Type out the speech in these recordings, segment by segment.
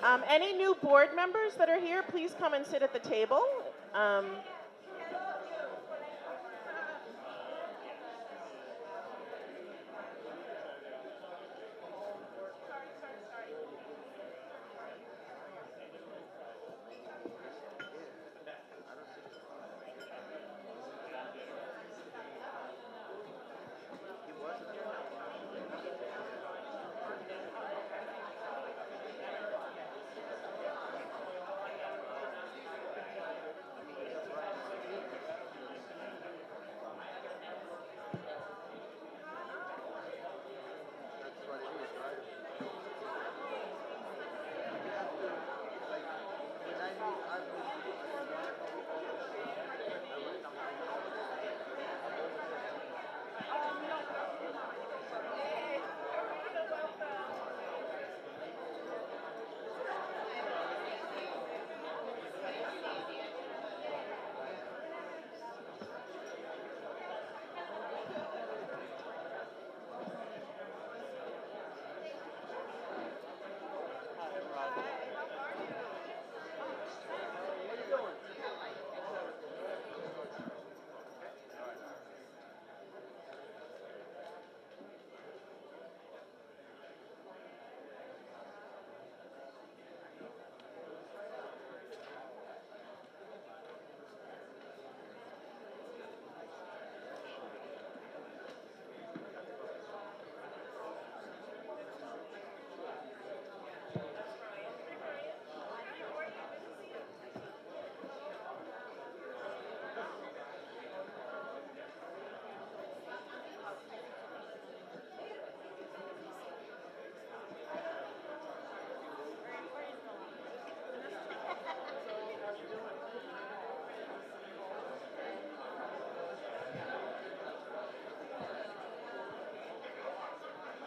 Any new board members that are here, please come and sit at the table.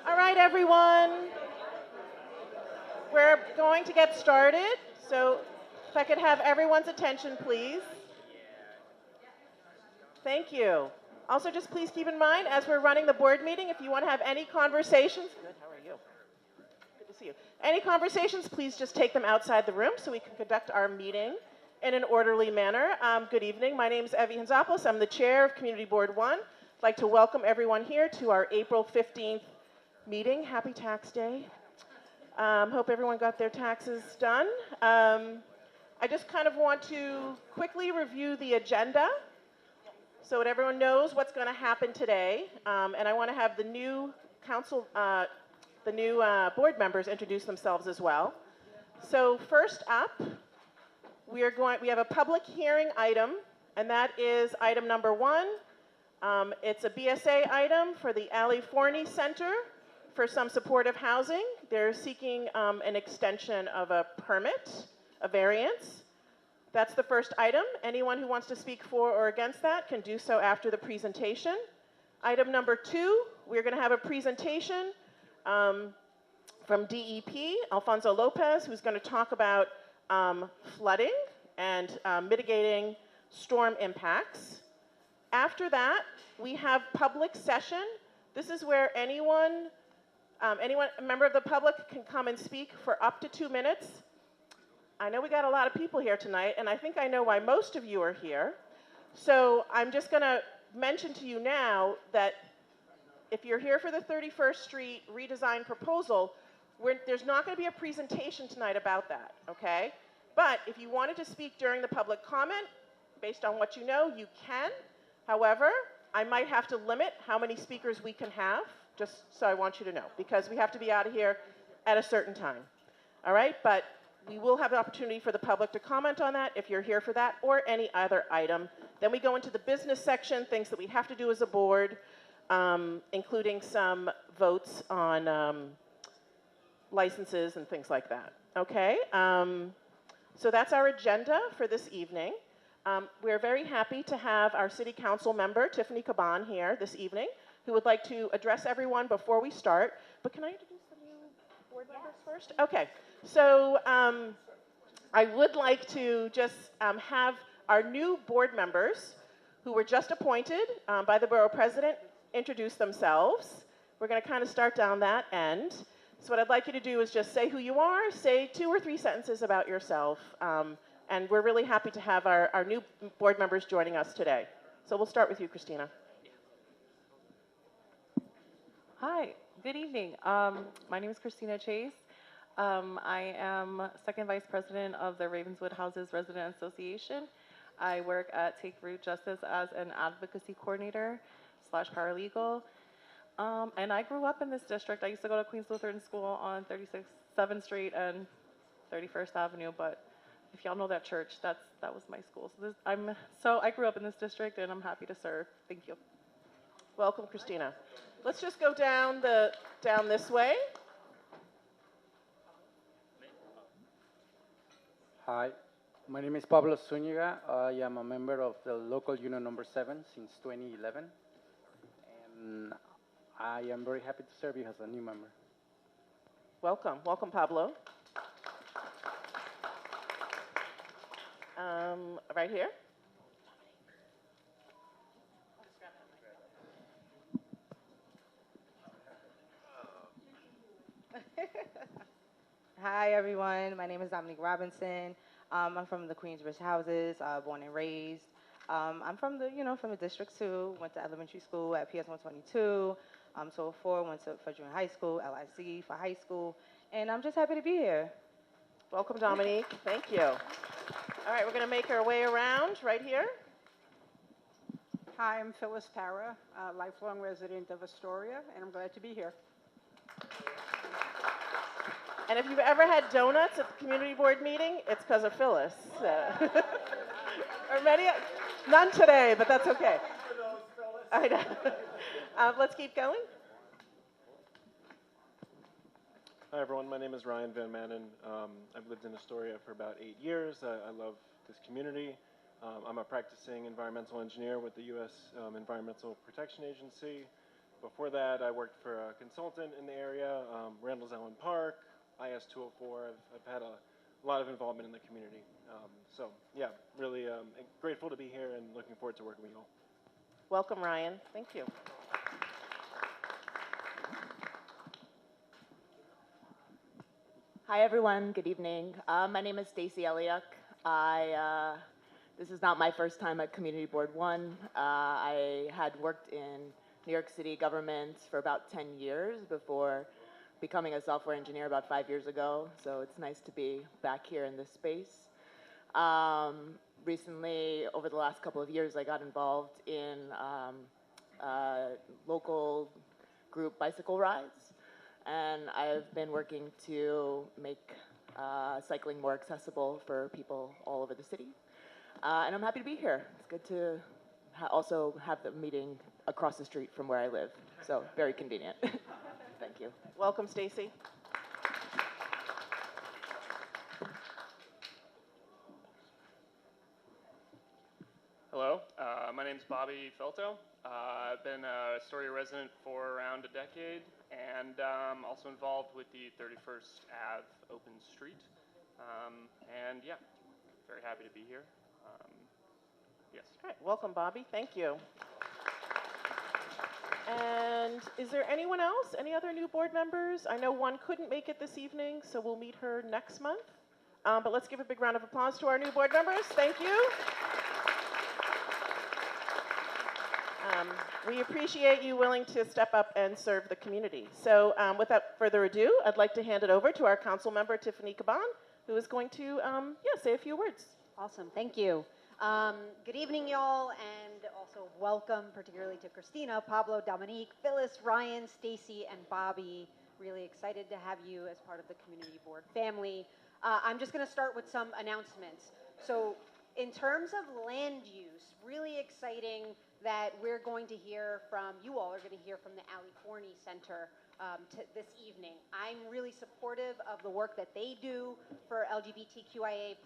All right, everyone. We're going to get started. So if I could have everyone's attention, please. Thank you. Also, just please keep in mind, as we're running the board meeting, if you want to have any conversations, good, how are you? Good to see you. Any conversations, please just take them outside the room so we can conduct our meeting in an orderly manner. Good evening. My name is Evie Hanzopoulos. I'm the chair of Community Board 1. I'd like to welcome everyone here to our April 15th meeting. Happy Tax Day. Hope everyone got their taxes done. I just kind of want to quickly review the agenda so that everyone knows what's going to happen today. And I want to have the new council, board members introduce themselves as well. So first up, we have a public hearing item, and that is item number 1. It's a BSA item for the Forney Center for some supportive housing. They're seeking an extension of a permit, a variance. That's the first item. Anyone who wants to speak for or against that can do so after the presentation. Item number 2, we're going to have a presentation from DEP, Alfonso Lopez, who's going to talk about flooding and mitigating storm impacts. After that, we have public session. This is where anyone, a member of the public can come and speak for up to 2 minutes. I know we got a lot of people here tonight, and I think I know why most of you are here. So I'm just going to mention to you now that if you're here for the 31st Street redesign proposal, there's not going to be a presentation tonight about that, okay? But if you wanted to speak during the public comment, based on what you know, you can. However, I might have to limit how many speakers we can have, just so I want you to know, because we have to be out of here at a certain time. All right? But we will have the opportunity for the public to comment on that if you're here for that or any other item. Then we go into the business section, things that we have to do as a board, including some votes on licenses and things like that. Okay? So that's our agenda for this evening. We're very happy to have our City Council member, Tiffany Caban, here this evening, who would like to address everyone before we start. But can I introduce the new board members first? Okay. So I would like to just have our new board members, who were just appointed by the borough president, introduce themselves. We're going to kind of start down that end. So what I'd like you to do is just say who you are, say 2 or 3 sentences about yourself, and we're really happy to have our new board members joining us today. So we'll start with you, Christina. Hi, good evening. My name is Christina Chase. I am second vice president of the Ravenswood Houses Resident Association. I work at Take Root Justice as an advocacy coordinator / paralegal. And I grew up in this district. I used to go to Queens Lutheran School on 37th Street and 31st Avenue, but if y'all know that church, that was my school. So I grew up in this district, and I'm happy to serve. Thank you. Welcome, Christina. Let's just go down this way. Hi, my name is Pablo Zúñiga. I am a member of the local union number 7 since 2011, and I am very happy to serve you as a new member. Welcome, Pablo. Right here. Hi everyone, my name is Dominique Robinson. I'm from the Queensbridge Houses, born and raised. I'm from the District 2, went to elementary school at PS 122, 204, went to for junior high school, LIC for high school, and I'm just happy to be here. Welcome, Dominique. Thank you. All right, we're going to make our way around right here. Hi, I'm Phyllis Tara, a lifelong resident of Astoria, and I'm glad to be here. And if you've ever had donuts at the community board meeting, it's because of Phyllis. Or none today, but that's okay. I know. Let's keep going. Hi everyone, my name is Ryan Van Manen. I've lived in Astoria for about 8 years. I love this community. I'm a practicing environmental engineer with the U.S. Environmental Protection Agency. Before that, I worked for a consultant in the area, Randall's Island Park, IS 204. I've had a lot of involvement in the community. So yeah, really grateful to be here and looking forward to working with you all. Welcome, Ryan. Thank you. Hi everyone, good evening. My name is Stacy Eliuk. This is not my first time at Community Board 1. I had worked in New York City government for about 10 years before becoming a software engineer about 5 years ago, so it's nice to be back here in this space. Recently, over the last couple of years, I got involved in local group bicycle rides, and I've been working to make cycling more accessible for people all over the city. And I'm happy to be here. It's good to also have the meeting across the street from where I live, so very convenient. Thank you. Welcome, Stacy. Hello, my name's Bobby Felto. I've been a Astoria resident for around a decade, and also involved with the 31st Ave Open Street. And yeah, very happy to be here. Yes. All right, welcome, Bobby. Thank you. And is there anyone else? Any other new board members? I know one couldn't make it this evening, so we'll meet her next month. But let's give a big round of applause to our new board members. Thank you. We appreciate you willing to step up and serve the community. So without further ado, I'd like to hand it over to our council member, Tiffany Caban, who is going to say a few words. Awesome, thank you. Good evening, y'all, and also welcome particularly to Christina, Pablo, Dominique, Phyllis, Ryan, Stacy, and Bobby. Really excited to have you as part of the community board family. I'm just going to start with some announcements. So in terms of land use, really exciting that we're going to hear from, you all are going to hear from the Forney Center this evening. I'm really supportive of the work that they do for LGBTQIA+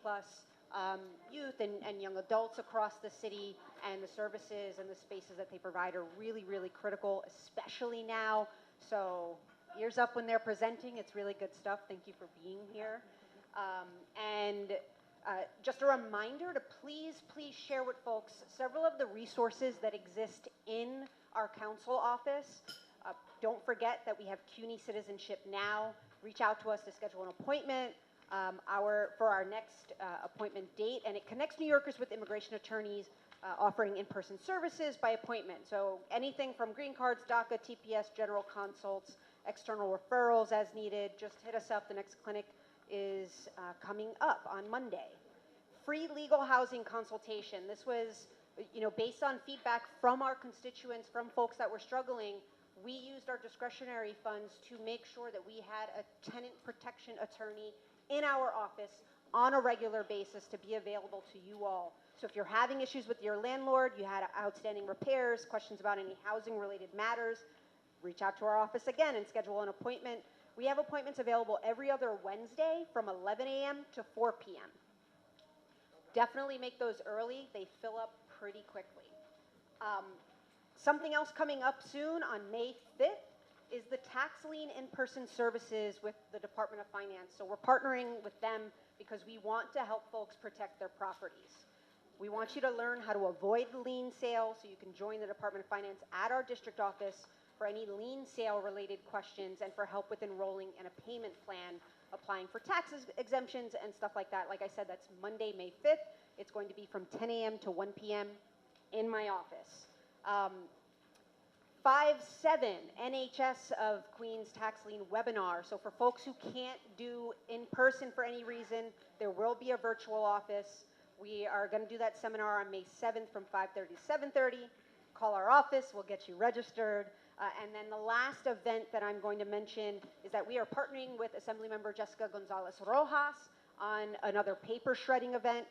youth and young adults across the city, and the services and the spaces that they provide are really, really critical, especially now. So ears up when they're presenting. It's really good stuff. Thank you for being here. Just a reminder to please share with folks several of the resources that exist in our council office. Don't forget that we have CUNY Citizenship Now. Reach out to us to schedule an appointment for our next appointment date, and it connects New Yorkers with immigration attorneys offering in-person services by appointment. So anything from green cards, DACA, TPS, general consults, external referrals as needed, just hit us up. The next clinic is coming up on Monday. Free legal housing consultation. This was, based on feedback from our constituents, from folks that were struggling. We used our discretionary funds to make sure that we had a tenant protection attorney in our office on a regular basis to be available to you all. So if you're having issues with your landlord, you had outstanding repairs, questions about any housing related matters, reach out to our office again and schedule an appointment. We have appointments available every other Wednesday from 11 a.m. to 4 p.m. Definitely make those early. They fill up pretty quickly. Something else coming up soon on May 5th is the tax lien in-person services with the Department of Finance. So we're partnering with them because we want to help folks protect their properties. We want you to learn how to avoid lien sale, so you can join the Department of Finance at our district office for any lien sale related questions and for help with enrolling in a payment plan, applying for tax exemptions and stuff like that. Like I said, that's Monday, May 5th. It's going to be from 10 a.m. to 1 p.m. in my office. 5/7 NHS of Queens Tax Lien webinar. So for folks who can't do in person for any reason, there will be a virtual office. We are going to do that seminar on May 7th from 5:30 to 7:30. Call our office, we'll get you registered. And then the last event that I'm going to mention is that we are partnering with Assemblymember Jessica Gonzalez Rojas on another paper shredding event.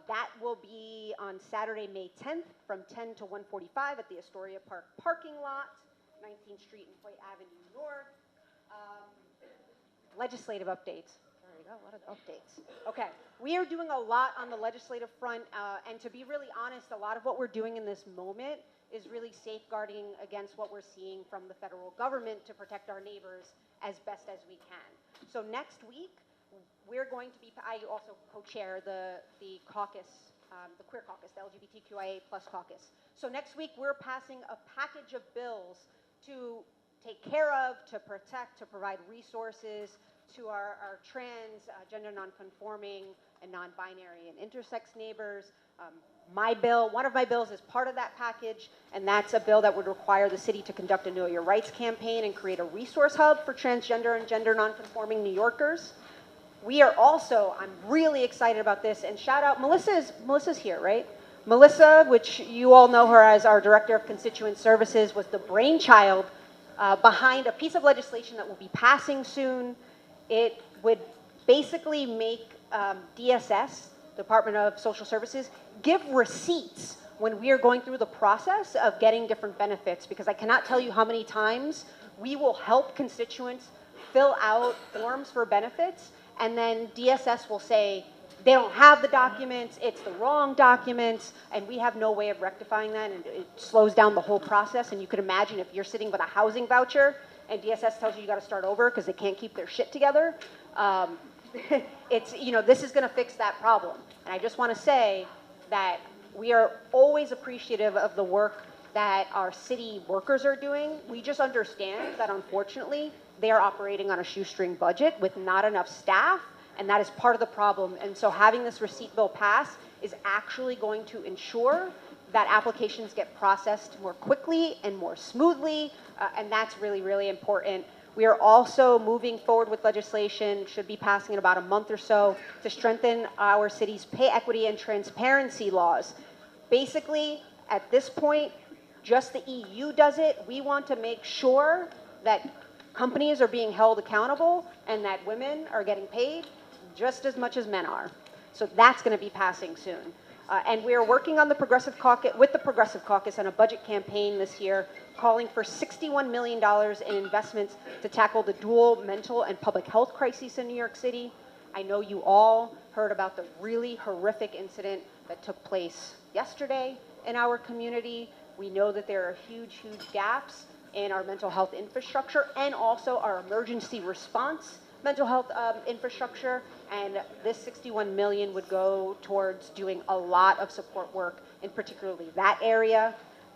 That will be on Saturday, May 10th from 10 to 1:45 at the Astoria Park parking lot, 19th Street and Hoyt Avenue North. Legislative updates. There you go, a lot of updates. Okay, we are doing a lot on the legislative front, and to be really honest, a lot of what we're doing in this moment is really safeguarding against what we're seeing from the federal government to protect our neighbors as best as we can. So next week, we're going to be, I also co-chair the caucus, the queer caucus, the LGBTQIA+ caucus. So next week, we're passing a package of bills to take care of, to protect, to provide resources to our trans, gender nonconforming, and non-binary and intersex neighbors. My bill, one of my bills is part of that package, and that's a bill that would require the city to conduct a Know Your Rights campaign and create a resource hub for transgender and gender nonconforming New Yorkers. We are also, I'm really excited about this, and shout out, Melissa's here, right? Melissa, which you all know her as our Director of Constituent Services, was the brainchild behind a piece of legislation that will be passing soon. It would basically make DSS, Department of Social Services, give receipts when we are going through the process of getting different benefits, because I cannot tell you how many times we will help constituents fill out forms for benefits, and then DSS will say they don't have the documents, it's the wrong documents, and we have no way of rectifying that, and it slows down the whole process. And you can imagine if you're sitting with a housing voucher and DSS tells you got to start over because they can't keep their shit together, it's, this is going to fix that problem. And I just want to say that we are always appreciative of the work that our city workers are doing. We just understand that unfortunately they are operating on a shoestring budget with not enough staff, and that is part of the problem. And so having this receipt bill pass is actually going to ensure that applications get processed more quickly and more smoothly, and that's really, really important. We are also moving forward with legislation, should be passing in about a month or so, to strengthen our city's pay equity and transparency laws. Basically, at this point, just the EU does it. We want to make sure that companies are being held accountable and that women are getting paid just as much as men are. So that's going to be passing soon. And we are working on the Progressive Caucus, with the Progressive Caucus, on a budget campaign this year calling for $61 million in investments to tackle the dual mental and public health crises in New York City. I know you all heard about the really horrific incident that took place yesterday in our community. We know that there are huge, huge gaps in our mental health infrastructure and also our emergency response mental health infrastructure, and this $61 million would go towards doing a lot of support work in particularly that area.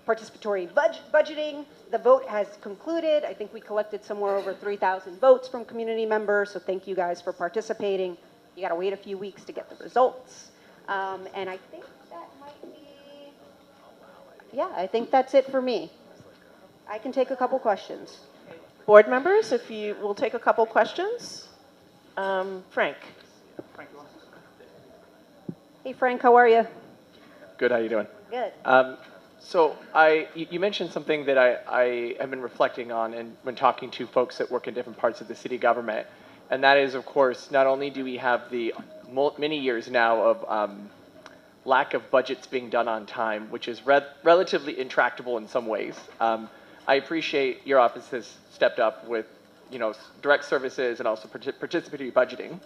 participatory budgeting. The vote has concluded. I think we collected somewhere over 3,000 votes from community members, so thank you guys for participating. You got to wait a few weeks to get the results. And I think that might be, yeah, I think that's it for me. I can take a couple questions. Board members, if you will take a couple questions. Frank. Hey, Frank, how are you? Good, how you doing? Good. So you mentioned something that I have been reflecting on and when talking to folks that work in different parts of the city government, and that is, of course, not only do we have the many years now of lack of budgets being done on time, which is relatively intractable in some ways. I appreciate your office has stepped up with, direct services and also participatory budgeting.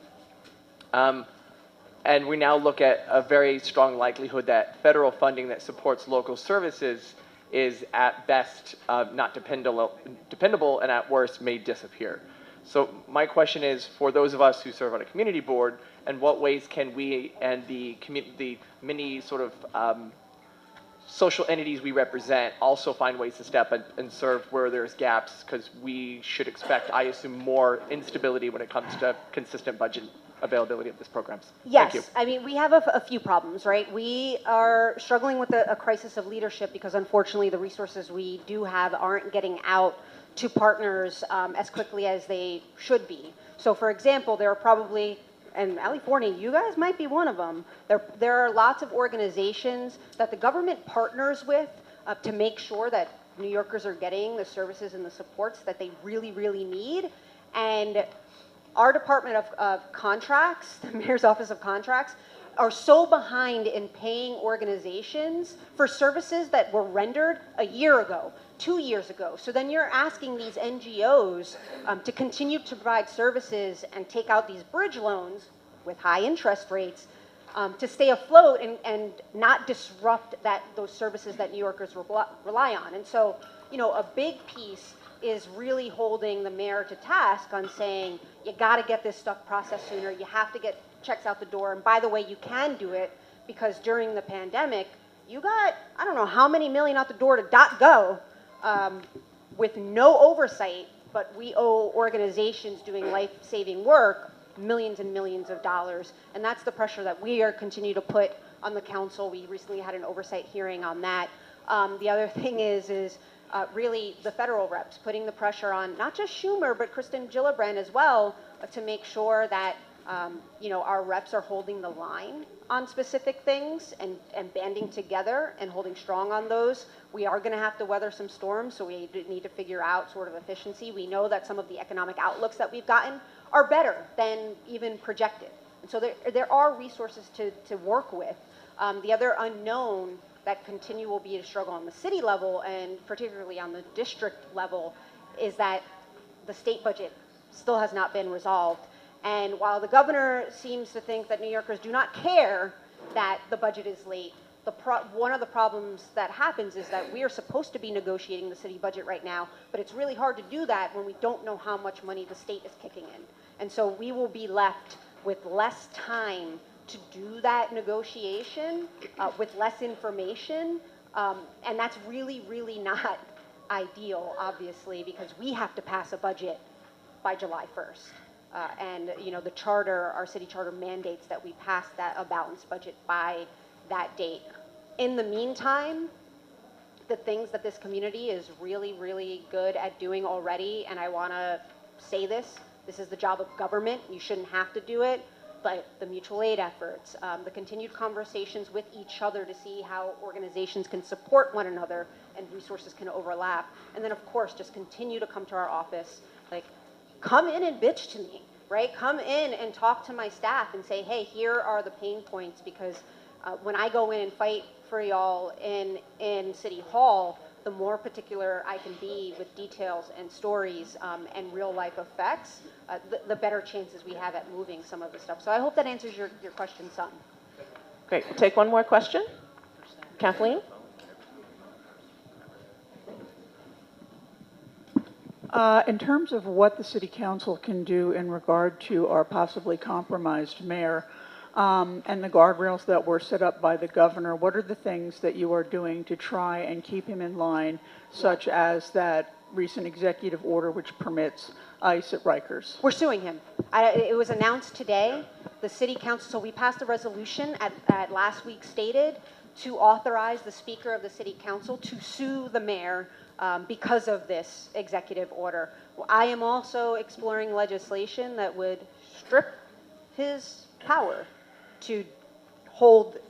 And we now look at a very strong likelihood that federal funding that supports local services is at best not dependable and at worst may disappear. So my question is, for those of us who serve on a community board, and what ways can we and the many sort of social entities we represent also find ways to step in and serve where there's gaps, because we should expect, I assume, more instability when it comes to consistent budget availability of these programs. Yes, Thank you. I mean, we have a few problems, right? We are struggling with a crisis of leadership because unfortunately the resources we do have aren't getting out to partners as quickly as they should be. So for example, there are probably, and Ali Forney, you guys might be one of them, there are lots of organizations that the government partners with to make sure that New Yorkers are getting the services and the supports that they really, really need. And our Department of Contracts, the Mayor's Office of Contracts, are so behind in paying organizations for services that were rendered a year ago, 2 years ago. So then you're asking these NGOs to continue to provide services and take out these bridge loans with high interest rates to stay afloat and not disrupt those services that New Yorkers rely on. And so, a big piece is really holding the mayor to task on saying, you got to get this stuff processed sooner. You have to get checks out the door. And by the way, you can do it because during the pandemic, you got, I don't know how many million out the door to .go with no oversight, but we owe organizations doing life-saving work millions and millions of dollars. And that's the pressure that we are continue to put on the council. We recently had an oversight hearing on that. The other thing is really the federal reps, putting the pressure on not just Schumer, but Kristen Gillibrand as well, to make sure that our reps are holding the line on specific things and banding together and holding strong on those. We are going to have to weather some storms, so we need to figure out sort of efficiency. We know that some of the economic outlooks that we've gotten are better than even projected. And so there are resources to work with. The other unknown that will be a struggle on the city level and particularly on the district level is that the state budget still has not been resolved. And while the governor seems to think that New Yorkers do not care that the budget is late, one of the problems that happens is that we are supposed to be negotiating the city budget right now, but it's really hard to do that when we don't know how much money the state is kicking in. And so we will be left with less time to do that negotiation with less information. And that's really, really not ideal, obviously, because we have to pass a budget by July 1st. And the charter, our city charter mandates that we pass a balanced budget by that date. In the meantime, the things that this community is really, really good at doing already, and I want to say this is the job of government. You shouldn't have to do it, but the mutual aid efforts, the continued conversations with each other to see how organizations can support one another and resources can overlap. And then, of course, just continue to come to our office. Like, come in and bitch to me, right? Come in and talk to my staff and say, hey, here are the pain points, because when I go in and fight for y'all in City Hall, the more particular I can be with details and stories and real life effects, the better chances we have at moving some of the stuff. So I hope that answers your question some. Great. We'll take one more question. Kathleen? In terms of what the city council can do in regard to our possibly compromised mayor, and the guardrails that were set up by the governor, what are the things that you are doing to try and keep him in line, such as that recent executive order which permits ICE at Rikers? We're suing him. It was announced today. The city council, so we passed a resolution at last week stated to authorize the speaker of the city council to sue the mayor because of this executive order. I am also exploring legislation that would strip his power to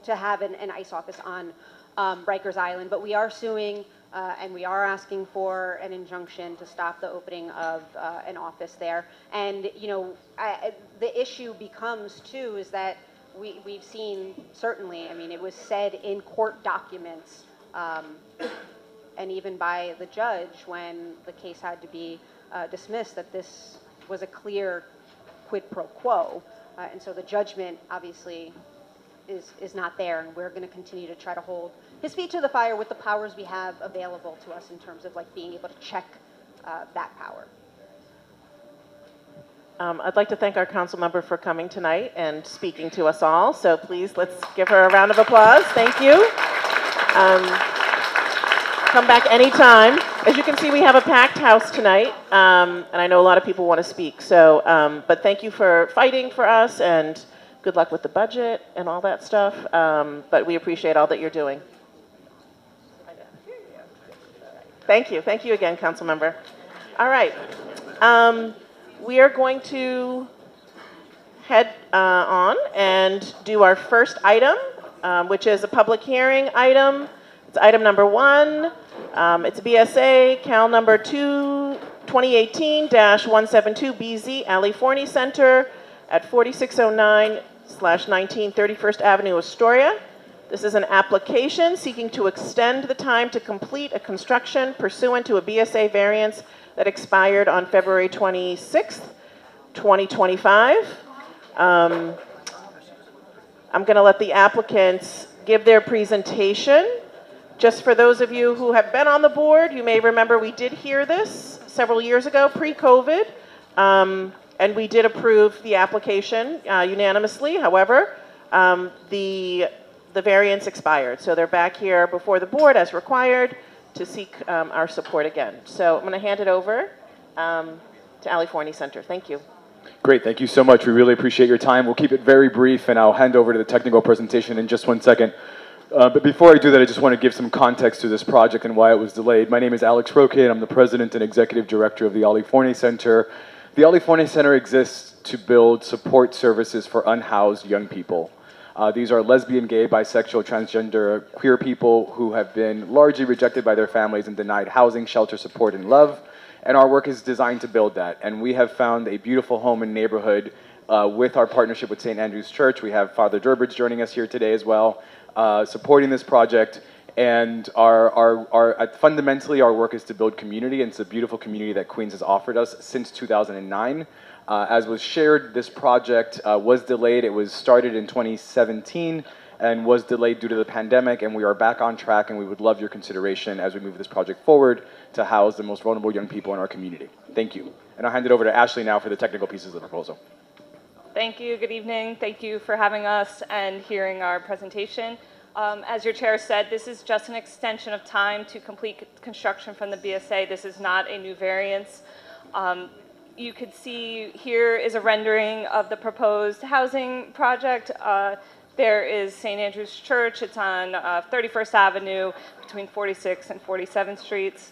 have an ICE office on Rikers Island, but we are suing and we are asking for an injunction to stop the opening of an office there. And you know, the issue becomes too is that we've seen, certainly, I mean, it was said in court documents and even by the judge when the case had to be dismissed, that this was a clear quid pro quo. And so the judgment obviously is not there, and we're going to continue to try to hold his feet to the fire with the powers we have available to us in terms of like being able to check that power. I'd like to thank our council member for coming tonight and speaking to us all. So please, let's give her a round of applause. Thank you. Come back anytime. As you can see, we have a packed house tonight, and I know a lot of people want to speak. So, but thank you for fighting for us, and good luck with the budget and all that stuff. But we appreciate all that you're doing. Thank you. Thank you again, council member. All right. We are going to head on and do our first item, which is a public hearing item. It's item number 1. It's BSA, Cal number 2018-172BZ, Alley Forney Center at 4609/19 31st Avenue, Astoria. This is an application seeking to extend the time to complete a construction pursuant to a BSA variance that expired on February 26th, 2025. I'm going to let the applicants give their presentation. Just for those of you who have been on the board, you may remember we did hear this several years ago, pre-COVID, and we did approve the application unanimously. However, the variance expired, so they're back here before the board as required to seek our support again. So I'm going to hand it over to Alley Forney Center. Thank you. Great, thank you so much. We really appreciate your time. We'll keep it very brief, and I'll hand over to the technical presentation in just 1 second. But before I do that, I just want to give some context to this project and why it was delayed. My name is Alex Roque, and I'm the president and executive director of the Alley Forney Center. The Alley Forney Center exists to build support services for unhoused young people. These are lesbian, gay, bisexual, transgender, queer people who have been largely rejected by their families and denied housing, shelter, support, and love. And our work is designed to build that. And we have found a beautiful home and neighborhood with our partnership with St. Andrew's Church. We have Father Durbridge joining us here today as well, supporting this project. And fundamentally, our work is to build community, and it's a beautiful community that Queens has offered us since 2009. As was shared, this project was delayed. It was started in 2017 and was delayed due to the pandemic, and we are back on track, and we would love your consideration as we move this project forward to house the most vulnerable young people in our community. Thank you. And I'll hand it over to Ashley now for the technical pieces of the proposal. Thank you. Good evening. Thank you for having us and hearing our presentation. As your chair said, this is just an extension of time to complete construction from the BSA. This is not a new variance. You could see here is a rendering of the proposed housing project. There is St. Andrew's Church. It's on 31st Avenue between 46th and 47th Streets.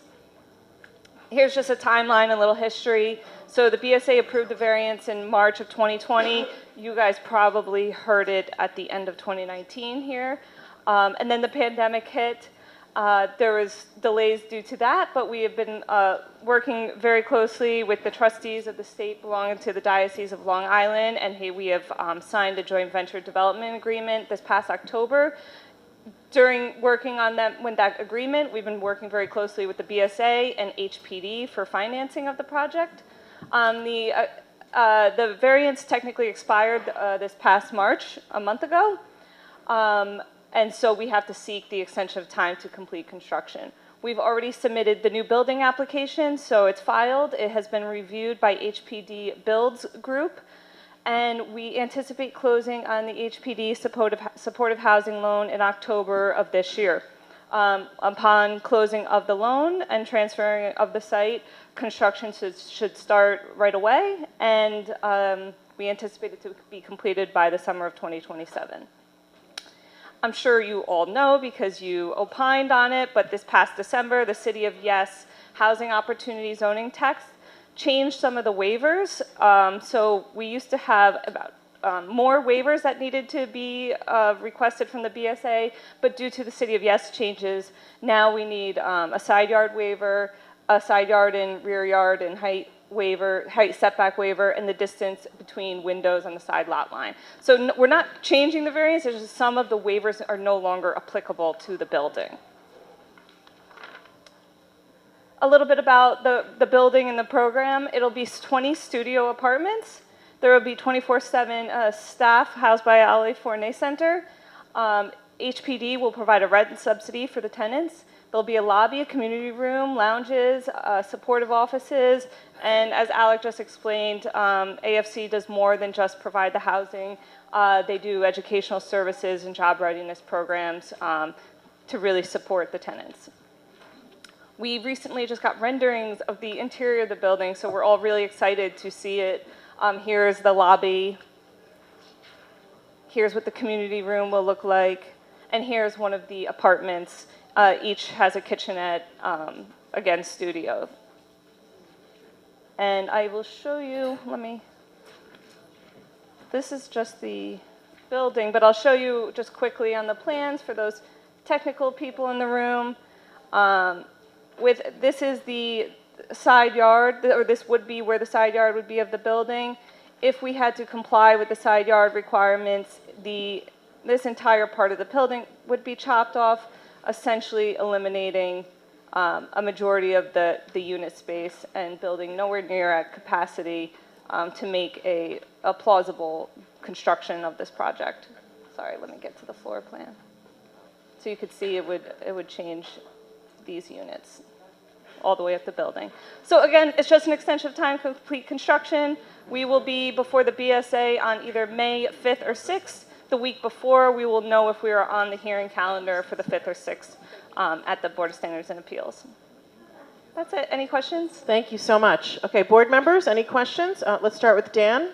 Here's just a timeline, a little history. So the BSA approved the variance in March of 2020. You guys probably heard it at the end of 2019 here. And then the pandemic hit. There was delays due to that, but we have been working very closely with the trustees of the state belonging to the Diocese of Long Island, and we have signed a joint venture development agreement this past October. During working on that agreement, we've been working very closely with the BSA and HPD for financing of the project. The variance technically expired this past March, a month ago. And so we have to seek the extension of time to complete construction. We've already submitted the new building application, so it's filed. It has been reviewed by HPD Builds Group, and we anticipate closing on the HPD supportive housing loan in October of this year. Upon closing of the loan and transferring of the site, construction should start right away, and we anticipate it to be completed by the summer of 2027. I'm sure you all know because you opined on it, but this past December, the City of Yes Housing Opportunity Zoning text changed some of the waivers. So we used to have about more waivers that needed to be requested from the BSA, but due to the City of Yes changes, now we need a side yard waiver, a side yard and rear yard and height setback waiver, and the distance between windows on the side lot line. So we're not changing the variance, it's just some of the waivers are no longer applicable to the building. A little bit about the building and the program. It'll be 20 studio apartments. There will be 24/7 staff housed by LA Forney Center. HPD will provide a rent subsidy for the tenants. There'll be a lobby, a community room, lounges, supportive offices, and as Alec just explained, AFC does more than just provide the housing. They do educational services and job readiness programs to really support the tenants. We recently just got renderings of the interior of the building, so we're all really excited to see it. Here's the lobby. Here's what the community room will look like. And here's one of the apartments. Each has a kitchenette, again, studio. And I will show you, this is just the building, but I'll show you just quickly on the plans for those technical people in the room. This is the side yard, or this would be where the side yard would be of the building. If we had to comply with the side yard requirements, this entire part of the building would be chopped off, essentially eliminating a majority of the unit space and building nowhere near at capacity to make a plausible construction of this project. Sorry, let me get to the floor plan. So you could see it would change these units all the way up the building. So again, it's just an extension of time to complete construction. We will be before the BSA on either May 5th or 6th. The week before, we will know if we are on the hearing calendar for the 5th or 6th at the Board of Standards and Appeals. That's it. Any questions? Thank you so much. Okay, board members, any questions? Let's start with Dan.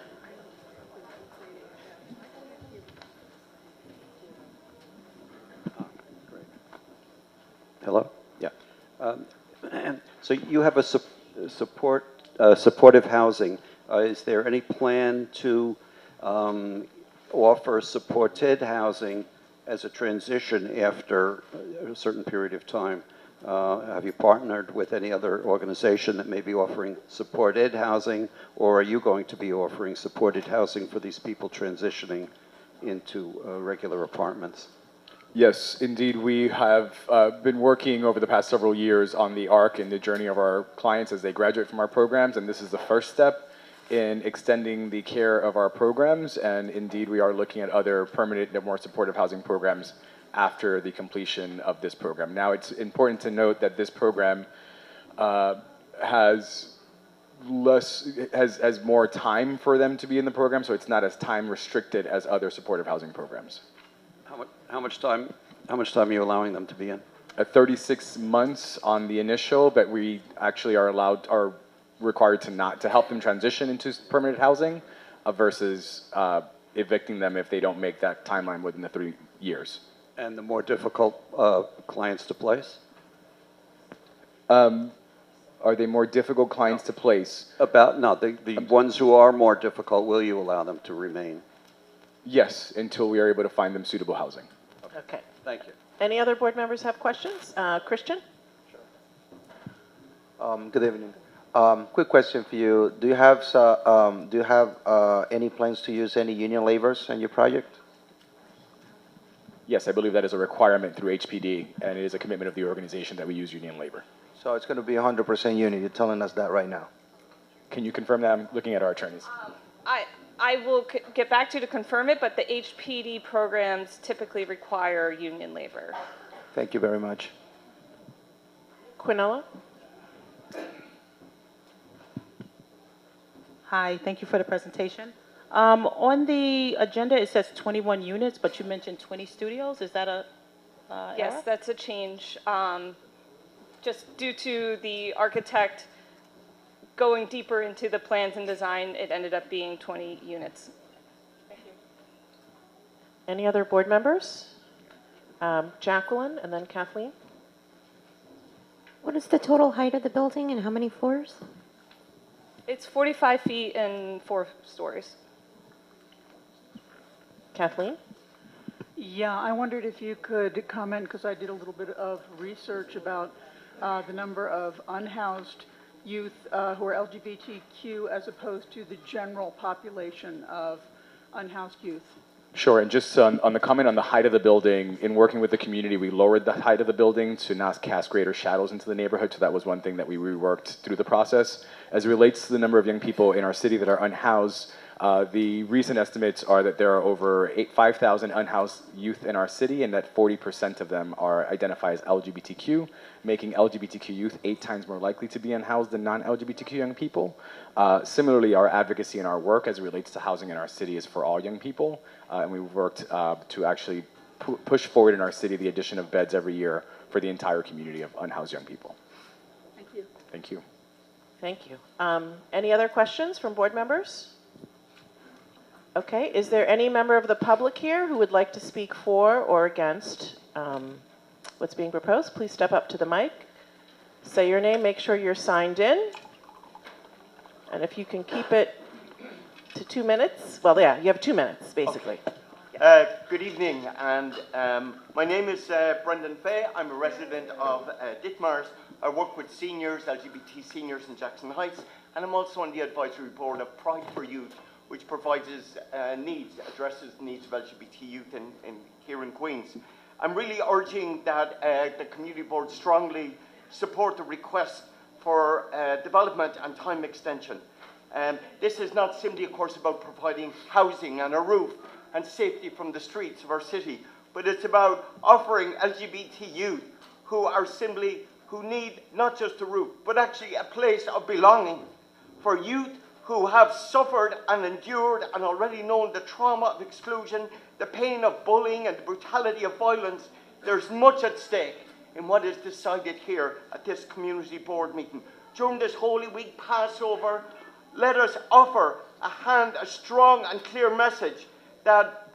Hello? Yeah. So you have a supportive housing. Is there any plan to offer supported housing as a transition after a certain period of time? Have you partnered with any other organization that may be offering supported housing, or are you going to be offering supported housing for these people transitioning into regular apartments? Yes, indeed. We have been working over the past several years on the arc and the journey of our clients as they graduate from our programs, and this is the first step in extending the care of our programs, and indeed we are looking at other permanent and more supportive housing programs after the completion of this program. Now, it's important to note that this program has more time for them to be in the program, so it's not as time restricted as other supportive housing programs. How much time are you allowing them to be in? 36 months on the initial, but we actually are required to help them transition into permanent housing versus evicting them if they don't make that timeline within the 3 years. And the more difficult clients to place? Are they more difficult clients to place? The ones who are more difficult, will you allow them to remain? Yes, until we are able to find them suitable housing. Okay. Thank you. Any other board members have questions? Christian? Good evening. Quick question for you. Do you have any plans to use any union laborers in your project? Yes, I believe that is a requirement through HPD, and it is a commitment of the organization that we use union labor. So it's going to be 100% union. You're telling us that right now. Can you confirm that? I'm looking at our attorneys. I will get back to you to confirm it, but the HPD programs typically require union labor. Thank you very much. Quinella? Hi, thank you for the presentation. On the agenda, it says 21 units, but you mentioned 20 studios. Is that a Yes, error? that's a change. Just due to the architect going deeper into the plans and design, it ended up being 20 units. Any other board members? Jacqueline and then Kathleen. What is the total height of the building and how many floors? It's 45 feet and 4 stories. Kathleen? Yeah, I wondered if you could comment, because I did a little bit of research about the number of unhoused youth who are LGBTQ as opposed to the general population of unhoused youth. Sure, and just on the comment on the height of the building, in working with the community, we lowered the height of the building to not cast greater shadows into the neighborhood, so that was one thing that we reworked through the process. As it relates to the number of young people in our city that are unhoused, the recent estimates are that there are over 5,000 unhoused youth in our city, and that 40% of them are identified as LGBTQ, making LGBTQ youth 8 times more likely to be unhoused than non-LGBTQ young people. Similarly, our advocacy and our work as it relates to housing in our city is for all young people, and we've worked to actually push forward in our city the addition of beds every year for the entire community of unhoused young people. Thank you. Thank you. Thank you. Any other questions from board members? Okay, is there any member of the public here who would like to speak for or against what's being proposed? Please step up to the mic. Say your name, make sure you're signed in. And if you can keep it to 2 minutes, well, yeah, you have 2 minutes, basically. Good evening, and my name is Brendan Fay. I'm a resident of Ditmars. I work with seniors, LGBT seniors in Jackson Heights, and I'm also on the advisory board of Pride for Youth, which addresses the needs of LGBT youth here in Queens. I'm really urging that the community board strongly support the request for development and time extension. This is not simply, of course, about providing housing and a roof and safety from the streets of our city, but it's about offering LGBT youth who need not just a roof, but actually a place of belonging. For youth who have suffered and endured and already known the trauma of exclusion, the pain of bullying and the brutality of violence, there's much at stake in what is decided here at this community board meeting. During this Holy Week Passover, let us offer a strong and clear message that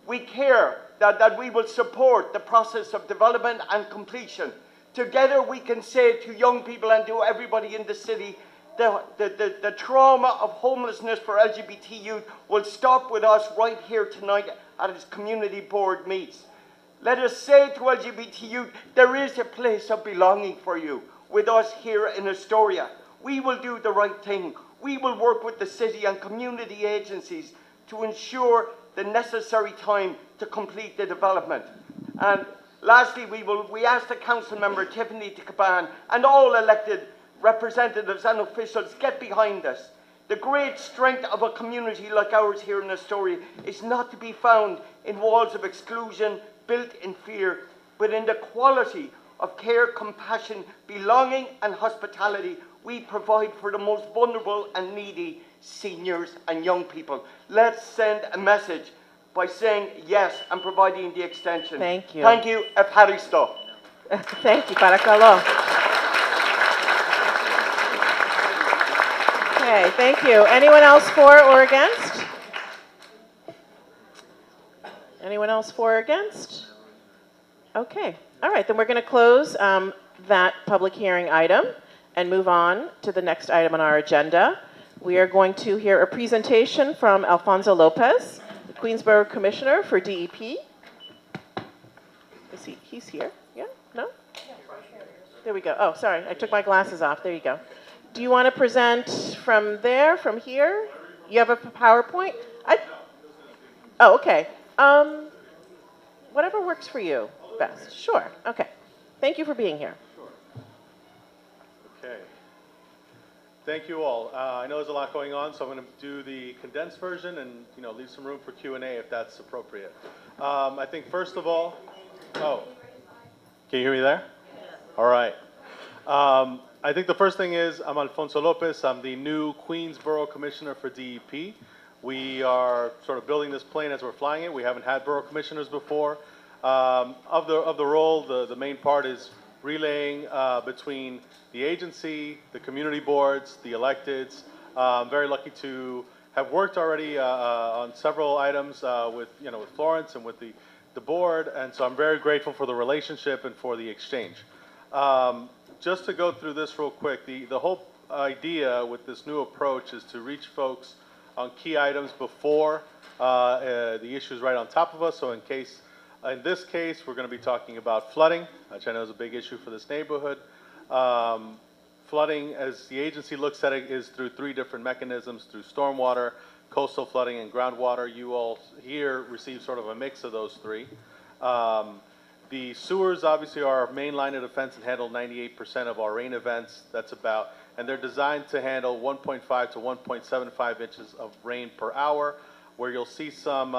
we care, that we will support the process of development and completion. Together we can say to young people and to everybody in the city, the trauma of homelessness for LGBT youth will stop with us right here tonight at this community board meets. Let us say to LGBT youth, there is a place of belonging for you with us here in Astoria. We will do the right thing. We will work with the city and community agencies to ensure the necessary time to complete the development. And lastly, we ask the council member Tiffany Caban and all elected representatives and officials get behind us. The great strength of a community like ours here in Astoria is not to be found in walls of exclusion built in fear, but in the quality of care, compassion, belonging and hospitality we provide for the most vulnerable and needy seniors and young people. Let's send a message by saying yes and providing the extension. Thank you. Thank you. Evharisto. Thank you, Parakalo. Okay, thank you. Anyone else for or against? Anyone else for or against? Okay. All right, then we're going to close that public hearing item and move on to the next item on our agenda. We are going to hear a presentation from Alfonso Lopez, the Queensborough Commissioner for DEP. Is he's here? Yeah? No? There we go. Oh, sorry, I took my glasses off. There you go. Do you want to present from there, from here? You have a PowerPoint? Oh, okay. Whatever works for you best. Sure. Okay. Thank you for being here. Okay. Thank you all. I know there's a lot going on, so I'm going to do the condensed version and leave some room for Q&A if that's appropriate. I think first of all, can you hear me there? All right. I think the first thing is I'm Alfonso Lopez. I'm the new Queensboro Commissioner for DEP. We are sort of building this plane as we're flying it. We haven't had borough commissioners before. Of the role, the main part is relaying between the agency, the community boards, the electeds. I'm very lucky to have worked already on several items with Florence and with the board, and so I'm very grateful for the relationship and for the exchange. Just to go through this real quick, the whole idea with this new approach is to reach folks on key items before the issues right on top of us. So in this case, we're going to be talking about flooding, which I know is a big issue for this neighborhood. Flooding, as the agency looks at it, is through 3 different mechanisms, through stormwater, coastal flooding, and groundwater. You all here receive sort of a mix of those 3. The sewers obviously are our main line of defense and handle 98% of our rain events. And they're designed to handle 1.5 to 1.75 inches of rain per hour. Where you'll see some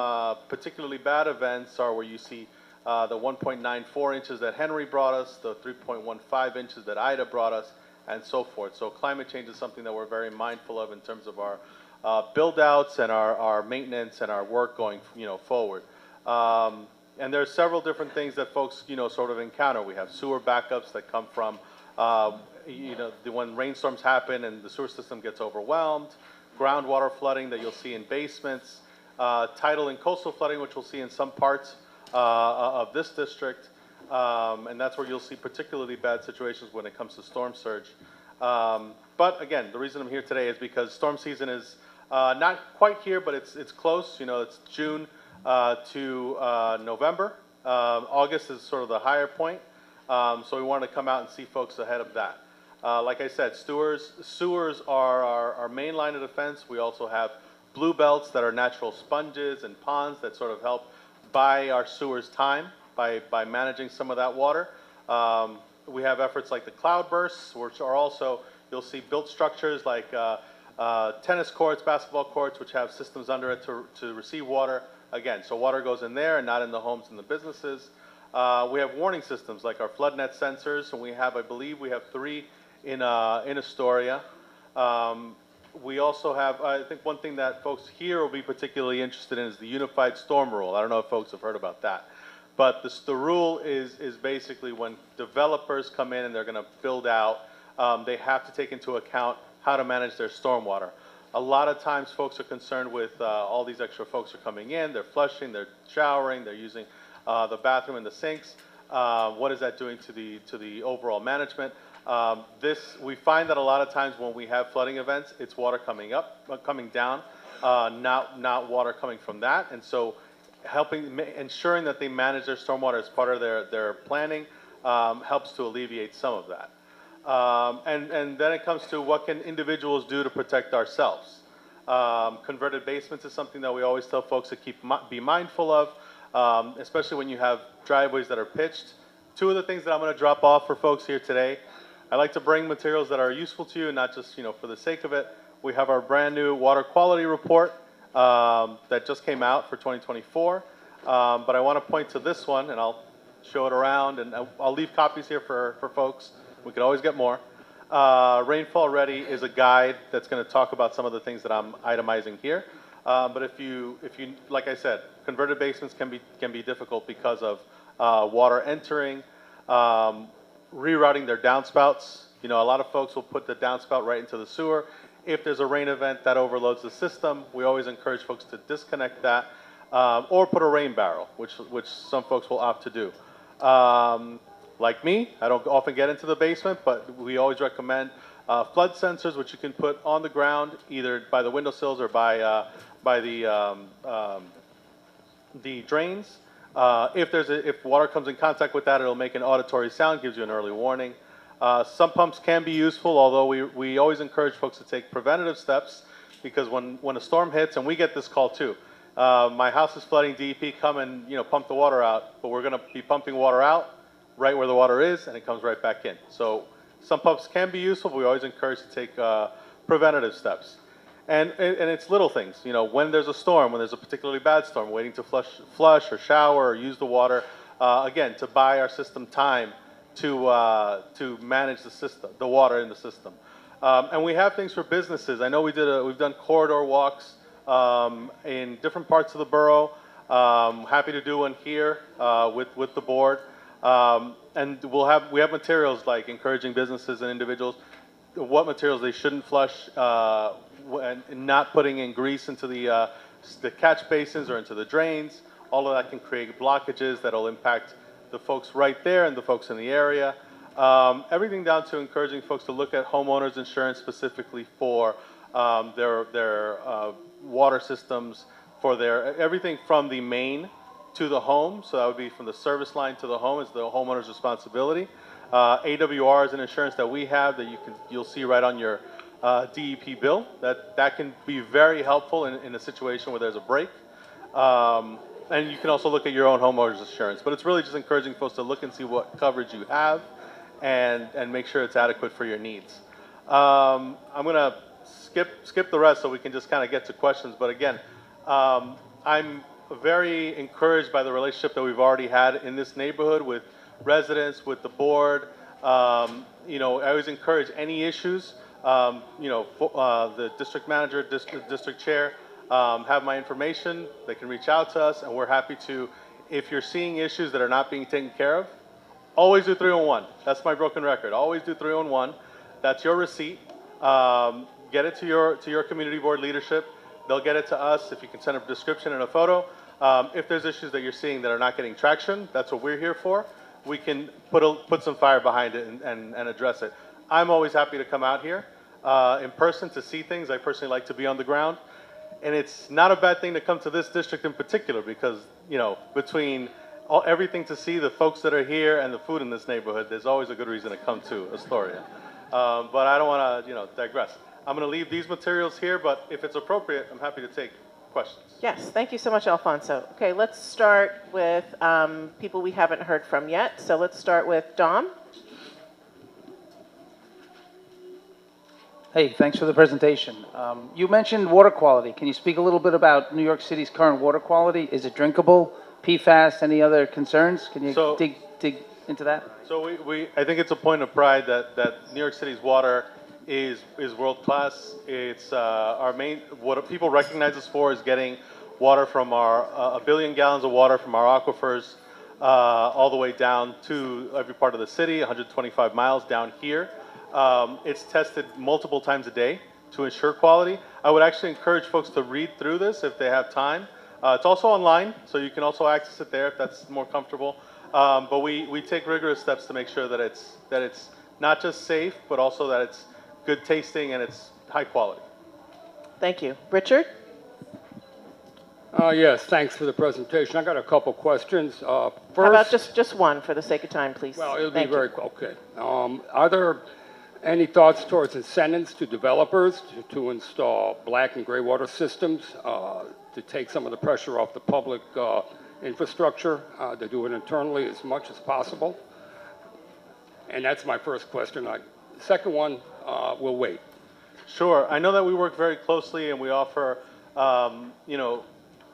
particularly bad events are where you see the 1.94 inches that Henry brought us, the 3.15 inches that Ida brought us, and so forth. So climate change is something that we're very mindful of in terms of our build-outs and our maintenance and our work going forward. And there are several different things that folks sort of encounter. We have sewer backups that come from when rainstorms happen and the sewer system gets overwhelmed, groundwater flooding that you'll see in basements, tidal and coastal flooding, which we'll see in some parts of this district, and that's where you'll see particularly bad situations when it comes to storm surge. But again, the reason I'm here today is because storm season is not quite here, but it's close. It's June to November. August is sort of the higher point, so we wanted to come out and see folks ahead of that. Like I said, sewers are our main line of defense. We also have blue belts that are natural sponges and ponds that sort of help buy our sewers time by managing some of that water. We have efforts like the cloud bursts, which are also, you'll see built structures like tennis courts, basketball courts, which have systems under it to receive water. Again, so water goes in there and not in the homes and the businesses. We have warning systems like our flood net sensors, and I believe we have 3 in Astoria. We also have, I think one thing that folks here will be particularly interested in is the unified storm rule. I don't know if folks have heard about that. But the rule is basically when developers come in and they're going to build out, they have to take into account how to manage their stormwater. A lot of times folks are concerned with all these extra folks are coming in, they're flushing, they're showering, they're using the bathroom and the sinks. What is that doing to the overall management? We find that a lot of times when we have flooding events, it's water coming down, not water coming from that. And so ensuring that they manage their stormwater as part of their planning helps to alleviate some of that. And then it comes to what can individuals do to protect ourselves. Converted basements is something that we always tell folks to be mindful of, especially when you have driveways that are pitched. 2 of the things that I'm going to drop off for folks here today, I like to bring materials that are useful to you, not just for the sake of it. We have our brand new water quality report that just came out for 2024, but I want to point to this one, and I'll show it around, and I'll leave copies here for folks. We could always get more. Rainfall Ready is a guide that's going to talk about some of the things that I'm itemizing here. But if you, like I said, converted basements can be difficult because of water entering, rerouting their downspouts. A lot of folks will put the downspout right into the sewer. If there's a rain event that overloads the system, we always encourage folks to disconnect that or put a rain barrel, which some folks will opt to do. Like me, I don't often get into the basement, but we always recommend flood sensors, which you can put on the ground, either by the windowsills or by the drains. If water comes in contact with that, it'll make an auditory sound, gives you an early warning. Some pumps can be useful, although we always encourage folks to take preventative steps, because when a storm hits, and we get this call too, my house is flooding, DEP, come and pump the water out, but we're going to be pumping water out right where the water is, and it comes right back in. So some pumps can be useful, but we always encourage to take preventative steps. And it's little things, when there's a storm, when there's a particularly bad storm, waiting to flush or shower or use the water, again, to buy our system time to manage the system, the water in the system. And we have things for businesses. I know we've done corridor walks in different parts of the borough. Happy to do one here with the board. And we have materials like encouraging businesses and individuals what materials they shouldn't flush, and not putting in grease into the catch basins or into the drains. All of that can create blockages that'll impact the folks right there and the folks in the area. Everything down to encouraging folks to look at homeowners insurance specifically for their water systems, for everything from the main to the home. So that would be from the service line to the home is the homeowner's responsibility. AWR is an insurance that we have that you'll see right on your DEP bill. That can be very helpful in a situation where there's a break. And you can also look at your own homeowner's insurance. But it's really just encouraging folks to look and see what coverage you have and make sure it's adequate for your needs. I'm going to skip the rest so we can just kind of get to questions. But again, I'm very encouraged by the relationship that we've already had in this neighborhood with residents, with the board. I always encourage any issues. The district manager, district chair have my information. They can reach out to us, and we're happy to. If you're seeing issues that are not being taken care of, always do 311. That's my broken record. Always do 311. That's your receipt. Get it to your community board leadership. They'll get it to us if you can send a description and a photo. If there's issues that you're seeing that are not getting traction, that's what we're here for. We can put some fire behind it and address it. I'm always happy to come out here in person to see things. I personally like to be on the ground. And it's not a bad thing to come to this district in particular because, between everything to see, the folks that are here and the food in this neighborhood, there's always a good reason to come to Astoria. But I don't want to, digress. I'm going to leave these materials here, but if it's appropriate, I'm happy to take questions. Yes, thank you so much, Alfonso. Okay, let's start with people we haven't heard from yet. So let's start with Dom. Hey, thanks for the presentation. You mentioned water quality. Can you speak a little bit about New York City's current water quality? Is it drinkable? PFAS? Any other concerns? Can you dig into that? So I think it's a point of pride that New York City's water is world class. It's our main, what people recognize us for is getting water from our, 1 billion gallons of water from our aquifers all the way down to every part of the city, 125 miles down here. It's tested multiple times a day to ensure quality. I would actually encourage folks to read through this if they have time. It's also online, so you can also access it there if that's more comfortable. But we take rigorous steps to make sure that it's not just safe, but also that it's good tasting and it's high quality. Thank you. Richard? Yes, thanks for the presentation. I got a couple questions. First, how about just one for the sake of time, please? Well, it'll be very okay. Are there any thoughts towards incentives to developers to install black and gray water systems to take some of the pressure off the public infrastructure, to do it internally as much as possible? And that's my first question. The second one will wait. Sure. I know that we work very closely and we offer,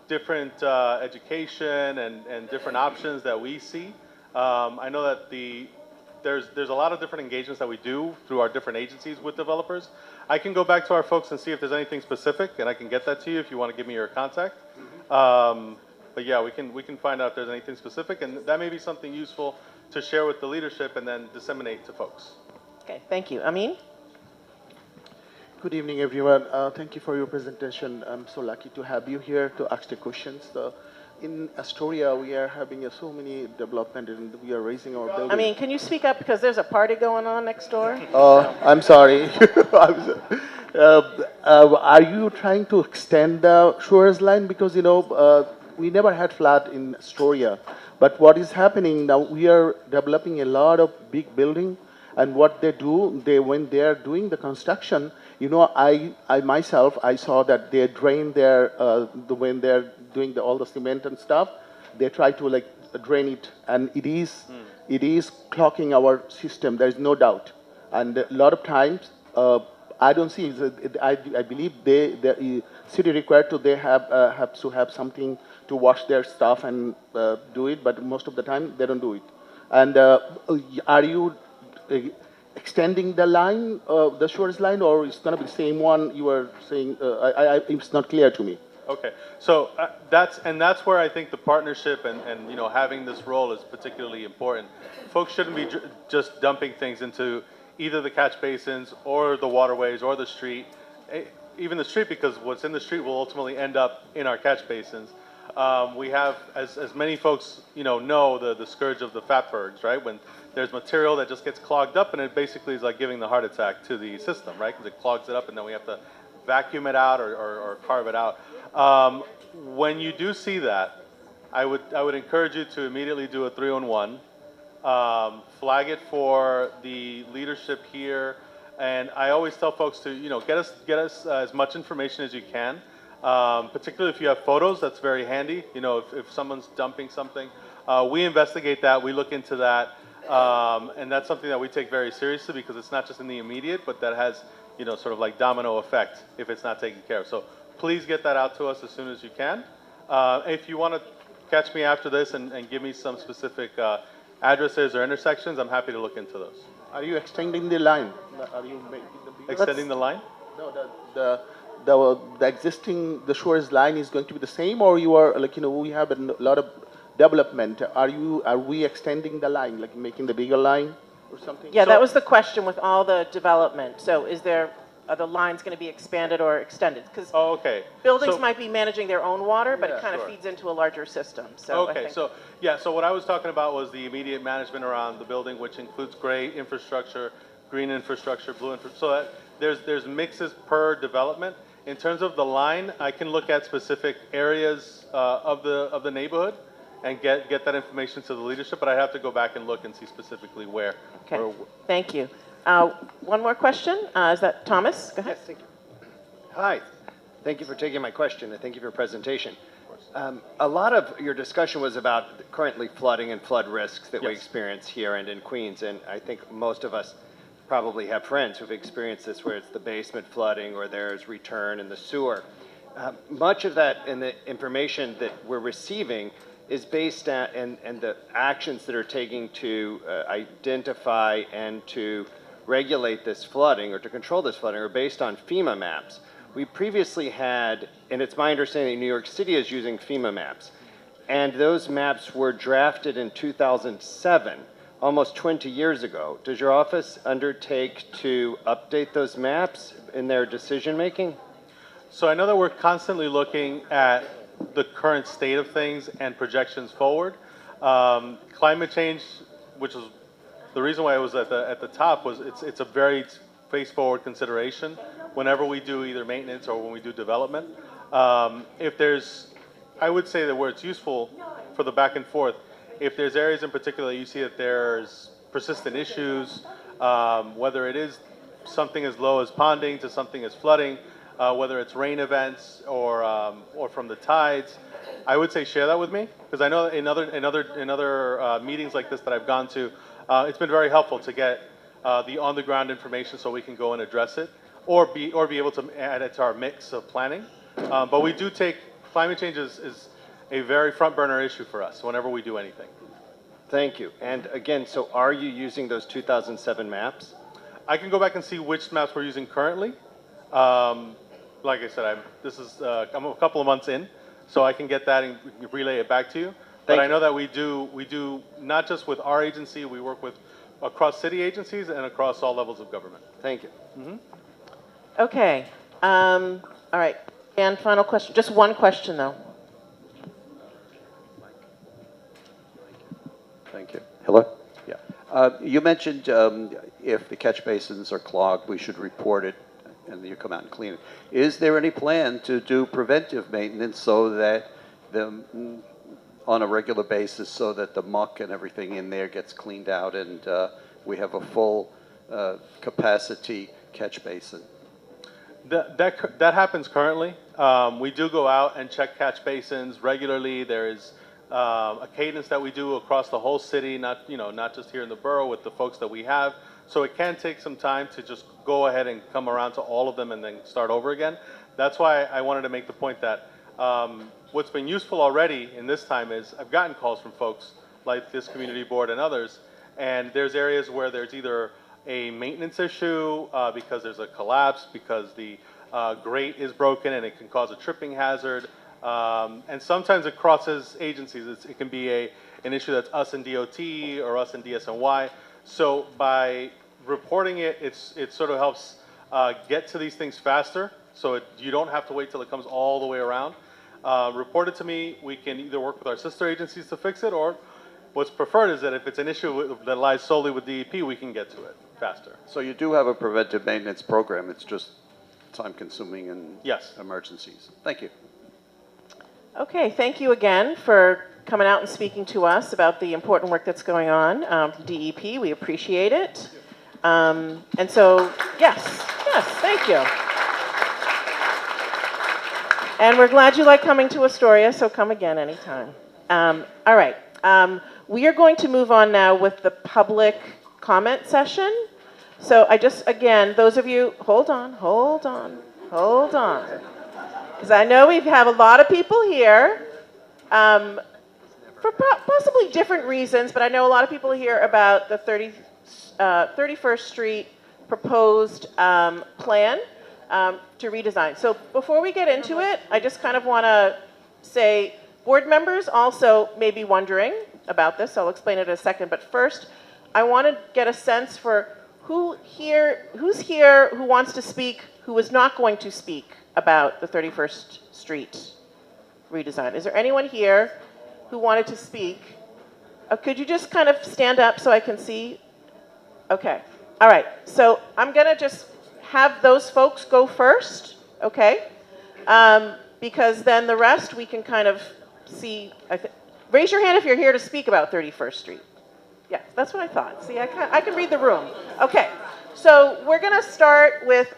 different education and different options that we see. I know that there's a lot of different engagements that we do through our different agencies with developers. I can go back to our folks and see if there's anything specific, and I can get that to you if you want to give me your contact. But yeah, we can find out if there's anything specific, and that may be something useful to share with the leadership and then disseminate to folks. Okay, thank you. Amin? Good evening, everyone. Thank you for your presentation. I'm so lucky to have you here to ask the questions. In Astoria, we are having so many development and we are raising our building. I mean, can you speak up because there's a party going on next door? I'm sorry. Are you trying to extend the shores line? Because, we never had flood in Astoria. But what is happening now, we are developing a lot of big building. And what they do, when they are doing the construction, I myself saw that they drain their, when they're doing all the cement and stuff, they try to drain it, and it is clogging our system. There is no doubt, and a lot of times I don't see. I believe the city required to they have to have something to wash their stuff and do it, but most of the time they don't do it. And are you extending the line, the shores line, or it's going to be the same one you were saying? It's not clear to me. Okay, so that's where I think the partnership and you know, having this role is particularly important. Folks shouldn't be just dumping things into either the catch basins or the waterways or the street, even the street, because what's in the street will ultimately end up in our catch basins. We have, as many folks know the scourge of the fatbergs, right? When there's material that just gets clogged up, and it basically is like giving the heart attack to the system, right? Because it clogs it up, and then we have to vacuum it out or carve it out. When you do see that, I would encourage you to immediately do a 3-on-1, flag it for the leadership here, and I always tell folks to get us as much information as you can. Particularly if you have photos, that's very handy. If someone's dumping something, we investigate that, we look into that, and that's something that we take very seriously because it's not just in the immediate, but that has sort of like domino effect if it's not taken care of. So please get that out to us as soon as you can. If you want to catch me after this and give me some specific addresses or intersections, I'm happy to look into those. Are you extending the line? Are you making the extending the line? No, the existing shores line is going to be the same, or you are like we have a lot of development. Are we extending the line, like making the bigger line or something? Yeah, that was the question with all the development. So are the lines going to be expanded or extended? Because buildings might be managing their own water, but it kind of feeds into a larger system. So so what I was talking about was the immediate management around the building, which includes gray infrastructure, green infrastructure, blue infrastructure. So that there's mixes per development. In terms of the line, I can look at specific areas of the neighborhood and get that information to the leadership, but I have to go back and look and see specifically where. Okay, thank you. One more question. Is that Thomas? Go ahead. Yes, thank you. Hi. Thank you for taking my question, and thank you for your presentation. A lot of your discussion was about currently flooding and flood risks that we experience here and in Queens, and I think most of us probably have friends who've experienced this, where it's the basement flooding or there's return in the sewer. Much of that in the information that we're receiving is based on, and the actions that are taking to identify and to regulate this flooding or to control this flooding are based on FEMA maps. We previously had, and it's my understanding New York City is using FEMA maps, and those maps were drafted in 2007, almost 20 years ago. Does your office undertake to update those maps in their decision making? So I know that we're constantly looking at the current state of things and projections forward. Climate change, which is the reason why it was at the top, was it's a very face-forward consideration whenever we do either maintenance or when we do development. I would say that where it's useful for the back and forth, if there's areas in particular you see that there's persistent issues, whether it is something as low as ponding to something as flooding, whether it's rain events or from the tides, I would say share that with me, because I know in other meetings like this that I've gone to, it's been very helpful to get the on-the-ground information so we can go and address it, or be able to add it to our mix of planning. But we do take climate change is a very front burner issue for us whenever we do anything. Thank you. And again, so are you using those 2007 maps? I can go back and see which maps we're using currently. Like I said, I'm a couple of months in, so I can get that and relay it back to you. But I know that we do not just with our agency, we work with across city agencies and across all levels of government. Thank you. Mm-hmm. Okay. All right. And final question. Just one question, though. Thank you. Hello? Yeah. You mentioned if the catch basins are clogged, we should report it and you come out and clean it. Is there any plan to do preventive maintenance so that on a regular basis so that the muck and everything in there gets cleaned out and we have a full capacity catch basin? That happens currently. We do go out and check catch basins regularly. There is a cadence that we do across the whole city, not just here in the borough with the folks that we have. So it can take some time to just go ahead and come around to all of them and then start over again. That's why I wanted to make the point that what's been useful already in this time is I've gotten calls from folks like this community board and others. And there's areas where there's either a maintenance issue because there's a collapse, because the grate is broken and it can cause a tripping hazard. And sometimes it crosses agencies. It can be an issue that's us and DOT or us and DSNY. So by reporting it, it sort of helps get to these things faster. So you don't have to wait till it comes all the way around. Report it to me. We can either work with our sister agencies to fix it, or what's preferred is that if it's an issue that lies solely with DEP, we can get to it faster. So you do have a preventive maintenance program. It's just time-consuming and yes, emergencies. Thank you. Okay, thank you again for coming out and speaking to us about the important work that's going on from DEP. We appreciate it. And so, yes, thank you. And we're glad you like coming to Astoria, so come again anytime. All right, we are going to move on now with the public comment session. So again, those of you, hold on. Because I know we have a lot of people here for possibly different reasons, but I know a lot of people here about the 31st Street proposed plan to redesign. So before we get into it, I just kind of want to say board members also may be wondering about this. I'll explain it in a second. But first, I want to get a sense for who's here who wants to speak, who is not going to speak about the 31st Street redesign. Is there anyone here who wanted to speak? Could you just kind of stand up so I can see? Okay. All right. So I'm going to just have those folks go first, okay? Because then the rest we can kind of see. Raise your hand if you're here to speak about 31st Street. Yeah, that's what I thought. See, I can read the room. Okay. So we're going to start with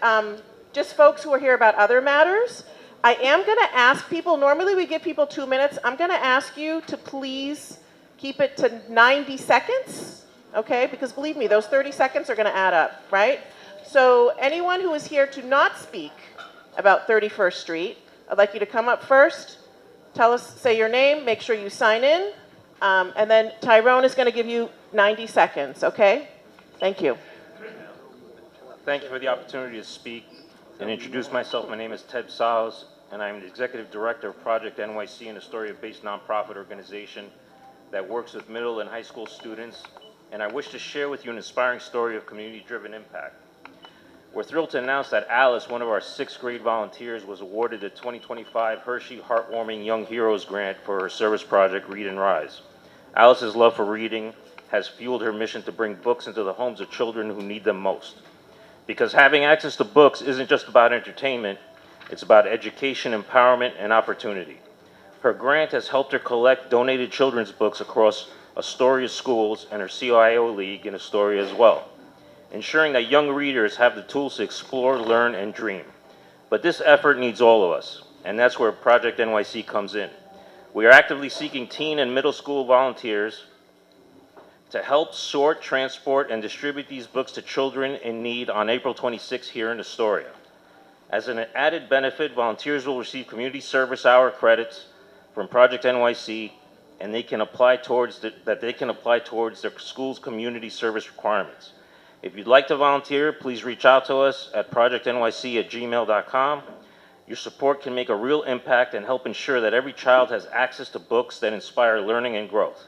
just folks who are here about other matters. I am going to ask people, normally we give people 2 minutes. I'm going to ask you to please keep it to 90 seconds, okay? Because believe me, those 30 seconds are going to add up, right? So anyone who is here to not speak about 31st Street, I'd like you to come up first, say your name, make sure you sign in, and then Tyrone is going to give you 90 seconds, okay? Thank you. Thank you for the opportunity to speak and introduce myself. My name is Ted Saus, and I'm the Executive Director of Project NYC, an Astoria-based nonprofit organization that works with middle and high school students, and I wish to share with you an inspiring story of community-driven impact. We're thrilled to announce that Alice, one of our 6th grade volunteers, was awarded the 2025 Hershey Heartwarming Young Heroes Grant for her service project, Read and Rise. Alice's love for reading has fueled her mission to bring books into the homes of children who need them most. Because having access to books isn't just about entertainment, it's about education, empowerment, and opportunity. Her grant has helped her collect donated children's books across Astoria schools and her CIO League in Astoria as well, ensuring that young readers have the tools to explore, learn, and dream. But this effort needs all of us, and that's where Project NYC comes in. We are actively seeking teen and middle school volunteers to help sort, transport, and distribute these books to children in need on April 26th here in Astoria. As an added benefit, volunteers will receive community service hour credits from Project NYC, and they can apply towards their school's community service requirements. If you'd like to volunteer, please reach out to us at projectnyc@gmail.com. Your support can make a real impact and help ensure that every child has access to books that inspire learning and growth.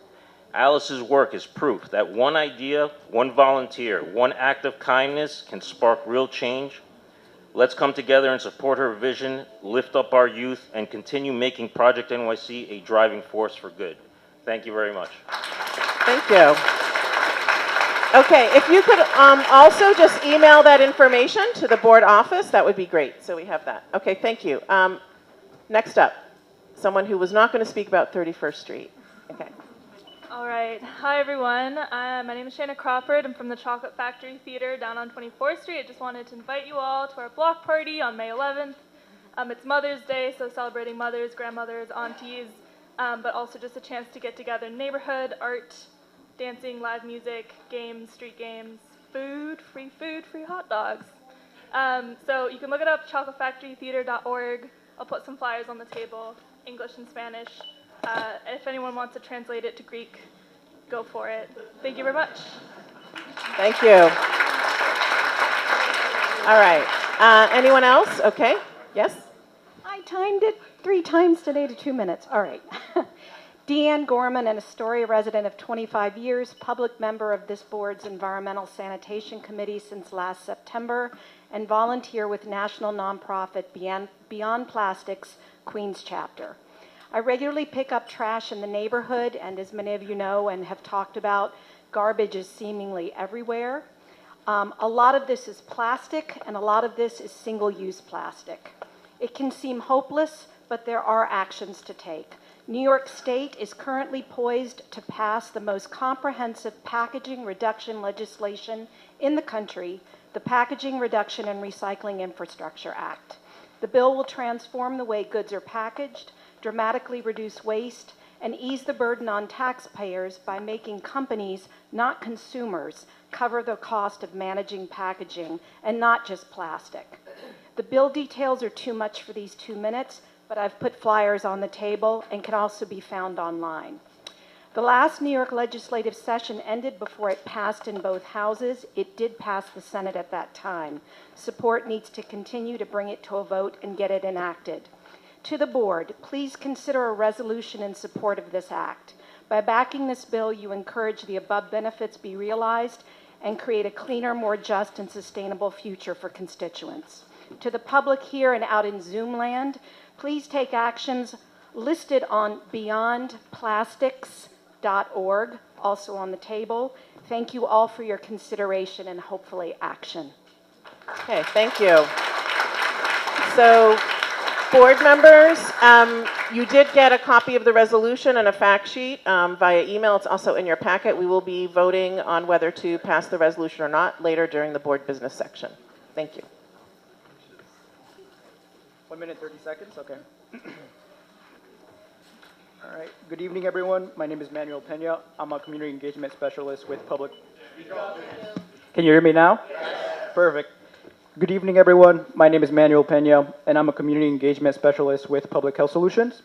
Alice's work is proof that one idea, one volunteer, one act of kindness can spark real change. Let's come together and support her vision, lift up our youth, and continue making Project NYC a driving force for good. Thank you very much. Thank you. Okay, if you could also just email that information to the board office, that would be great. So we have that. Okay, thank you. Next up, someone who was not going to speak about 31st Street. Okay. All right. Hi, everyone. My name is Shanna Crawford. I'm from the Chocolate Factory Theater down on 24th Street. I just wanted to invite you all to our block party on May 11th. It's Mother's Day, so celebrating mothers, grandmothers, aunties, but also just a chance to get together in neighborhood, art, dancing, live music, games, street games, food, free hot dogs. So you can look it up, chocolatefactorytheater.org. I'll put some flyers on the table, English and Spanish. If anyone wants to translate it to Greek, go for it. Thank you very much. Thank you. All right. Anyone else? Okay. Yes? I timed it 3 times today to 2 minutes. All right. Deanne Gorman, an Astoria resident of 25 years, public member of this board's Environmental Sanitation Committee since last September, and volunteer with national nonprofit Beyond Plastics Queens chapter. I regularly pick up trash in the neighborhood, and as many of you know and have talked about, garbage is seemingly everywhere. A lot of this is plastic, and a lot of this is single-use plastic. It can seem hopeless, but there are actions to take. New York State is currently poised to pass the most comprehensive packaging reduction legislation in the country, the Packaging Reduction and Recycling Infrastructure Act. The bill will transform the way goods are packaged, dramatically reduce waste, and ease the burden on taxpayers by making companies, not consumers, cover the cost of managing packaging, and not just plastic. The bill details are too much for these 2 minutes, but I've put flyers on the table and can also be found online. The last New York legislative session ended before it passed in both houses. It did pass the Senate at that time. Support needs to continue to bring it to a vote and get it enacted. To the board, please consider a resolution in support of this act. By backing this bill, you encourage the above benefits be realized and create a cleaner, more just, and sustainable future for constituents. To the public here and out in Zoom land, please take actions listed on beyondplastics.org, also on the table. Thank you all for your consideration and hopefully action. Okay, thank you. So, board members, you did get a copy of the resolution and a fact sheet via email. It's also in your packet. We will be voting on whether to pass the resolution or not later during the board business section. Thank you. 1 minute, 30 seconds, okay. All right, good evening, everyone. My name is Manuel Pena. I'm a community engagement specialist with public. Can you hear me now? Perfect. Good evening, everyone. My name is Manuel Pena, and I'm a community engagement specialist with Public Health Solutions.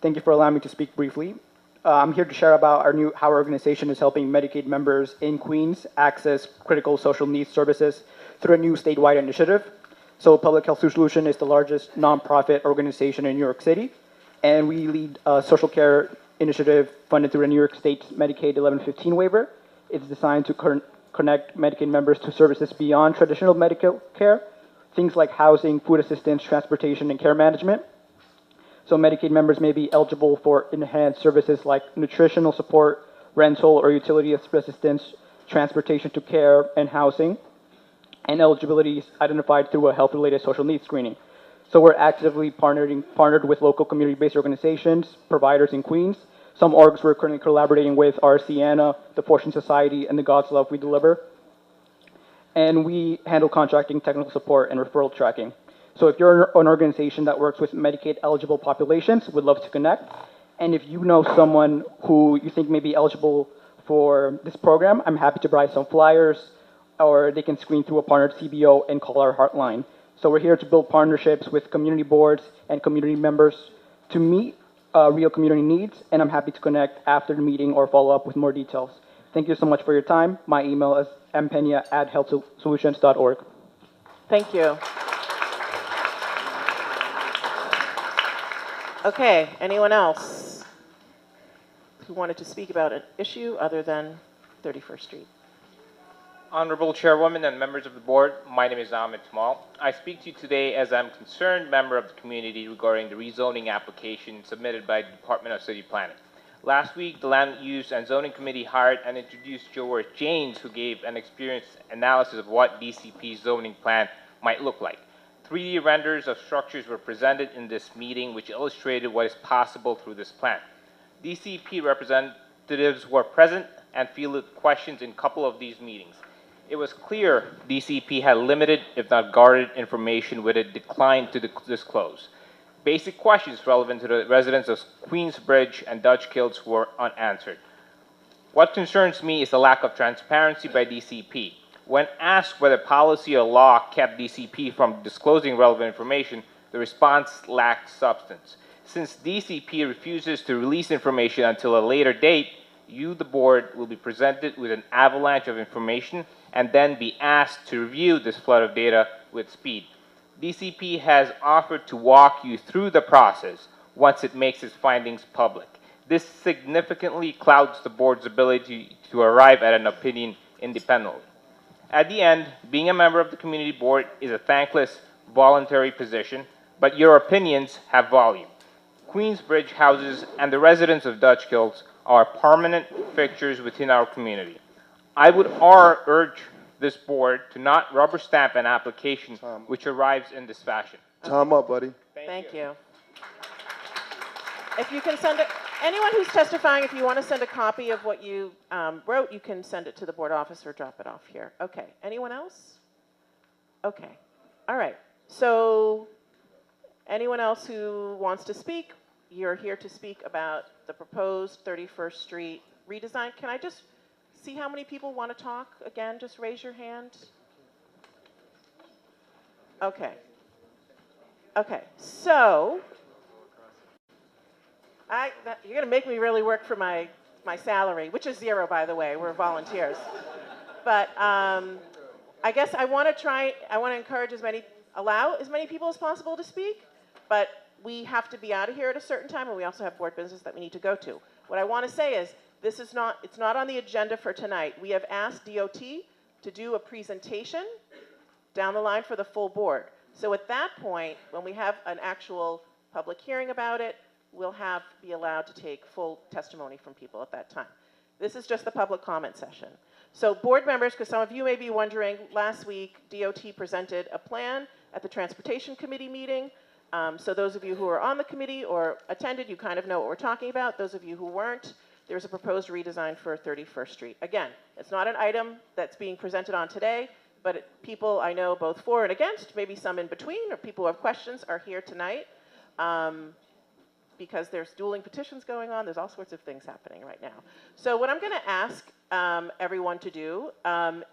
Thank you for allowing me to speak briefly. I'm here to share about how our organization is helping Medicaid members in Queens access critical social needs services through a new statewide initiative. So Public Health Solutions is the largest nonprofit organization in New York City, and we lead a social care initiative funded through the New York State's Medicaid 1115 waiver. It's designed to connect Medicaid members to services beyond traditional medical care, things like housing, food assistance, transportation, and care management. So Medicaid members may be eligible for enhanced services like nutritional support, rental or utility assistance, transportation to care, and housing, and eligibility is identified through a health-related social needs screening. So we're actively partnered with local community-based organizations, providers in Queens. Some orgs we're currently collaborating with are Sienna, the Fortune Society, and the God's Love We Deliver. And we handle contracting, technical support, and referral tracking. So if you're an organization that works with Medicaid-eligible populations, we'd love to connect. And if you know someone who you think may be eligible for this program, I'm happy to provide some flyers, or they can screen through a partnered CBO and call our hotline. So we're here to build partnerships with community boards and community members to meet real community needs, and I'm happy to connect after the meeting or follow up with more details. Thank you so much for your time. My email is mpena@healthsolutions.org. Thank you. Okay, anyone else who wanted to speak about an issue other than 31st Street? Honorable Chairwoman and members of the board, my name is Ahmed Tamal. I speak to you today as I'm a concerned member of the community regarding the rezoning application submitted by the Department of City Planning. Last week, the Land Use and Zoning Committee hired and introduced George Janes, who gave an experienced analysis of what DCP's zoning plan might look like. 3D renders of structures were presented in this meeting, which illustrated what is possible through this plan. DCP representatives were present and fielded questions in a couple of these meetings. It was clear DCP had limited, if not guarded, information which it declined to disclose. Basic questions relevant to the residents of Queensbridge and Dutch Kills were unanswered. What concerns me is the lack of transparency by DCP. When asked whether policy or law kept DCP from disclosing relevant information, the response lacked substance. Since DCP refuses to release information until a later date, you, the board, will be presented with an avalanche of information and then be asked to review this flood of data with speed. DCP has offered to walk you through the process once it makes its findings public. This significantly clouds the board's ability to arrive at an opinion independently. At the end, being a member of the community board is a thankless, voluntary position, but your opinions have volume. Queensbridge houses and the residents of Dutch Kills are permanent fixtures within our community. I would urge this board to not rubber stamp an application which arrives in this fashion. Time up, buddy. Thank you. If you can send it, anyone who's testifying, if you want to send a copy of what you wrote, you can send it to the board office or drop it off here. Okay. Anyone else? Okay. All right. So anyone else who wants to speak, you're here to speak about the proposed 31st Street redesign. Can I just see how many people want to talk? Again, just raise your hand. Okay. Okay. So you're going to make me really work for my salary, which is zero, by the way. We're volunteers. But I guess I want to encourage allow as many people as possible to speak, but we have to be out of here at a certain time, and we also have board business that we need to go to. What I want to say is, it's not on the agenda for tonight. We have asked DOT to do a presentation down the line for the full board. So at that point, when we have an actual public hearing about it, we'll be allowed to take full testimony from people at that time. This is just the public comment session. So board members, because some of you may be wondering, last week DOT presented a plan at the Transportation Committee meeting. So those of you who are on the committee or attended, you kind of know what we're talking about. Those of you who weren't, there's a proposed redesign for 31st Street. Again, it's not an item that's being presented on today, but people I know both for and against, maybe some in between, or people who have questions are here tonight. Because there's dueling petitions going on. There's all sorts of things happening right now. So what I'm going to ask everyone to do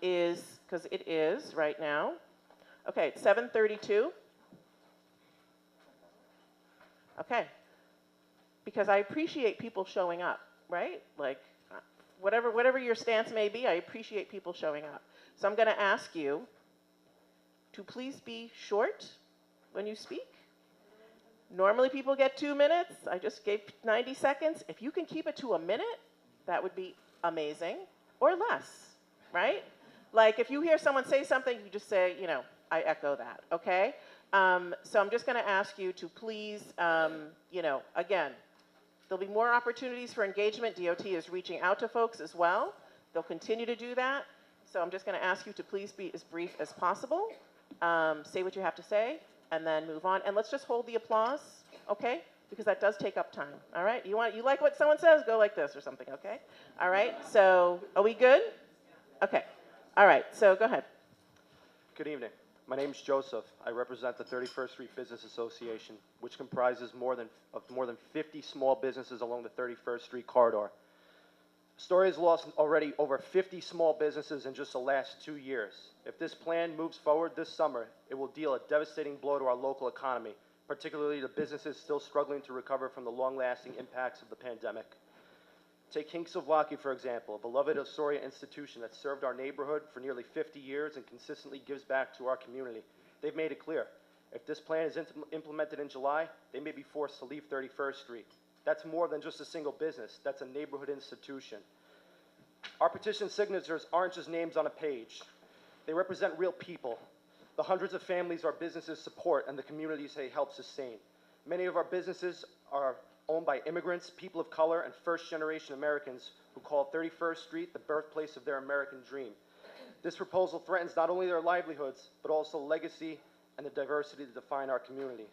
is, because it is right now, okay, it's 7:32. Okay, because I appreciate people showing up, right? Like, whatever your stance may be, I appreciate people showing up. So I'm going to ask you to please be short when you speak. Normally people get 2 minutes. I just gave 90 seconds. If you can keep it to a minute, that would be amazing, or less, right? Like if you hear someone say something, you just say, I echo that, okay? So I'm just going to ask you to please, again, there'll be more opportunities for engagement. DOT is reaching out to folks as well. They'll continue to do that. So I'm just going to ask you to please be as brief as possible. Say what you have to say, and then move on. And let's just hold the applause, okay? Because that does take up time, all right? You like what someone says? Go like this or something, okay? All right, so are we good? Okay, all right, so go ahead. Good evening. My name is Joseph. I represent the 31st Street Business Association, which comprises more than 50 small businesses along the 31st Street corridor. Story has lost already over 50 small businesses in just the last 2 years. If this plan moves forward this summer, it will deal a devastating blow to our local economy, particularly the businesses still struggling to recover from the long-lasting impacts of the pandemic. Take Hinksovlaki, for example, a beloved Astoria institution that served our neighborhood for nearly 50 years and consistently gives back to our community. They've made it clear, if this plan is implemented in July, they may be forced to leave 31st Street. That's more than just a single business. That's a neighborhood institution. Our petition signatures aren't just names on a page. They represent real people, the hundreds of families our businesses support and the communities they help sustain. Many of our businesses are owned by immigrants, people of color, and first-generation Americans who call 31st Street the birthplace of their American dream. This proposal threatens not only their livelihoods, but also the legacy and the diversity that define our community.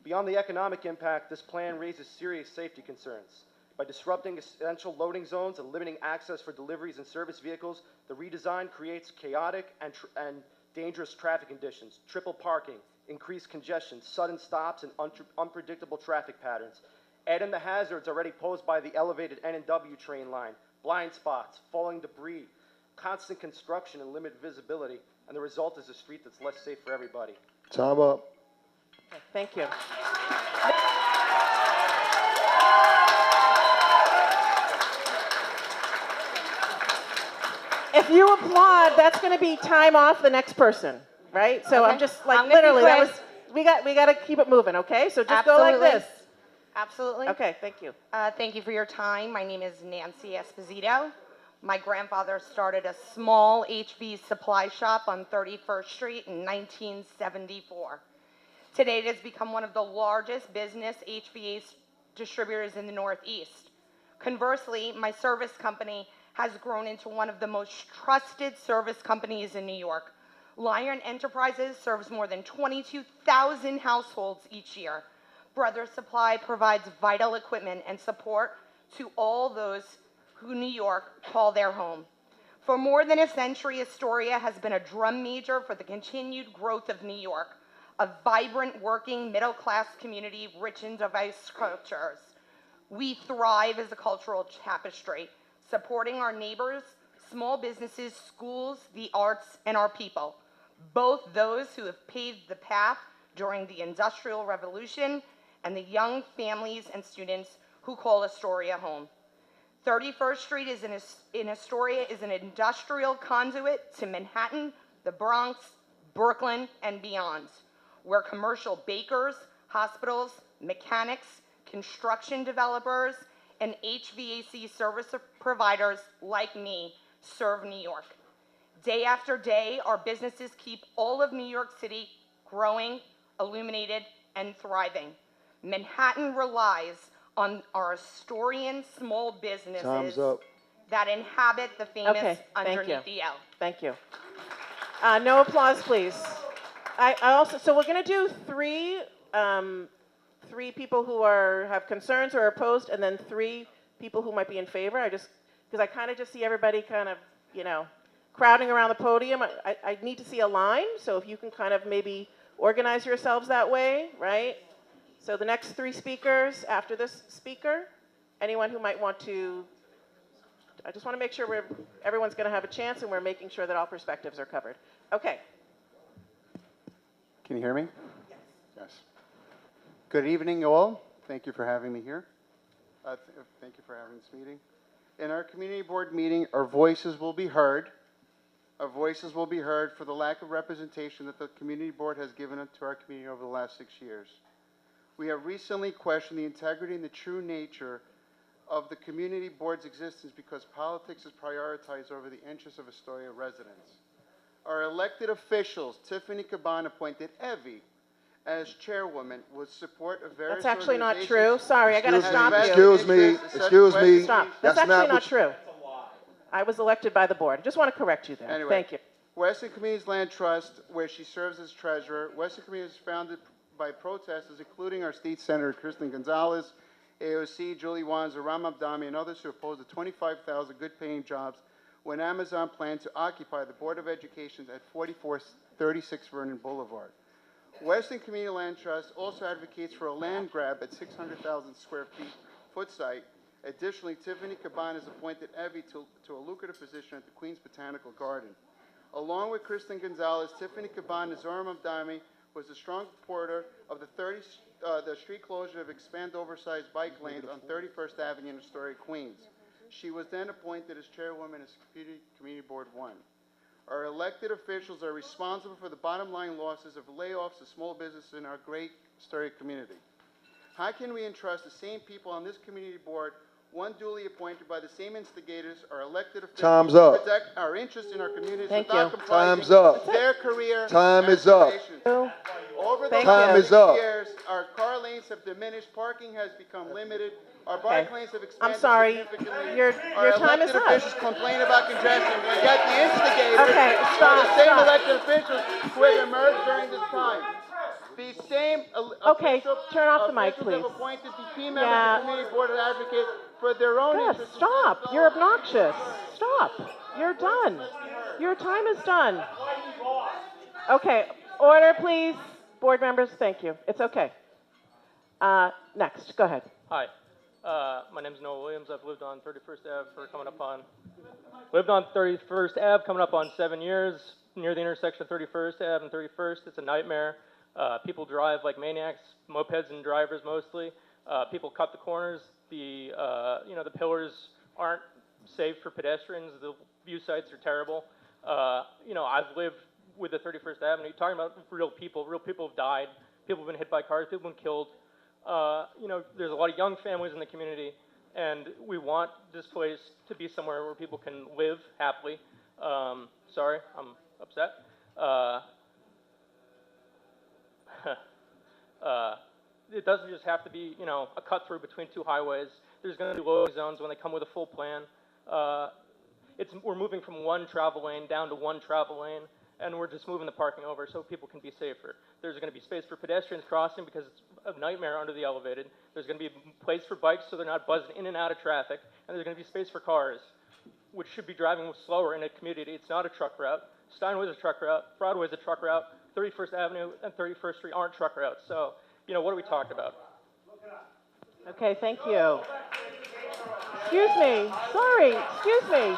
Beyond the economic impact, this plan raises serious safety concerns. By disrupting essential loading zones and limiting access for deliveries and service vehicles, the redesign creates chaotic and dangerous traffic conditions, triple parking, increased congestion, sudden stops, and unpredictable traffic patterns. Add in the hazards already posed by the elevated N&W train line, blind spots, falling debris, constant construction and limited visibility, and the result is a street that's less safe for everybody. Time up. Okay, thank you. if you applaud, that's going to be time off the next person, right? So Okay. I'm just I'm like gonna be literally that quick. was we got to keep it moving, okay? So just go like Absolutely. this. Absolutely. Okay, thank you. Thank you for your time. My name is Nancy Esposito. My grandfather started a small HV supply shop on 31st Street in 1974. Today, it has become one of the largest business HVAC distributors in the Northeast. Conversely, my service company has grown into one of the most trusted service companies in New York. Lion Enterprises serves more than 22,000 households each year. Brothers Supply provides vital equipment and support to all those who New York call their home. For more than a century, Astoria has been a drum major for the continued growth of New York, a vibrant working middle-class community rich in diverse cultures. We thrive as a cultural tapestry, supporting our neighbors, small businesses, schools, the arts, and our people, both those who have paved the path during the Industrial Revolution and the young families and students who call Astoria home. 31st Street in Astoria is an industrial conduit to Manhattan, the Bronx, Brooklyn, and beyond, where commercial bakers, hospitals, mechanics, construction developers, and HVAC service providers like me serve New York. Day after day, our businesses keep all of New York City growing, illuminated, and thriving. Manhattan relies on our Astorian small businesses Time's up. that inhabit the famous Okay, thank you. underneath the L. Thank you. No applause, please. I also, so we're going to do three people who have concerns or are opposed, and then 3 people who might be in favor. Because I kind of just see everybody kind of, crowding around the podium. I need to see a line, so if you can kind of maybe organize yourselves that way, right? So the next 3 speakers after this speaker, anyone who might want to, I just want to make sure everyone's going to have a chance and we're making sure that all perspectives are covered. Okay. Can you hear me? Yes. Good evening, all. Thank you for having me here. Thank you for having this meeting. In our community board meeting, our voices will be heard. Our voices will be heard for the lack of representation that the community board has given to our community over the last 6 years. We have recently questioned the integrity and the true nature of the community board's existence because politics is prioritized over the interests of Astoria residents. Our elected officials, Tiffany Caban, appointed Evie as chairwoman with support of various That's actually not organizations. true. Sorry, I got to stop you. Excuse me. Stop. That's actually not true. I was elected by the board. I just want to correct you there. Anyway, Thank you. Western Communities Land Trust, where she serves as treasurer. Western Communities is founded by protesters, including our state senator, Kristen Gonzalez, AOC, Julie Wanzer, Ram Abdami, and others who opposed the 25,000 good-paying jobs when Amazon planned to occupy the Board of Education at 4436 Vernon Boulevard. Western Community Land Trust also advocates for a land grab at 600,000 square foot site. Additionally, Tiffany Caban has appointed Evie to a lucrative position at the Queens Botanical Garden. Along with Kristen Gonzalez, Tiffany Caban and Zoram Abdami was a strong supporter of the street closure of expand oversized bike lanes on 31st Avenue in Astoria, Queens. She was then appointed as chairwoman of Community Board 1. Our elected officials are responsible for the bottom line losses of layoffs of small businesses in our great Astoria community. How can we entrust the same people on this community board, one duly appointed by the same instigators, our elected officials, Time's up. to protect our interests in our communities Thank without you. compromising Time's up. their career Time is up. aspirations? Over the Thank last you. 6 years, our car lanes have diminished, parking has become limited, our bike lanes have expanded I'm sorry. significantly. Your time is Our elected up. officials complain about congestion, and yet the instigators Okay, are stop, the same stop. elected officials who have emerged during this time. These same Okay, turn off the mic, officials please. have appointed the key members Yeah. of the community board of advocates for their own Yes, interests. stop. You're obnoxious. Stop. You're done. Your time is done. Okay, order, please. Board members, thank you. It's okay. Next, go ahead. Hi, my name is Noah Williams. I've lived on 31st Ave coming up on 7 years, near the intersection of 31st Ave and 31st. It's a nightmare. People drive like maniacs, mopeds and drivers mostly. People cut the corners. The pillars aren't safe for pedestrians. The view sites are terrible. You know, I've lived with the 31st Avenue. You're talking about real people. Real people have died. People have been hit by cars. People have been killed. You know, there's a lot of young families in the community, and we want this place to be somewhere where people can live happily. Sorry, I'm upset. It doesn't just have to be, you know, a cut through between two highways. There's going to be loading zones when they come with a full plan. We're moving from one travel lane down to one travel lane, and we're just moving the parking over so people can be safer. There's going to be space for pedestrians crossing because it's a nightmare under the elevated. There's going to be a place for bikes so they're not buzzing in and out of traffic, and there's going to be space for cars, which should be driving slower in a community. It's not a truck route. Steinway's a truck route. Broadway's a truck route. 31st Avenue and 31st Street aren't truck routes. So, you know, what are we talking about? Okay, thank you. Excuse me. Sorry. Excuse me.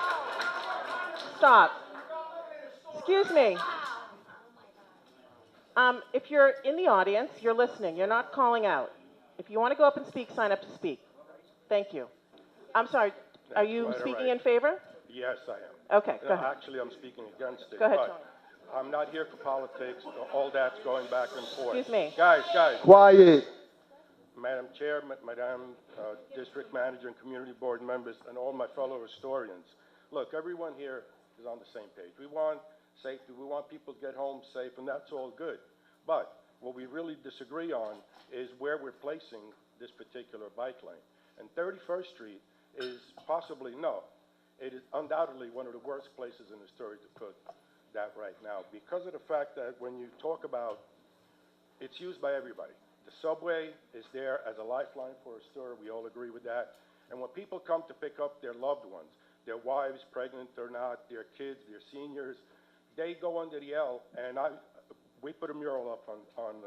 Stop. Excuse me. If you're in the audience, you're listening. You're not calling out. If you want to go up and speak, sign up to speak. Thank you. I'm sorry. Are you speaking in favor? Yes, I am. Okay, go ahead. Actually, I'm speaking against it. Go ahead, but Tony. I'm not here for politics. All that's going back and forth. Excuse me. Guys. Quiet. Madam Chair, Madam District Manager and Community Board members, and all my fellow historians. Look, everyone here is on the same page. We want safety. We want people to get home safe, and that's all good. But what we really disagree on is where we're placing this particular bike lane. And 31st Street is possibly, no, it is undoubtedly one of the worst places in the story to put that right now, because of the fact that when you talk about, it's used by everybody. The subway is there as a lifeline for a store. We all agree with that. And when people come to pick up their loved ones, their wives, pregnant or not, their kids, their seniors, they go under the L. And we put a mural up on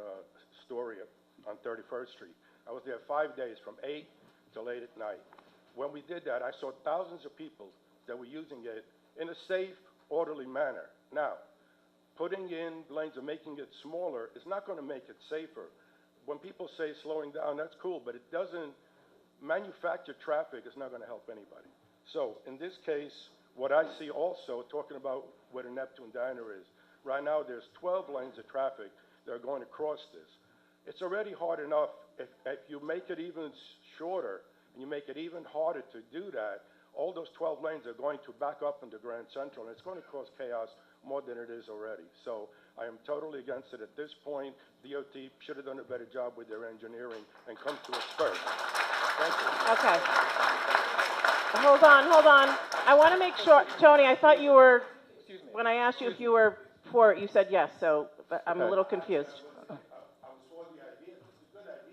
Astoria on 31st Street. I was there 5 days from 8 till 8 at night. When we did that, I saw thousands of people that were using it in a safe, orderly manner. Now, putting in lanes and making it smaller is not going to make it safer. When people say slowing down, that's cool, but it doesn't, manufactured traffic is not going to help anybody. So in this case, what I see also, talking about where the Neptune Diner is, right now there's 12 lanes of traffic that are going across this. It's already hard enough. If you make it even shorter and you make it even harder to do that, all those 12 lanes are going to back up into Grand Central, and it's going to cause chaos more than it is already. So I am totally against it at this point. DOT should have done a better job with their engineering and come to us first. Thank you. Okay. Hold on. I want to make sure, Tony, I thought you were, when I asked you if you were for it, you said yes, so I'm a little confused.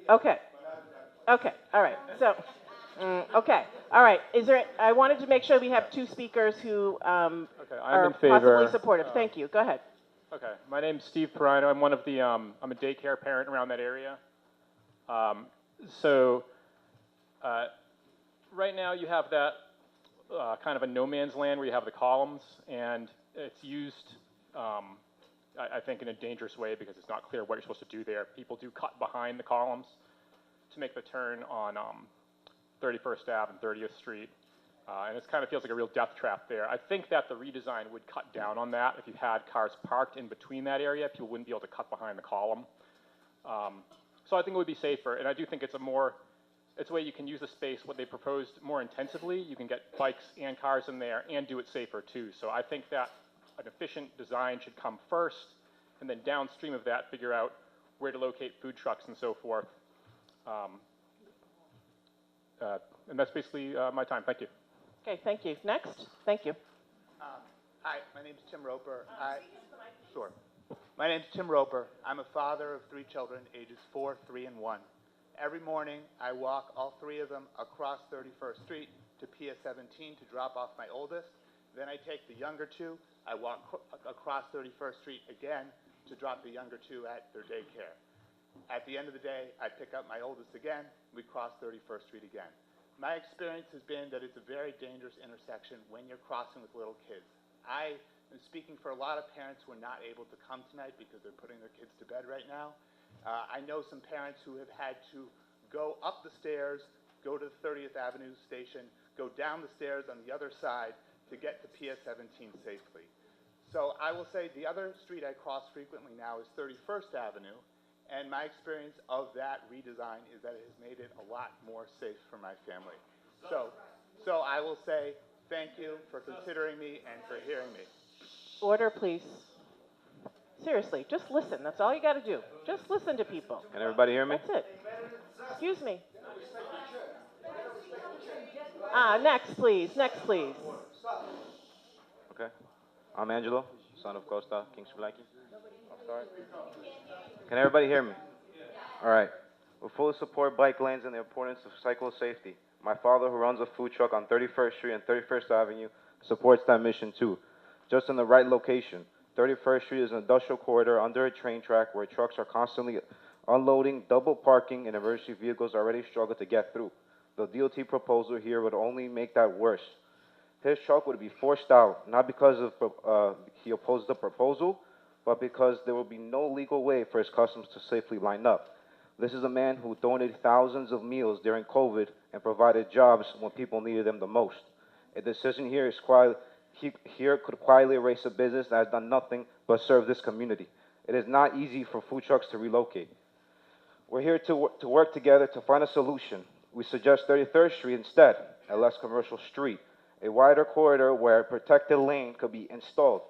Okay. Okay, all right. So, okay. All right. I wanted to make sure we have two speakers who I'm are in favor. possibly supportive. Thank you. Go ahead. Okay, my name's Steve Perino. I'm one of the, I'm a daycare parent around that area. Right now you have that kind of a no man's land where you have the columns, and it's used, I think, in a dangerous way because it's not clear what you're supposed to do there. People do cut behind the columns to make the turn on 31st Ave and 30th Street. And it kind of feels like a real death trap there. I think that the redesign would cut down on that. If you had cars parked in between that area, people wouldn't be able to cut behind the column. So I think it would be safer, and I do think it's a way you can use the space, what they proposed, more intensively. You can get bikes and cars in there and do it safer too. So I think that an efficient design should come first, and then downstream of that, figure out where to locate food trucks and so forth. And that's basically my time. Thank you. Okay, thank you. Next. Thank you. Hi, my name's Tim Roper. Sure. My name's Tim Roper. I'm a father of 3 children, ages 4, 3, and 1. Every morning, I walk all 3 of them across 31st Street to PS 17 to drop off my oldest. Then I take the younger 2. I walk across 31st Street again to drop the younger 2 at their daycare. At the end of the day, I pick up my oldest again. We cross 31st Street again. My experience has been that it's a very dangerous intersection when you're crossing with little kids. I am speaking for a lot of parents who are not able to come tonight because they're putting their kids to bed right now. I know some parents who have had to go up the stairs go to the 30th Avenue station, go down the stairs on the other side to get to PS 17 safely. So I will say the other street I cross frequently now is 31st Avenue, and my experience of that redesign is that it has made it a lot more safe for my family. So I will say thank you for considering me and for hearing me. Order, please. Seriously, just listen. That's all you got to do. Just listen to people. Can everybody hear me? That's it. Excuse me. Next, please. Next, please. Okay. I'm Angelo, son of Costa, Kings Blackie. I'm sorry. Can everybody hear me? All right. We fully support bike lanes and the importance of cycle safety. My father, who runs a food truck on 31st Street and 31st Avenue, supports that mission too. Just in the right location. 31st Street is an industrial corridor under a train track where trucks are constantly unloading, double parking, and emergency vehicles already struggle to get through. The DOT proposal here would only make that worse. His truck would be forced out, not because of he opposed the proposal, but because there will be no legal way for his customers to safely line up. This is a man who donated thousands of meals during COVID and provided jobs when people needed them the most. A decision here could quietly erase a business that has done nothing but serve this community. It is not easy for food trucks to relocate. We're here to work together to find a solution. We suggest 33rd Street instead, a less commercial street, a wider corridor where a protected lane could be installed.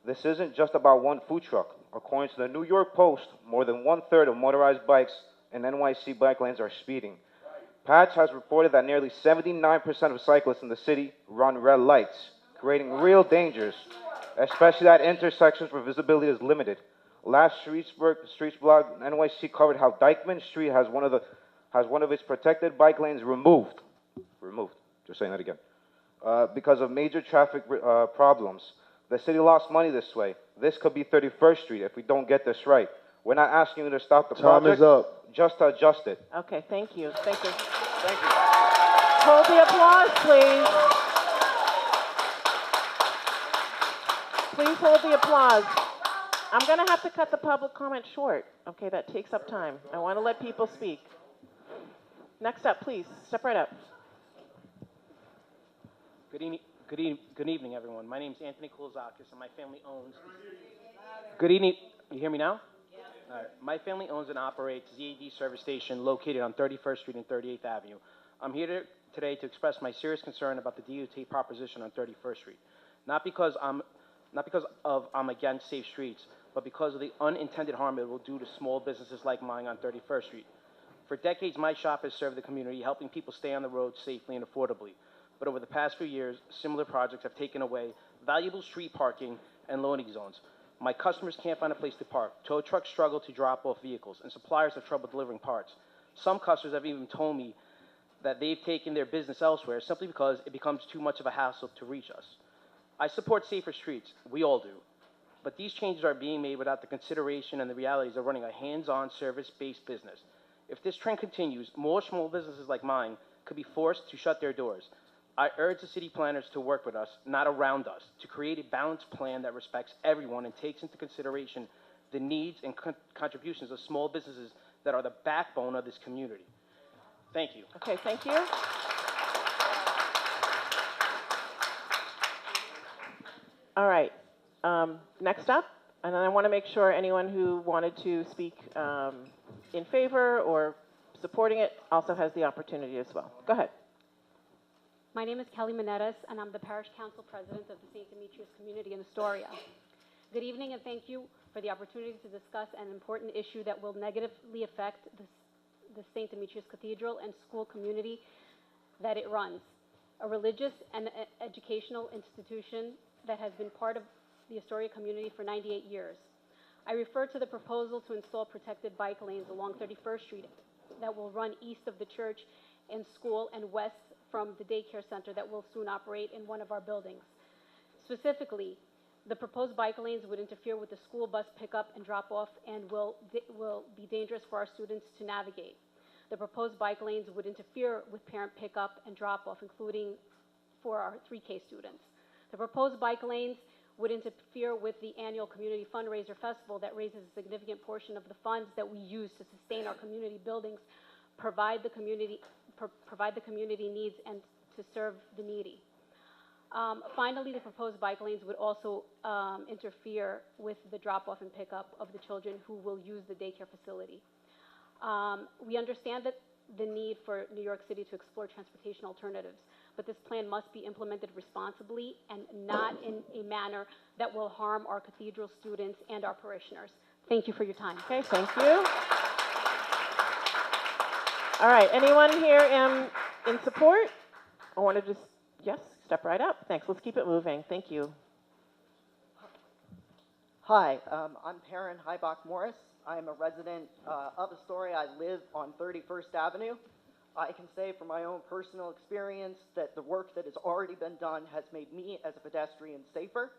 This isn't just about one food truck. According to the New York Post, more than 1/3 of motorized bikes in NYC bike lanes are speeding. Patch has reported that nearly 79% of cyclists in the city run red lights, creating real dangers, especially at intersections where visibility is limited. Last Streets blog, NYC covered how Dykeman Street has one of its protected bike lanes removed. Just saying that again. Because of major traffic problems. The city lost money this way. This could be 31st Street if we don't get this right. We're not asking you to stop the project. Time is up. Just to adjust it. Okay, thank you. Thank you. Thank you. Hold the applause, please. Please hold the applause. I'm going to have to cut the public comment short. Okay, that takes up time. I want to let people speak. Next up, please. Step right up. Good evening, everyone. My name is Anthony Koulzakis, and my family owns... Good evening. You hear me now? All right. My family owns and operates ZAD service station located on 31st Street and 38th Avenue. I'm here today to express my serious concern about the DOT proposition on 31st Street. Not because I'm against safe streets, but because of the unintended harm it will do to small businesses like mine on 31st Street. For decades, my shop has served the community, helping people stay on the road safely and affordably. But over the past few years, similar projects have taken away valuable street parking and loading zones. My customers can't find a place to park. Tow trucks struggle to drop off vehicles, and suppliers have trouble delivering parts. Some customers have even told me that they've taken their business elsewhere simply because it becomes too much of a hassle to reach us. I support safer streets. We all do. But these changes are being made without the consideration and the realities of running a hands-on, service-based business. If this trend continues, more small businesses like mine could be forced to shut their doors. I urge the city planners to work with us, not around us, to create a balanced plan that respects everyone and takes into consideration the needs and contributions of small businesses that are the backbone of this community. Thank you. Okay, thank you. All right. Next up, and then I want to make sure anyone who wanted to speak in favor or supporting it also has the opportunity as well. Go ahead. My name is Kelly Minetis, and I'm the Parish Council President of the St. Demetrius community in Astoria. Good evening, and thank you for the opportunity to discuss an important issue that will negatively affect the St. Demetrius Cathedral and school community that it runs, a religious and educational institution that has been part of the Astoria community for 98 years. I refer to the proposal to install protected bike lanes along 31st Street that will run east of the church and school and west from the daycare center that will soon operate in one of our buildings. Specifically, the proposed bike lanes would interfere with the school bus pickup and drop off and will be dangerous for our students to navigate. The proposed bike lanes would interfere with parent pickup and drop off, including for our 3K students. The proposed bike lanes would interfere with the annual community fundraiser festival that raises a significant portion of the funds that we use to sustain our community buildings, provide the community provide the community needs and to serve the needy. Finally, the proposed bike lanes would also interfere with the drop-off and pickup of the children who will use the daycare facility. We understand that the need for New York City to explore transportation alternatives, but this plan must be implemented responsibly and not in a manner that will harm our cathedral students and our parishioners. Thank you for your time. Okay, thank you. All right, anyone here in support? I want to just, yes, step right up. Thanks, let's keep it moving. Thank you. Hi, I'm Perrin Heibach Morris. I'm a resident of Astoria. I live on 31st Avenue. I can say from my own personal experience that the work that has already been done has made me as a pedestrian safer.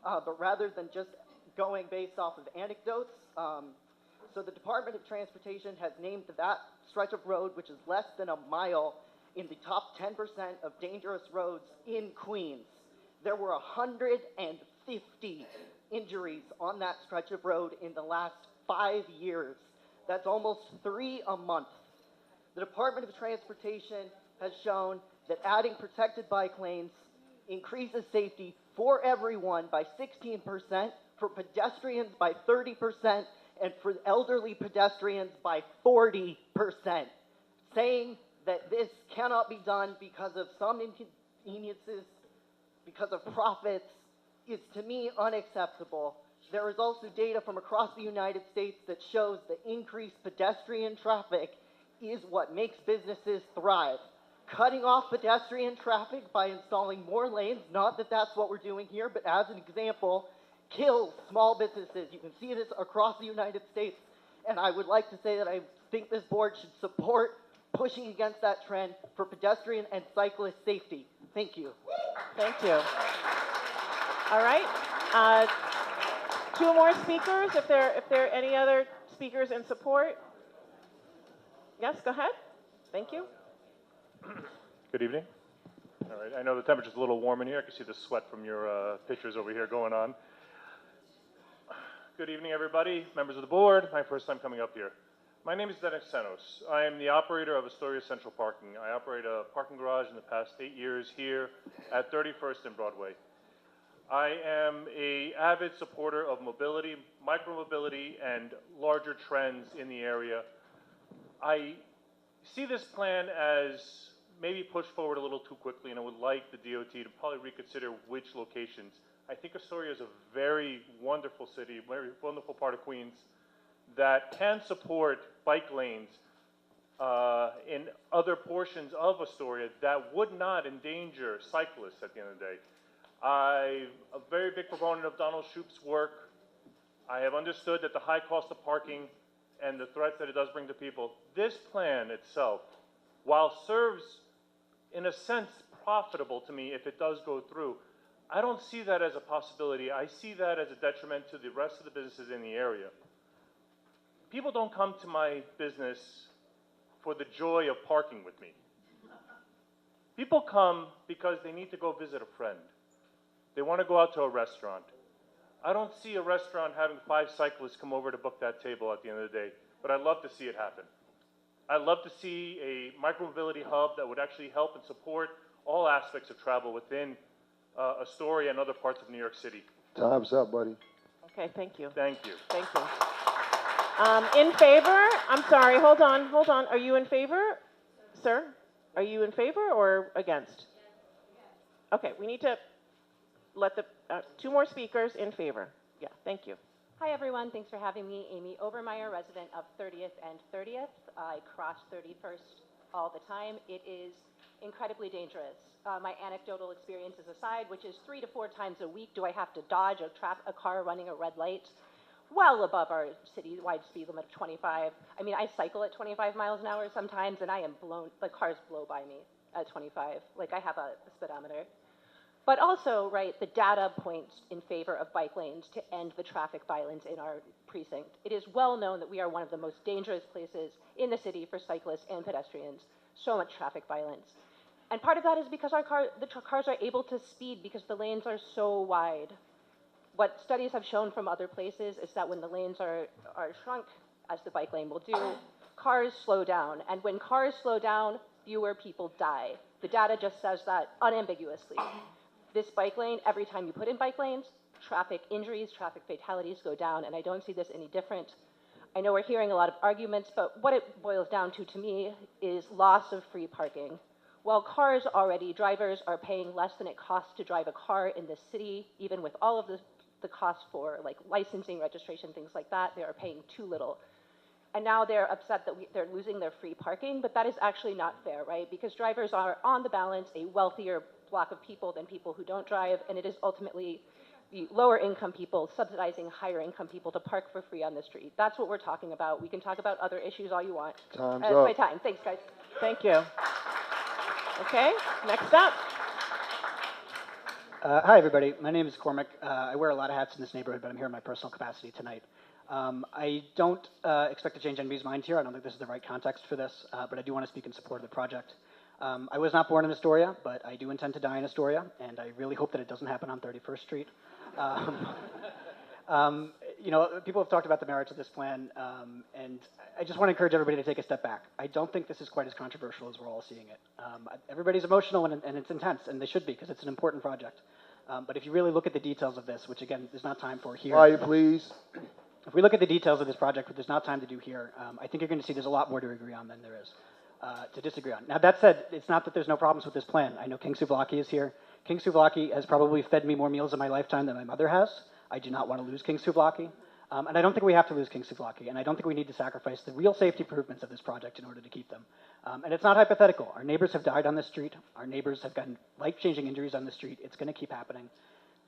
But rather than just going based off of anecdotes, so the Department of Transportation has named that stretch of road, which is less than a mile, in the top 10% of dangerous roads in Queens. There were 150 injuries on that stretch of road in the last 5 years. That's almost 3 a month. The Department of Transportation has shown that adding protected bike lanes increases safety for everyone by 16%, for pedestrians by 30%, and for elderly pedestrians by 40%. Saying that this cannot be done because of some inconveniences, because of profits, is to me unacceptable. There is also data from across the United States that shows that increased pedestrian traffic is what makes businesses thrive. Cutting off pedestrian traffic by installing more lanes, not that that's what we're doing here, but as an example, kills small businesses. You can see this across the United States, and I would like to say that I think this board should support pushing against that trend for pedestrian and cyclist safety. Thank you. Thank you. All right. 2 more speakers, if there are any other speakers in support. Yes, go ahead. Thank you. Good evening. All right, I know the temperature's a little warm in here. I can see the sweat from your pictures over here going on. Good evening, everybody, members of the board. My first time coming up here. My name is Dennis Senos. I am the operator of Astoria Central Parking. I operate a parking garage in the past 8 years here at 31st and Broadway. I am an avid supporter of mobility, micromobility, and larger trends in the area. I see this plan as maybe pushed forward a little too quickly, and I would like the DOT to probably reconsider which locations. I think Astoria is a very wonderful city, very wonderful part of Queens that can support bike lanes in other portions of Astoria that would not endanger cyclists at the end of the day. I'm a very big proponent of Donald Shoup's work. I have understood that the high cost of parking and the threats that it does bring to people, this plan itself, while serves in a sense profitable to me if it does go through, I don't see that as a possibility. I see that as a detriment to the rest of the businesses in the area. People don't come to my business for the joy of parking with me. People come because they need to go visit a friend. They want to go out to a restaurant. I don't see a restaurant having 5 cyclists come over to book that table at the end of the day, but I'd love to see it happen. I'd love to see a micromobility hub that would actually help and support all aspects of travel within Astoria and other parts of New York City. Time's up, buddy. Okay, thank you. Thank you. Thank you. In favor? I'm sorry, hold on. Are you in favor, sir? Are you in favor or against? Okay, we need to let the 2 more speakers in favor. Yeah, thank you. Hi, everyone. Thanks for having me. Amy Obermeyer, resident of 30th and 30th. I cross 31st all the time. It is incredibly dangerous. My anecdotal experiences aside, which is 3 to 4 times a week, do I have to dodge a car running a red light? Well above our citywide speed limit of 25. I mean, I cycle at 25 miles an hour sometimes, and I am blown, the cars blow by me at 25. Like, I have a speedometer. But also, right, the data points in favor of bike lanes to end the traffic violence in our precinct. It is well known that we are one of the most dangerous places in the city for cyclists and pedestrians. So much traffic violence. And part of that is because the cars are able to speed because the lanes are so wide. What studies have shown from other places is that when the lanes are shrunk, as the bike lane will do, cars slow down. And when cars slow down, fewer people die. The data just says that unambiguously. This bike lane, every time you put in bike lanes, traffic injuries, traffic fatalities go down, and I don't see this any different. I know we're hearing a lot of arguments, but what it boils down to me is loss of free parking. While drivers are paying less than it costs to drive a car in this city, even with all of the costs for like licensing, registration, things like that, they are paying too little. And now they're upset that they're losing their free parking, but that is actually not fair, right? Because drivers are, on the balance, a wealthier block of people than people who don't drive, and it is ultimately the lower income people subsidizing higher income people to park for free on the street. That's what we're talking about. We can talk about other issues all you want. Time's That's up. my time. Thanks, guys. Thank you. Okay, next up. Hi, everybody. My name is Cormac. I wear a lot of hats in this neighborhood, but I'm here in my personal capacity tonight. I don't expect to change anybody's mind here. I don't think this is the right context for this, but I do want to speak in support of the project. I was not born in Astoria, but I do intend to die in Astoria, and I really hope that it doesn't happen on 31st Street. You know, people have talked about the merits of this plan, and I just want to encourage everybody to take a step back. I don't think this is quite as controversial as we're all seeing it. Everybody's emotional, and it's intense, and they should be, because it's an important project. But if you really look at the details of this, which again, there's not time for here. Quiet, please. If we look at the details of this project, which there's not time to do here, I think you're going to see there's a lot more to agree on than there is to disagree on. Now, that said, it's not that there's no problems with this plan. I know King Souvlaki is here. King Souvlaki has probably fed me more meals in my lifetime than my mother has. I do not want to lose King Souvlaki. And I don't think we have to lose King Souvlaki, and I don't think we need to sacrifice the real safety improvements of this project in order to keep them. And it's not hypothetical. Our neighbors have died on this street. Our neighbors have gotten life-changing injuries on the street. It's going to keep happening.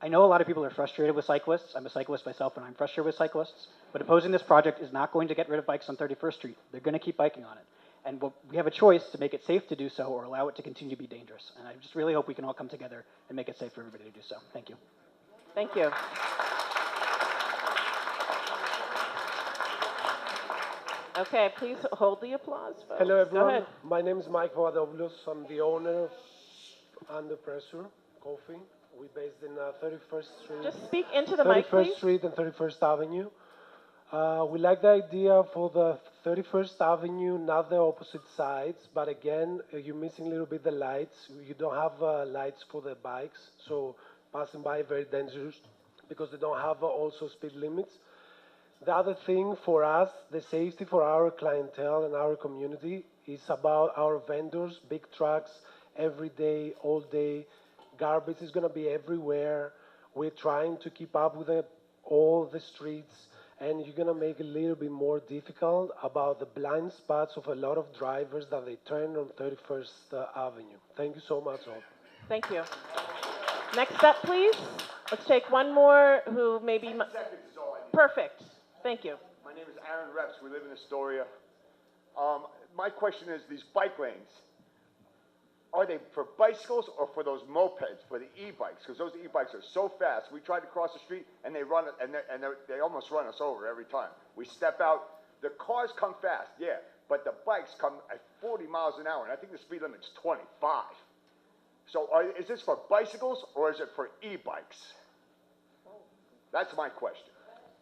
I know a lot of people are frustrated with cyclists. I'm a cyclist myself, and I'm frustrated with cyclists. But opposing this project is not going to get rid of bikes on 31st Street. They're going to keep biking on it. And we have a choice to make it safe to do so or allow it to continue to be dangerous. And I just really hope we can all come together and make it safe for everybody to do so. Thank you. Thank you. Okay, please hold the applause, folks. Hello, Go everyone. ahead. My name is Mike Voadopoulos. I'm the owner of Under Pressure Coffee. We're based in 31st Street. Just speak into the mic, 31st please. Street and 31st Avenue. We like the idea for the 31st Avenue, not the opposite sides, but again, you're missing a little bit the lights. You don't have lights for the bikes, so passing by very dangerous because they don't have also speed limits. The other thing for us, the safety for our clientele and our community is about our vendors, big trucks, every day, all day. Garbage is going to be everywhere. We're trying to keep up with all the streets, and you're going to make it a little bit more difficult about the blind spots of a lot of drivers that they turn on 31st Avenue. Thank you so much, all. Thank you. Next up, please. Let's take one more who maybe... Perfect. Thank you. My name is Aaron Reps. We live in Astoria. My question is, these bike lanes, are they for bicycles or for those mopeds, for the e-bikes? Because those e-bikes are so fast. We tried to cross the street, and they run, and they almost run us over every time. We step out. The cars come fast, yeah, but the bikes come at 40 miles an hour, and I think the speed limit's 25. So is this for bicycles or is it for e-bikes? That's my question.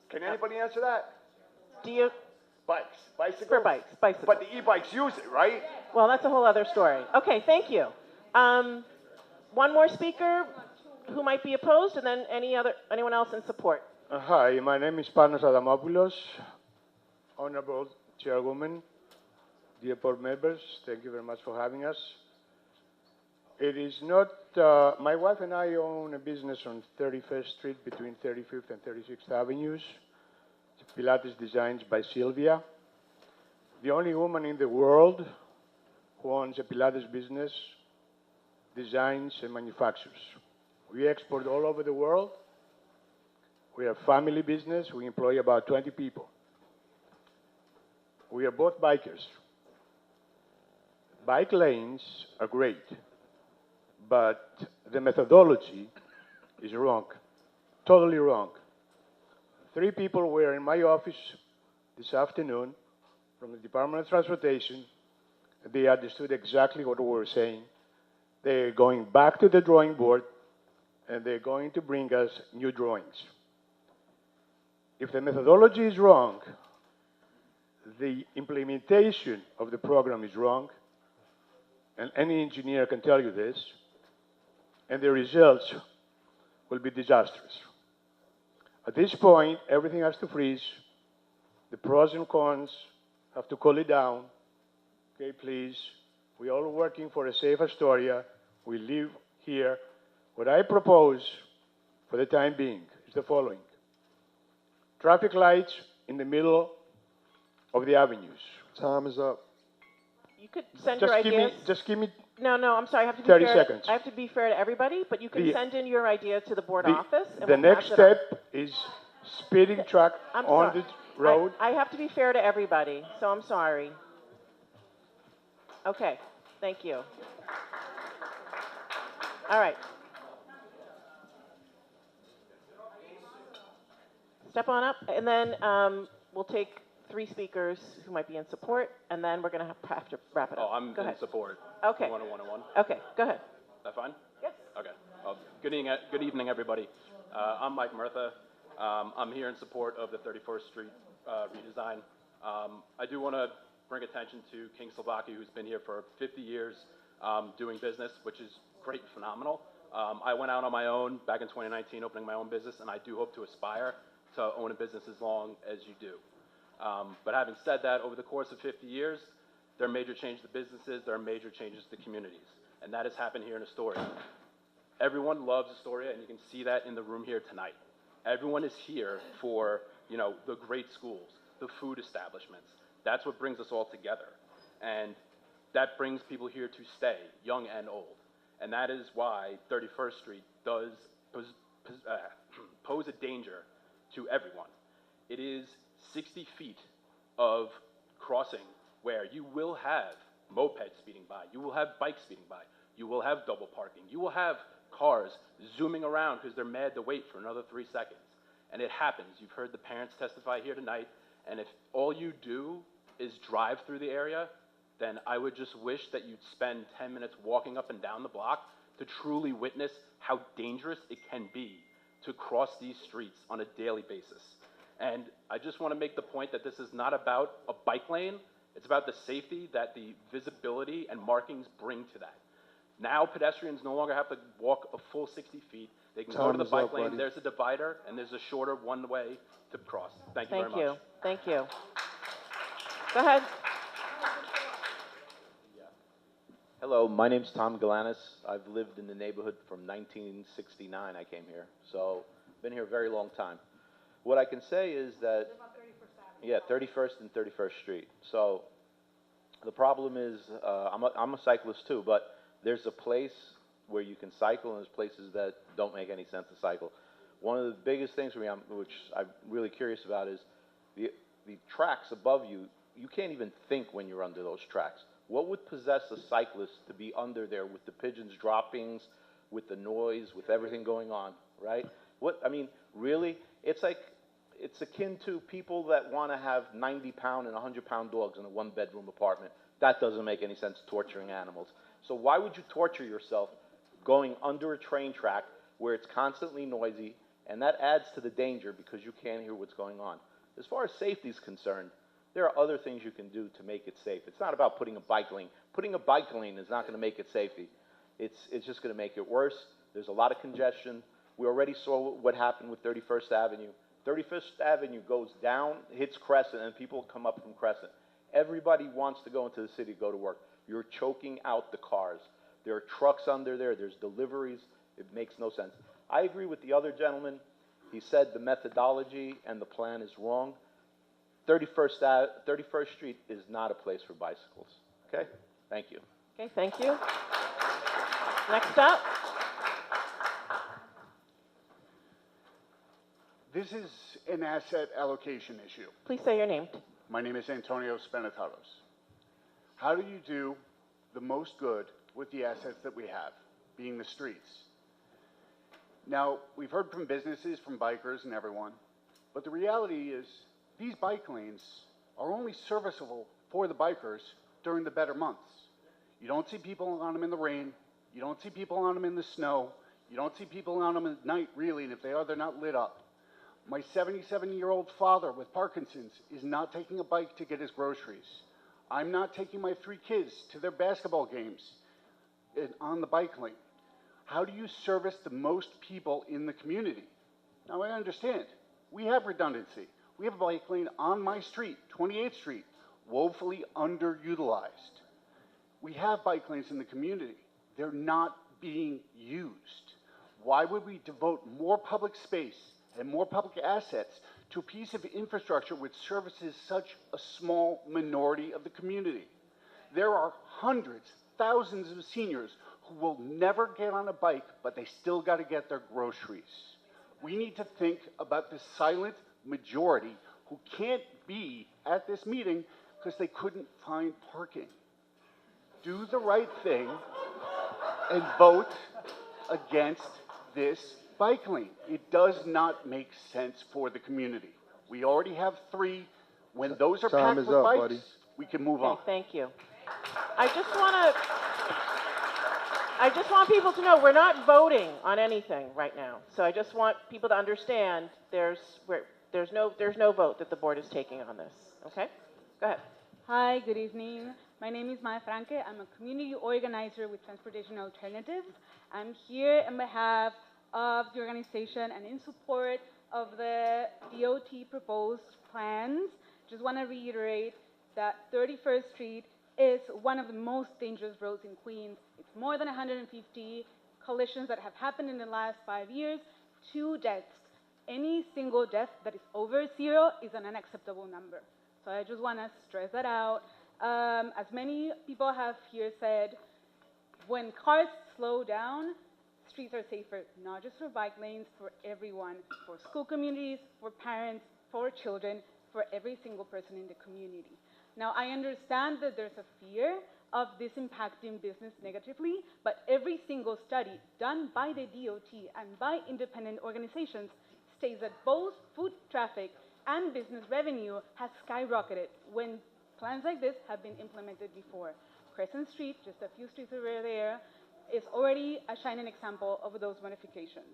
Can anybody answer that? Do you? Bikes. Bicycles? For bikes. Bicycles. But the e-bikes use it, right? Well, that's a whole other story. Okay, thank you. One more speaker who might be opposed, and then anyone else in support. Hi, my name is Panos Adamopoulos, Honorable Chairwoman, dear board members, thank you very much for having us. It is not, my wife and I own a business on 31st Street between 35th and 36th Avenues. It's Pilates Designs by Sylvia, the only woman in the world who owns a Pilates business, designs and manufactures. We export all over the world. We are a family business. We employ about 20 people. We are both bikers. Bike lanes are great, but the methodology is wrong, totally wrong. 3 people were in my office this afternoon from the Department of Transportation. They understood exactly what we were saying. They're going back to the drawing board, and they're going to bring us new drawings. If the methodology is wrong, the implementation of the program is wrong, and any engineer can tell you this, and the results will be disastrous. At this point, everything has to freeze. The pros and cons have to cool it down. Okay, please. We all working for a safe Astoria. We live here. What I propose for the time being is the following. Traffic lights in the middle of the avenues. Time is up. You could send your ideas. Just give me No, I'm sorry. I have to be 30 fair. seconds. I have to be fair to everybody, but you can The- send in your idea to the board office. And The we'll next pass it on. step is speeding truck I'm on sorry. the road. I have to be fair to everybody, so I'm sorry. Okay, thank you. All right. Step on up, and then we'll take 3 speakers who might be in support, and then we're going to have to wrap it up. Oh, I'm Go in ahead. support. Okay. One on one. Okay, go ahead. That fine? Yes. Okay. Good evening, everybody. I'm Mike Murtha. I'm here in support of the 31st Street redesign. I do want to bring attention to King Slovakia, who's been here for 50 years doing business, which is great, phenomenal. I went out on my own back in 2019, opening my own business, and I do hope to aspire to own a business as long as you do. But having said that, over the course of 50 years, there are major changes to businesses, there are major changes to communities, and that has happened here in Astoria. Everyone loves Astoria, and you can see that in the room here tonight. Everyone is here for, the great schools, the food establishments. That's what brings us all together, and that brings people here to stay, young and old. And that is why 31st Street does pose a danger to everyone. It is 60 feet of crossing where you will have mopeds speeding by, you will have bikes speeding by, you will have double parking, you will have cars zooming around because they're mad to wait for another 3 seconds. And it happens. You've heard the parents testify here tonight, and if all you do is drive through the area, then I would just wish that you'd spend 10 minutes walking up and down the block to truly witness how dangerous it can be to cross these streets on a daily basis. And I just want to make the point that this is not about a bike lane. It's about the safety that the visibility and markings bring to that. Now pedestrians no longer have to walk a full 60 feet. They can go to the bike lane. There's a divider, and there's a shorter one way to cross. Thank you very much. Thank you. Go ahead. Hello, my name's Tom Galanis. I've lived in the neighborhood from 1969 I came here, so been here a very long time. What I can say is that, 31st and 31st Street. So the problem is, I'm a cyclist too, but there's a place where you can cycle, and there's places that don't make any sense to cycle. One of the biggest things for me, which I'm really curious about, is the tracks above you. You can't even think when you're under those tracks. What would possess a cyclist to be under there with the pigeons droppings, with the noise, with everything going on, right? Really? It's akin to people that want to have 90-pound and 100-pound dogs in a one-bedroom apartment. That doesn't make any sense, torturing animals. So why would you torture yourself going under a train track where it's constantly noisy, and that adds to the danger because you can't hear what's going on? As far as safety is concerned, there are other things you can do to make it safe. It's not about putting a bike lane. Putting a bike lane is not going to make it safety. It's just going to make it worse. There's a lot of congestion. We already saw what happened with 31st Avenue. 31st Avenue goes down, hits Crescent, and people come up from Crescent. Everybody wants to go into the city to go to work. You're choking out the cars. There are trucks under there. There's deliveries. It makes no sense. I agree with the other gentleman. He said the methodology and the plan is wrong. 31st Street is not a place for bicycles. Okay? Thank you. Okay, thank you. Next up. This is an asset allocation issue. Please say your name. My name is Antonio Spenataros. How do you do the most good with the assets that we have, being the streets? Now, we've heard from businesses, from bikers and everyone, but the reality is these bike lanes are only serviceable for the bikers during the better months. You don't see people on them in the rain. You don't see people on them in the snow. You don't see people on them at night, really, and if they are, they're not lit up. My 77-year-old father with Parkinson's is not taking a bike to get his groceries. I'm not taking my 3 kids to their basketball games on the bike lane? How do you service the most people in the community? Now, I understand. We have redundancy. We have a bike lane on my street, 28th Street, woefully underutilized. We have bike lanes in the community. They're not being used. Why would we devote more public space and more public assets to a piece of infrastructure which services such a small minority of the community? There are hundreds, thousands of seniors who will never get on a bike, but they still got to get their groceries. We need to think about the silent majority who can't be at this meeting because they couldn't find parking. Do the right thing and vote against this bike lane. It does not make sense for the community. We already have 3. When those are Time packed is with up, bikes, buddy. we can move on. Okay, thank you. I just want people to know we're not voting on anything right now. So I just want people to understand there's no vote that the board is taking on this. Okay? Go ahead. Hi, good evening. My name is Maya Franke. I'm a community organizer with Transportation Alternatives. I'm here on behalf of the organization and in support of the DOT proposed plans. Just want to reiterate that 31st Street is one of the most dangerous roads in Queens. It's more than 150 collisions that have happened in the last 5 years, 2 deaths. Any single death that is over 0 is an unacceptable number. So I just want to stress that out. As many people have here said, when cars slow down, streets are safer, not just for bike lanes, for everyone, for school communities, for parents, for children, for every single person in the community. Now, I understand that there's a fear of this impacting business negatively, but every single study done by the DOT and by independent organizations states that both foot traffic and business revenue has skyrocketed when plans like this have been implemented before. Crescent Street, just a few streets over there, is already a shining example of those modifications.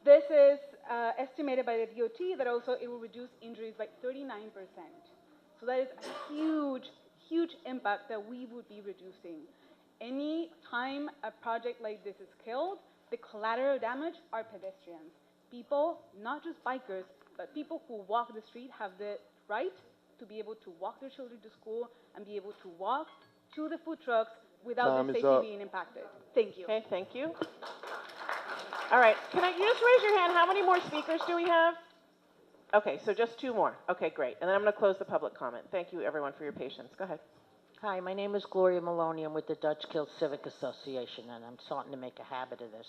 This is estimated by the DOT that also it will reduce injuries by 39%. So that is a huge, huge impact that we would be reducing. Any time a project like this is killed, the collateral damage are pedestrians. People, not just bikers, but people who walk the street have the right to be able to walk their children to school and be able to walk to the food trucks without their safety being impacted. Thank you. Okay, thank you. All right, you just raise your hand? How many more speakers do we have? Okay, so just 2 more. Okay, great. And then I'm going to close the public comment. Thank you, everyone, for your patience. Go ahead. Hi, my name is Gloria Maloney. I'm with the Dutch Kill Civic Association, and I'm starting to make a habit of this.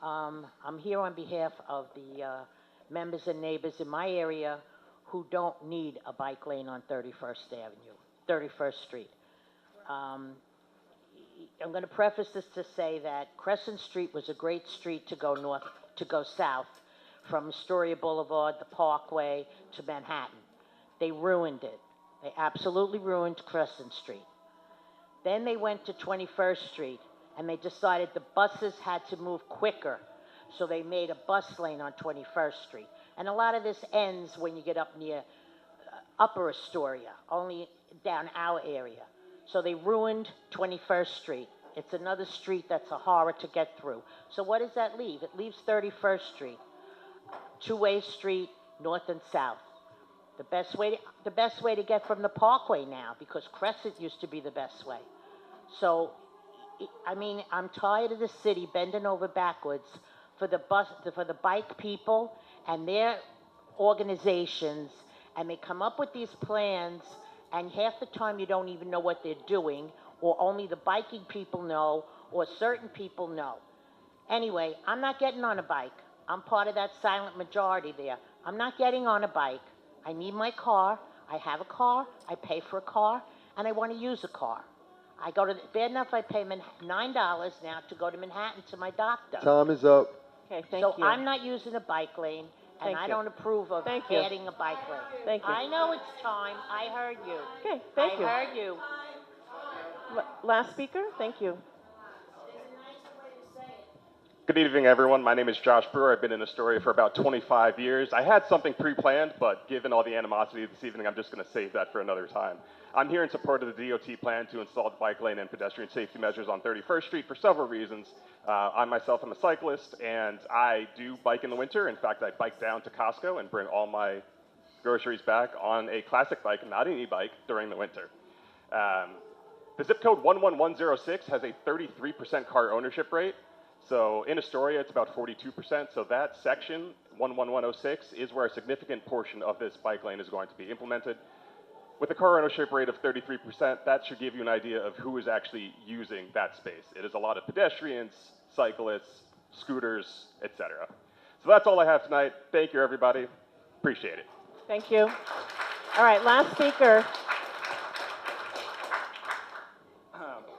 I'm here on behalf of the members and neighbors in my area who don't need a bike lane on 31st Street. I'm going to preface this to say that Crescent Street was a great street to go south from Astoria Boulevard, the Parkway, to Manhattan. They ruined it. They absolutely ruined Crescent Street. Then they went to 21st Street, and they decided the buses had to move quicker, so they made a bus lane on 21st Street. And a lot of this ends when you get up near Upper Astoria, only down our area. So they ruined 21st Street. It's another street that's a horror to get through. So what does that leave? It leaves 31st Street, two-way street, north and south. The best way to get from the Parkway now, because Crescent used to be the best way. So, I mean, I'm tired of the city bending over backwards for the bike people and their organizations, and they come up with these plans, and half the time you don't even know what they're doing, or only the biking people know, or certain people know. Anyway, I'm not getting on a bike. I'm part of that silent majority there. I'm not getting on a bike. I need my car. I have a car. I pay for a car, and I want to use a car. I go to, bad enough I pay $9 now to go to Manhattan to my doctor. Time is up. Okay, thank so you. I'm not using a bike lane, and Thank I you. don't approve of Thank you. adding a bike lane. Thank you. I know it's time. I heard you. Okay, thank you. I heard you. Last speaker, thank you. Good evening, everyone. My name is Josh Brewer. I've been in Astoria for about 25 years. I had something pre-planned, but given all the animosity this evening, I'm just going to save that for another time. I'm here in support of the DOT plan to install the bike lane and pedestrian safety measures on 31st Street for several reasons. I myself am a cyclist, and I do bike in the winter. In fact, I bike down to Costco and bring all my groceries back on a classic bike, not an e-bike, during the winter. The zip code 11106 has a 33% car ownership rate. So in Astoria, it's about 42%. So that section, 11106, is where a significant portion of this bike lane is going to be implemented. With a car ownership rate of 33%, that should give you an idea of who is actually using that space. It is a lot of pedestrians, cyclists, scooters, etc. So that's all I have tonight. Thank you, everybody. Appreciate it. Thank you. All right, last speaker.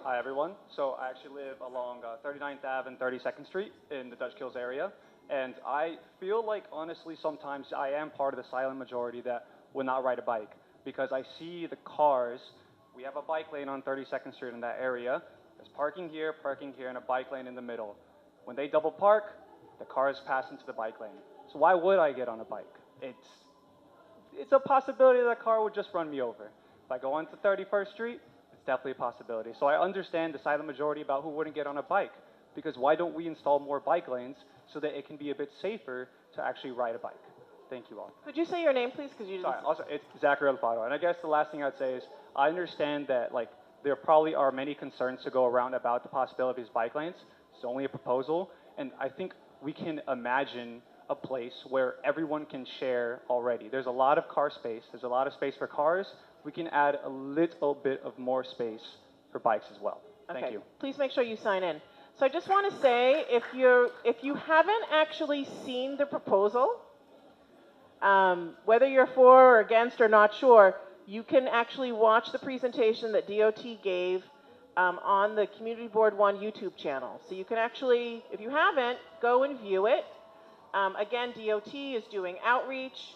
Hi, everyone. So I actually live along 39th Ave and 32nd Street in the Dutch Kills area. And I feel like, honestly, sometimes I am part of the silent majority that would not ride a bike. Because I see the cars. We have a bike lane on 32nd Street in that area. There's parking here, and a bike lane in the middle. When they double park, the cars pass into the bike lane. So why would I get on a bike? It's a possibility that a car would just run me over. If I go onto 31st Street, it's definitely a possibility. So I understand the silent majority about who wouldn't get on a bike. Because why don't we install more bike lanes so that it can be a bit safer to actually ride a bike? Thank you all. Could you say your name, please? Because you didn't. Sorry, also, it's Zachary Alfaro. And I guess the last thing I'd say is I understand that there probably are many concerns to go around about the possibility of these bike lanes. It's only a proposal. And I think we can imagine a place where everyone can share already. There's a lot of car space. There's a lot of space for cars. We can add a little bit of more space for bikes as well. Thank you. Please make sure you sign in. So I just want to say, if you haven't actually seen the proposal, whether you're for or against or not sure, you can actually watch the presentation that DOT gave on the Community Board 1 YouTube channel. So you can actually, if you haven't, go and view it. Again, DOT is doing outreach.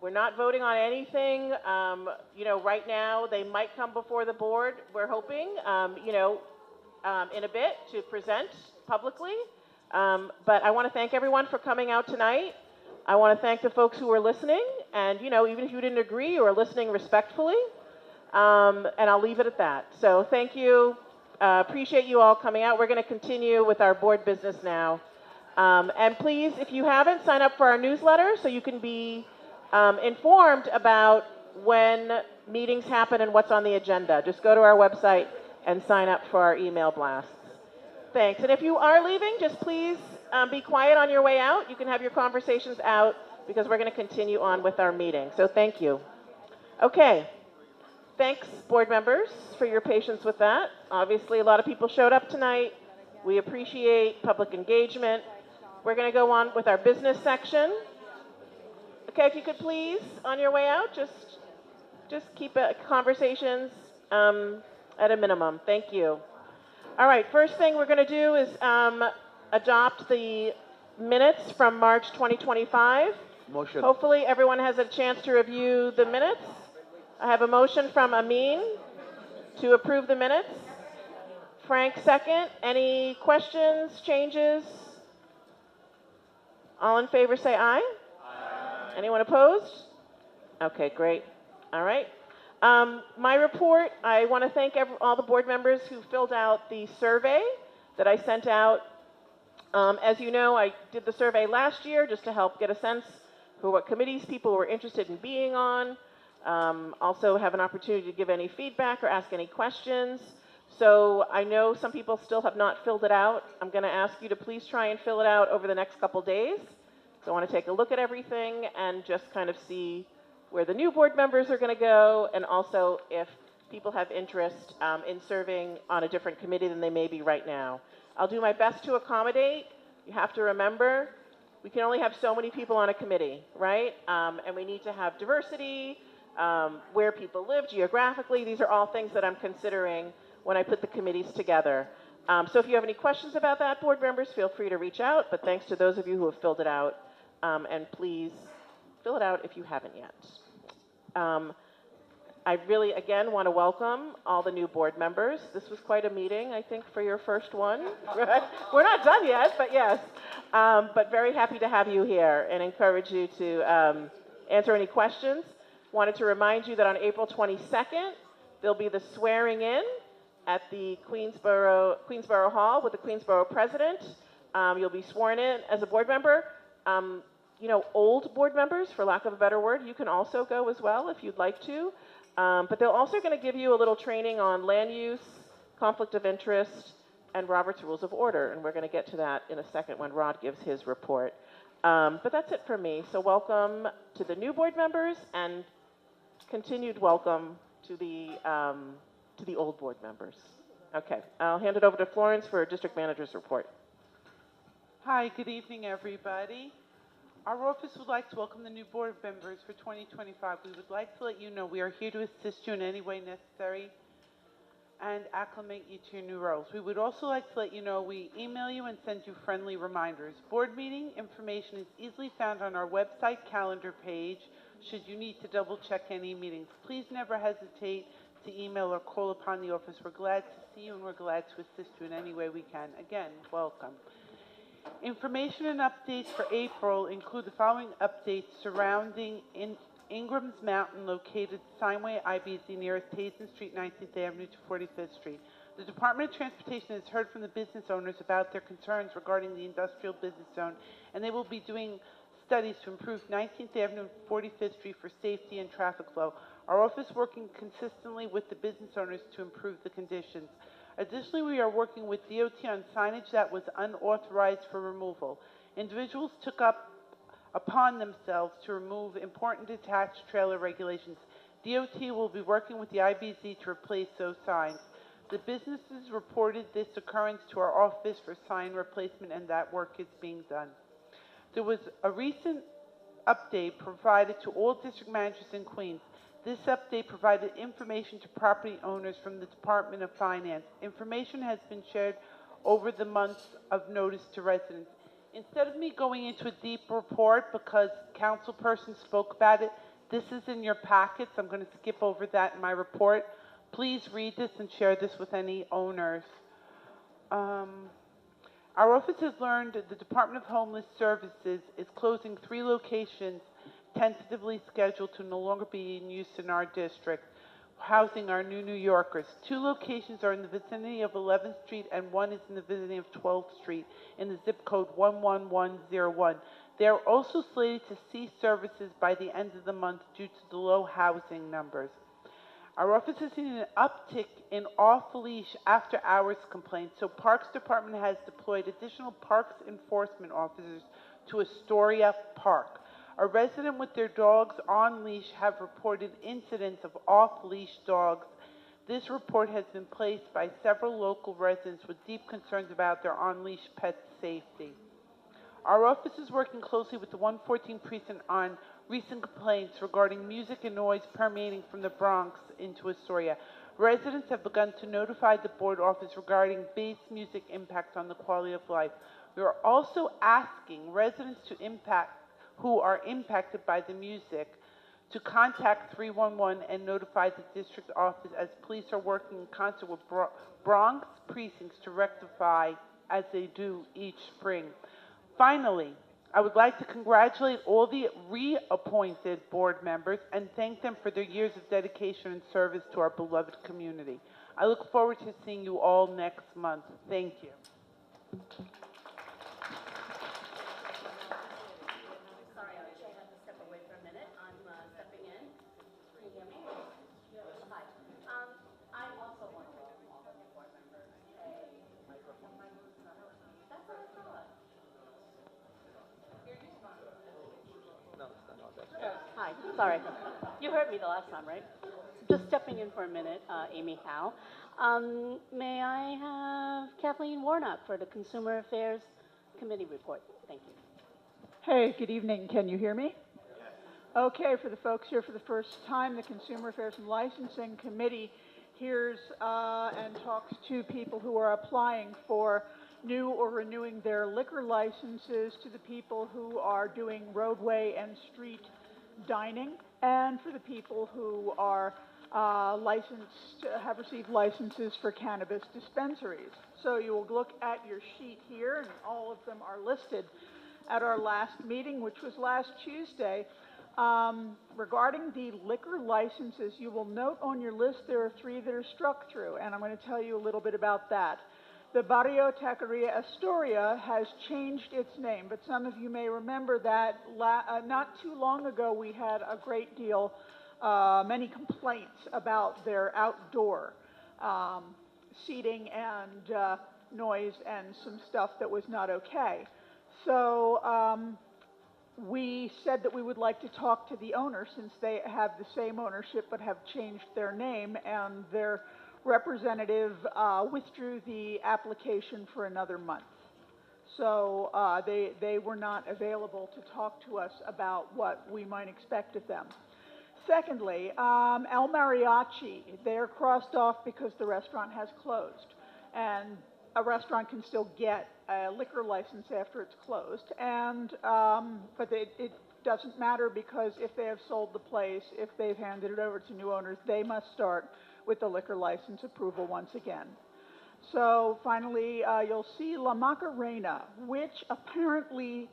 We're not voting on anything. Right now, they might come before the board, we're hoping, in a bit to present publicly. But I want to thank everyone for coming out tonight. I want to thank the folks who were listening, and even if you didn't agree, you were listening respectfully, and I'll leave it at that. So thank you. Appreciate you all coming out. We're going to continue with our board business now. And please, if you haven't, sign up for our newsletter so you can be informed about when meetings happen and what's on the agenda. Just go to our website and sign up for our email blasts. Thanks. And if you are leaving, just please be quiet on your way out. You can have your conversations out because we're going to continue on with our meeting. So thank you. Okay. Thanks, board members, for your patience with that. Obviously, a lot of people showed up tonight. We appreciate public engagement. We're going to go on with our business section. Okay, if you could please, on your way out, just keep conversations at a minimum. Thank you. All right, first thing we're going to do is adopt the minutes from March 2025. Motion. Hopefully everyone has a chance to review the minutes. I have a motion from Amin to approve the minutes. Frank, second. Any questions, changes? All in favor say aye. Aye. Anyone opposed? Okay, great. All right. My report, I want to thank all the board members who filled out the survey that I sent out. As you know, I did the survey last year just to help get a sense for what committees people were interested in being on. Also have an opportunity to give any feedback or ask any questions. So I know some people still have not filled it out. I'm going to ask you to please try and fill it out over the next couple days. So I want to take a look at everything and just kind of see where the new board members are going to go, and also if people have interest in serving on a different committee than they may be right now. I'll do my best to accommodate. You have to remember, we can only have so many people on a committee, right? And we need to have diversity, where people live geographically. These are all things that I'm considering when I put the committees together. So if you have any questions about that, board members, feel free to reach out. But thanks to those of you who have filled it out. And please fill it out if you haven't yet. I really, again, want to welcome all the new board members. This was quite a meeting, I think, for your first one. We're not done yet, but yes. But very happy to have you here and encourage you to answer any questions. Wanted to remind you that on April 22nd, there'll be the swearing in at the Queensborough Hall with the Queensborough president. You'll be sworn in as a board member. Old board members, for lack of a better word, you can also go as well if you'd like to. But they're also going to give you a little training on land use, conflict of interest, and Robert's Rules of Order. And we're going to get to that in a second when Rod gives his report. But that's it for me. So welcome to the new board members and continued welcome to the old board members. Okay, I'll hand it over to Florence for District Manager's report. Hi, good evening, everybody. Our office would like to welcome the new board members for 2025. We would like to let you know we are here to assist you in any way necessary and acclimate you to your new roles. We would also like to let you know we email you and send you friendly reminders. Board meeting information is easily found on our website calendar page should you need to double check any meetings. Please never hesitate to email or call upon the office. We're glad to see you and we're glad to assist you in any way we can. Again, welcome. Information and updates for April include the following updates surrounding Ingram's Mountain, located Steinway IBZ nearest Hazen Street, 19th Avenue to 45th Street. The Department of Transportation has heard from the business owners about their concerns regarding the industrial business zone, and they will be doing studies to improve 19th Avenue and 45th Street for safety and traffic flow. Our office working consistently with the business owners to improve the conditions. Additionally, we are working with DOT on signage that was unauthorized for removal. Individuals took upon themselves to remove important detached trailer regulations. DOT will be working with the IBZ to replace those signs. The businesses reported this occurrence to our office for sign replacement, and that work is being done. There was a recent update provided to all district managers in Queens. This update provided information to property owners from the Department of Finance. Information has been shared over the months of notice to residents. Instead of me going into a deep report because councilperson spoke about it, this is in your packets. I'm going to skip over that in my report. Please read this and share this with any owners. Our office has learned that the Department of Homeless Services is closing 3 locations tentatively scheduled to no longer be in use in our district, housing our New Yorkers. 2 locations are in the vicinity of 11th Street and 1 is in the vicinity of 12th Street in the zip code 11101. They are also slated to cease services by the end of the month due to the low housing numbers. Our office has seen an uptick in off-leash after-hours complaints, so Parks Department has deployed additional parks enforcement officers to Astoria Park. A resident with their dogs on leash have reported incidents of off-leash dogs. This report has been placed by several local residents with deep concerns about their on-leash pet safety. Our office is working closely with the 114 precinct on recent complaints regarding music and noise permeating from the Bronx into Astoria. Residents have begun to notify the board office regarding bass music impacts on the quality of life. We are also asking residents who are impacted by the music to contact 311 and notify the district office, as police are working in concert with Bronx precincts to rectify as they do each spring. Finally, I would like to congratulate all the reappointed board members and thank them for their years of dedication and service to our beloved community. I look forward to seeing you all next month. Thank you. Sorry, I actually had to step away for a minute. I'm stepping in. Can you hear me? Hi. I also want to welcome all the new board members. That's what I thought. Hi, sorry. You heard me the last time, right? Just stepping in for a minute, Amy Howe. May I have Kathleen Warnock for the Consumer Affairs Committee report? Thank you. Hey, good evening. Can you hear me? Okay, for the folks here for the first time, the Consumer Affairs and Licensing Committee hears and talks to people who are applying for new or renewing their liquor licenses, to the people who are doing roadway and street dining, and for the people who are have received licenses for cannabis dispensaries. So you will look at your sheet here, and all of them are listed. At our last meeting, which was last Tuesday, regarding the liquor licenses, you will note on your list there are 3 that are struck through, and I'm going to tell you a little bit about that. The Barrio Taqueria Astoria has changed its name, but some of you may remember that not too long ago we had a great deal, many complaints about their outdoor seating and noise and some stuff that was not okay. So we said that we would like to talk to the owner since they have the same ownership but have changed their name, and their representative withdrew the application for another month. So they were not available to talk to us about what we might expect of them. Secondly, El Mariachi, they're crossed off because the restaurant has closed. And a restaurant can still get a liquor license after it's closed, and but it doesn't matter, because if they have sold the place, if they've handed it over to new owners, they must start with the liquor license approval once again. So finally, you'll see La Macarena, which apparently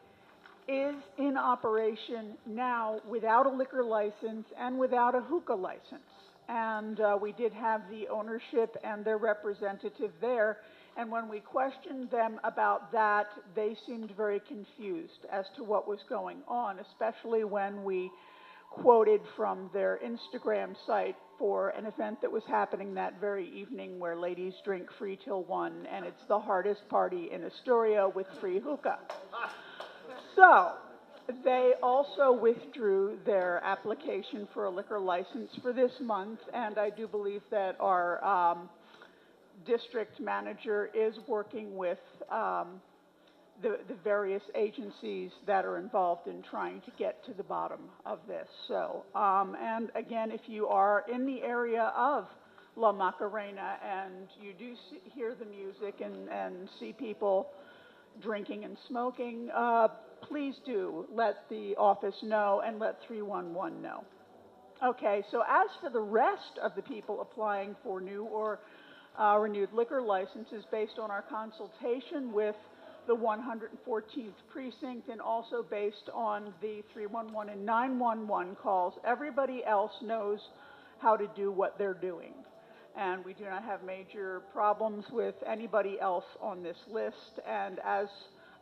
is in operation now without a liquor license and without a hookah license. And we did have the ownership and their representative there. And when we questioned them about that, they seemed very confused as to what was going on, especially when we quoted from their Instagram site for an event that was happening that very evening where ladies drink free till 1, and it's the hardest party in Astoria with free hookah. So they also withdrew their application for a liquor license for this month, and I do believe that our district manager is working with the various agencies that are involved in trying to get to the bottom of this. So, and again, if you are in the area of La Macarena and you do hear the music and see people drinking and smoking, please do let the office know and let 311 know. Okay, so as for the rest of the people applying for new or renewed liquor licenses, based on our consultation with the 114th precinct and also based on the 311 and 911 calls, everybody else knows how to do what they're doing. And we do not have major problems with anybody else on this list, and as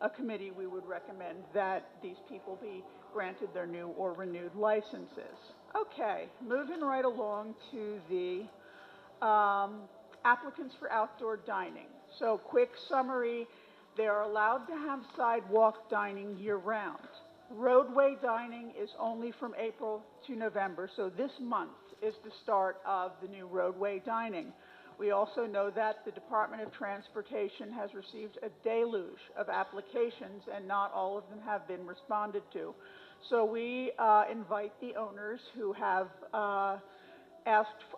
a committee, we would recommend that these people be granted their new or renewed licenses. Okay, moving right along to the applicants for outdoor dining. So quick summary, they are allowed to have sidewalk dining year-round. Roadway dining is only from April to November, so this month is the start of the new roadway dining. We also know that the Department of Transportation has received a deluge of applications, and not all of them have been responded to. So we invite the owners who have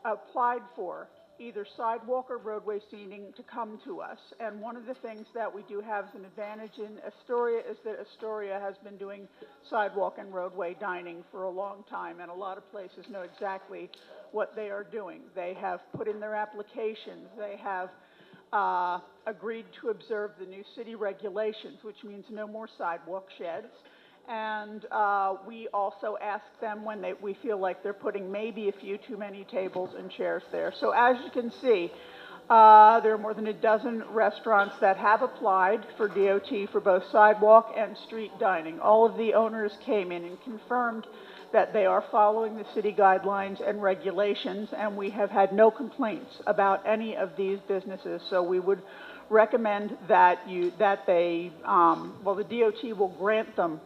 applied for either sidewalk or roadway seating to come to us. And one of the things that we do have as an advantage in Astoria is that Astoria has been doing sidewalk and roadway dining for a long time, and a lot of places know exactly what they are doing. They have put in their applications. They have agreed to observe the new city regulations, which means no more sidewalk sheds. And we also ask them when we feel like they're putting maybe a few too many tables and chairs there. So as you can see, there are more than a dozen restaurants that have applied for DOT for both sidewalk and street dining. All of the owners came in and confirmed that they are following the city guidelines and regulations, and we have had no complaints about any of these businesses. So we would recommend that the DOT will grant them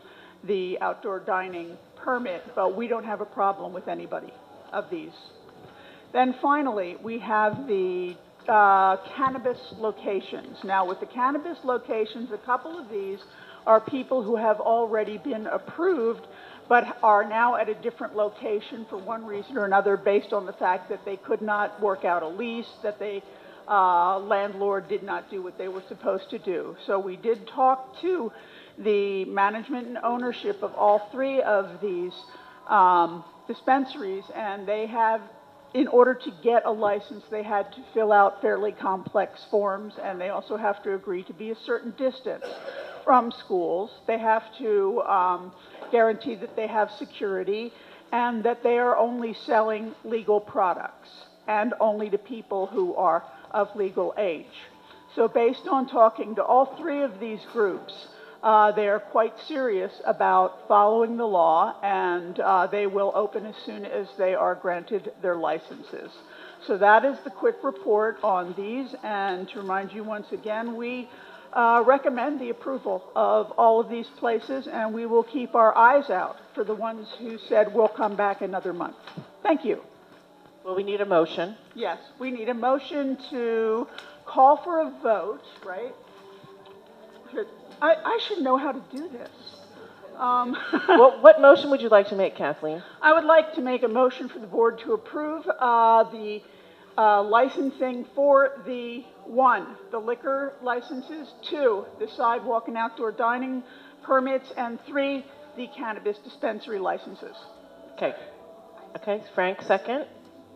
the outdoor dining permit, but we don't have a problem with anybody of these. Then finally, we have the cannabis locations. Now, with the cannabis locations, a couple of these are people who have already been approved but are now at a different location for one reason or another, based on the fact that they could not work out a lease, that the landlord did not do what they were supposed to do. So we did talk to the management and ownership of all three of these dispensaries, and they have in order to get a license, they had to fill out fairly complex forms, and they also have to agree to be a certain distance from schools. They have to guarantee that they have security and that they are only selling legal products and only to people who are of legal age. So based on talking to all three of these groups, they are quite serious about following the law, and they will open as soon as they are granted their licenses. So that is the quick report on these, and to remind you once again, we recommend the approval of all of these places, and we will keep our eyes out for the ones who said we'll come back another month. Thank you. Well, we need a motion. Yes, we need a motion to call for a vote, right? I should know how to do this. Well, what motion would you like to make, Kathleen? I would like to make a motion for the board to approve the licensing for the 1, the liquor licenses, 2, the sidewalk and outdoor dining permits, and 3, the cannabis dispensary licenses. Okay. Okay, Frank, second.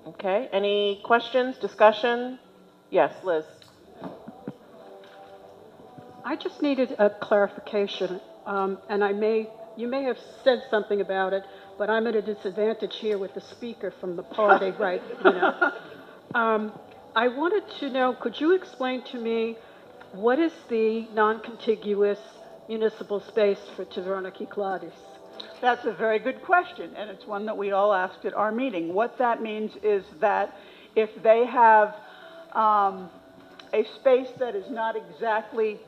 Okay, any questions, discussion? Yes, Liz. I just needed a clarification, and you may have said something about it, but I'm at a disadvantage here with the speaker from the party, right? You know. I wanted to know, could you explain to me what is the non-contiguous municipal space for Taverna Kyklades? That's a very good question, and it's one that we all asked at our meeting. What that means is that if they have a space that is not exactly,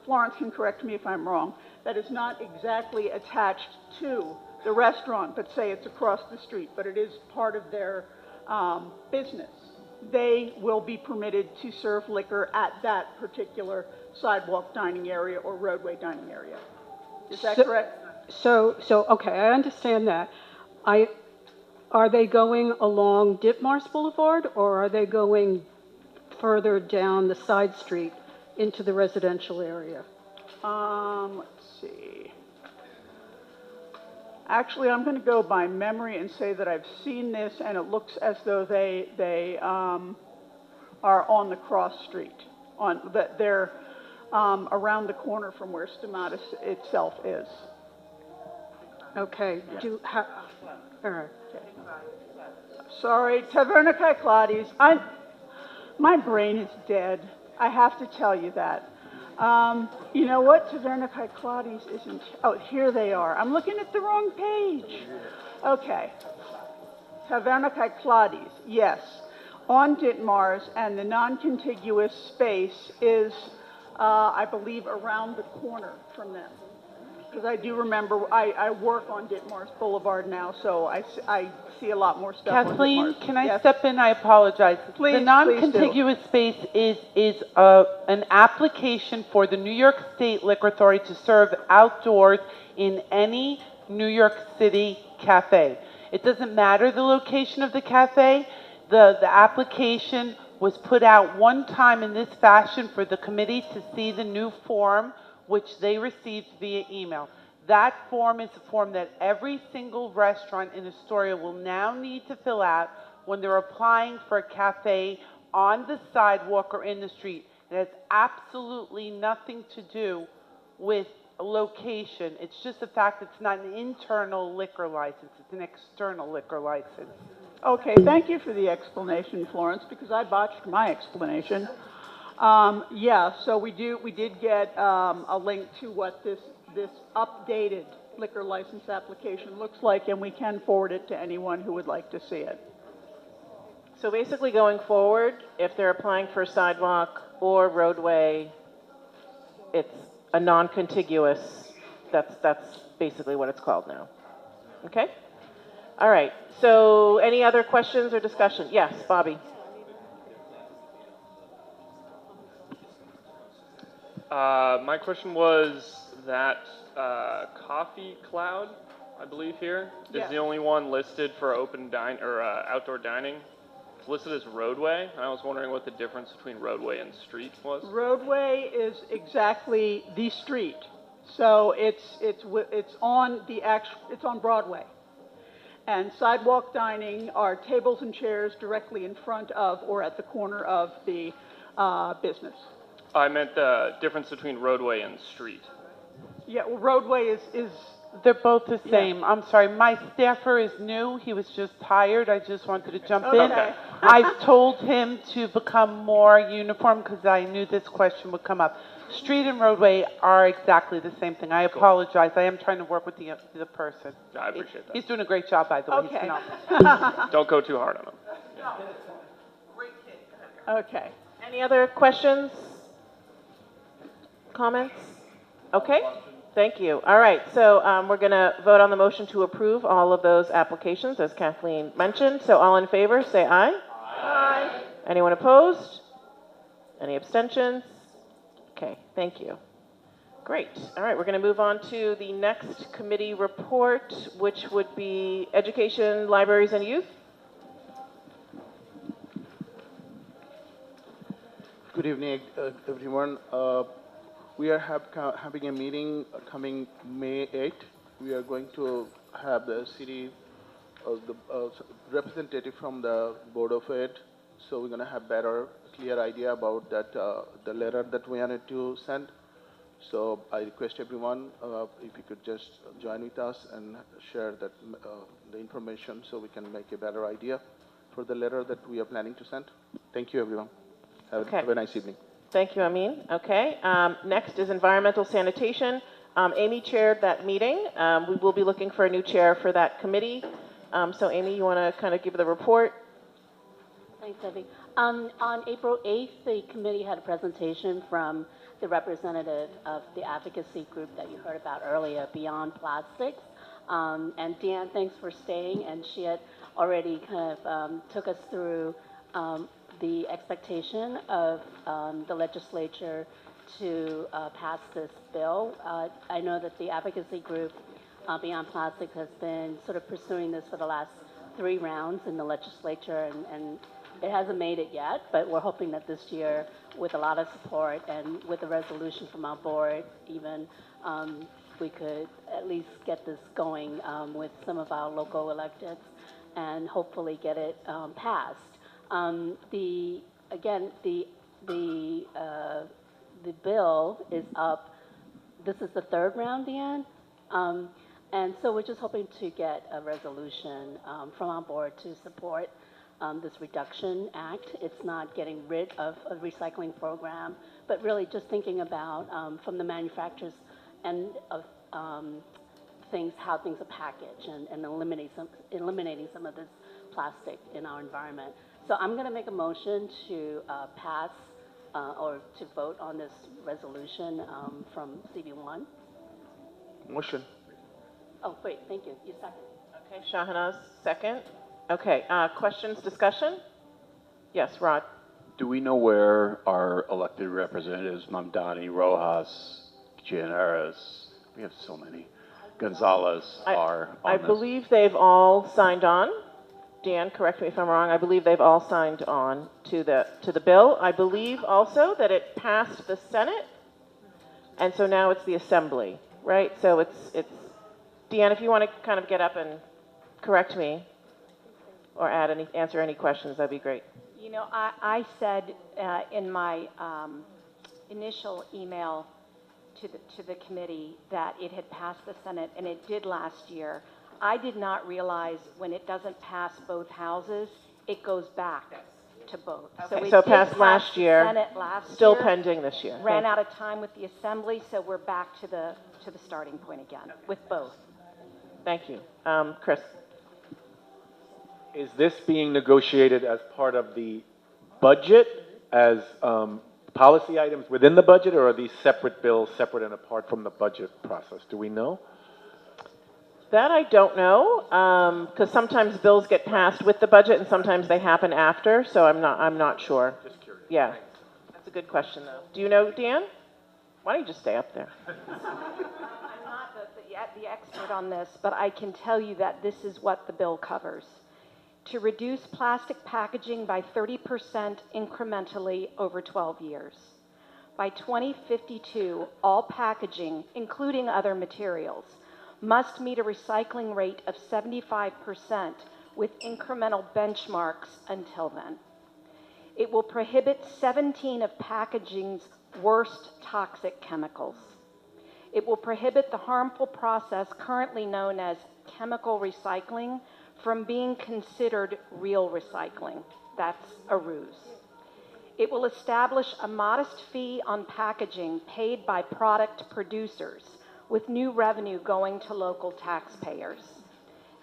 Florence can correct me if I'm wrong, that is not exactly attached to the restaurant, but say it's across the street, but it is part of their business, they will be permitted to serve liquor at that particular sidewalk dining area or roadway dining area. Is that correct? So okay, I understand that. Are they going along Ditmars Boulevard, or are they going further down the side street into the residential area? Let's see. Actually, I'm going to go by memory and say that I've seen this, and it looks as though they are on the cross street. They're around the corner from where Stamatis itself is. Okay. Yeah. All right. Sorry, Taverna Kyklades. My brain is dead. I have to tell you that. You know what? Taverna Kyklades isn't. Oh, here they are. I'm looking at the wrong page. Okay. Taverna Kyklades, yes. On Ditmars, and the non-contiguous space is, I believe, around the corner from them. Because I do remember, I work on Ditmars Boulevard now, so I see a lot more stuff Kathleen, on Ditmars. can I Yes? step in? I apologize. Please, the non-contiguous space is an application for the New York State Liquor Authority to serve outdoors in any New York City cafe. It doesn't matter the location of the cafe. The application was put out one time in this fashion for the committee to see the new form, which they received via email. That form is a form that every single restaurant in Astoria will now need to fill out when they're applying for a cafe on the sidewalk or in the street. It has absolutely nothing to do with a location. It's just the fact that it's not an internal liquor license, it's an external liquor license. Okay, thank you for the explanation, Florence, because I botched my explanation. Yeah, so we did get a link to what this updated liquor license application looks like, and we can forward it to anyone who would like to see it. So basically going forward, if they're applying for a sidewalk or roadway, it's a non-contiguous, that's basically what it's called now. Okay? All right, so any other questions or discussion? Yes, Bobby. My question was that Coffee Cloud, I believe here, is the only one listed for open outdoor dining. It's listed as roadway, and I was wondering what the difference between roadway and street was. Roadway is exactly the street, so it's on Broadway, And sidewalk dining are tables and chairs directly in front of or at the corner of the business. I meant the difference between roadway and street. Yeah, well, roadway is They're both the Yeah. same. I'm sorry, my staffer is new. He was just hired. I just wanted to jump in. Okay. I've told him to become more uniform because I knew this question would come up. Street and roadway are exactly the same thing. I apologize. I am trying to work with the person. I appreciate that. He's doing a great job, by the way. He's Okay. phenomenal. Don't go too hard on them. Okay. Any other questions? Comments? Okay, thank you. All right, so we're going to vote on the motion to approve all of those applications, as Kathleen mentioned. So all in favor, say aye. Aye. Anyone opposed? Any abstentions? Okay, thank you. Great. All right, we're going to move on to the next committee report, which would be Education, Libraries, and Youth. Good evening, everyone. We are having a meeting coming May 8th. We are going to have the city, the representative from the Board of Ed. So we're going to have better, clear idea about that, the letter that we wanted to send. So I request everyone, if you could just join with us and share that, the information so we can make a better idea for the letter that we are planning to send. Thank you, everyone. Have a nice evening. Thank you, Amin. Okay. Next is environmental sanitation. Amy chaired that meeting. We will be looking for a new chair for that committee. So, Amy, you want to kind of give the report? Thanks, Debbie. On April 8th, the committee had a presentation from the representative of the advocacy group that you heard about earlier, Beyond Plastics. And Deanne, thanks for staying. And she had already kind of took us through the expectation of the legislature to pass this bill. I know that the advocacy group, Beyond Plastics, has been sort of pursuing this for the last 3 rounds in the legislature, and it hasn't made it yet, but we're hoping that this year, with a lot of support and with a resolution from our board even, we could at least get this going with some of our local electeds and hopefully get it passed. The bill is up. This is the 3rd round, Deanne, and so we're just hoping to get a resolution from our board to support this Reduction Act. It's not getting rid of a recycling program, but really just thinking about from the manufacturers and of things, how things are packaged, and eliminating some of this plastic in our environment. So I'm going to make a motion to pass or to vote on this resolution from CB1. Motion. Oh, great, thank you. You second. Okay, Shahanaz, second. Okay, questions, discussion? Yes, Rod. Do we know where our elected representatives, Mamdani, Rojas, Gianaris, we have so many, Gonzalez, are on I this? believe they've all signed on. Dan, correct me if I'm wrong. I believe they've all signed on to the bill. I believe also that it passed the Senate, and so now it's the Assembly, right? So it's Dan, if you want to kind of get up and correct me or answer any questions, that'd be great. You know, I said in my initial email to the committee that it had passed the Senate, and it did last year. I did not realize when it doesn't pass both houses, it goes back to both. Okay, it so it did passed pass last the year, Senate last still year, pending this year. Ran Thank out of time with the Assembly, so we're back to the starting point again with both. Thank you. Chris. Is this being negotiated as part of the budget, as policy items within the budget, or are these separate bills, separate and apart from the budget process? Do we know? That I don't know, because sometimes bills get passed with the budget and sometimes they happen after, so I'm not sure. Just curious. Yeah, that's a good question though. Do you know, Dan? Why don't you just stay up there? I'm not the expert on this, but I can tell you that this is what the bill covers. To reduce plastic packaging by 30% incrementally over 12 years. By 2052, all packaging, including other materials, must meet a recycling rate of 75% with incremental benchmarks until then. It will prohibit 17 of packaging's worst toxic chemicals. It will prohibit the harmful process currently known as chemical recycling from being considered real recycling. That's a ruse. It will establish a modest fee on packaging paid by product producers, with new revenue going to local taxpayers.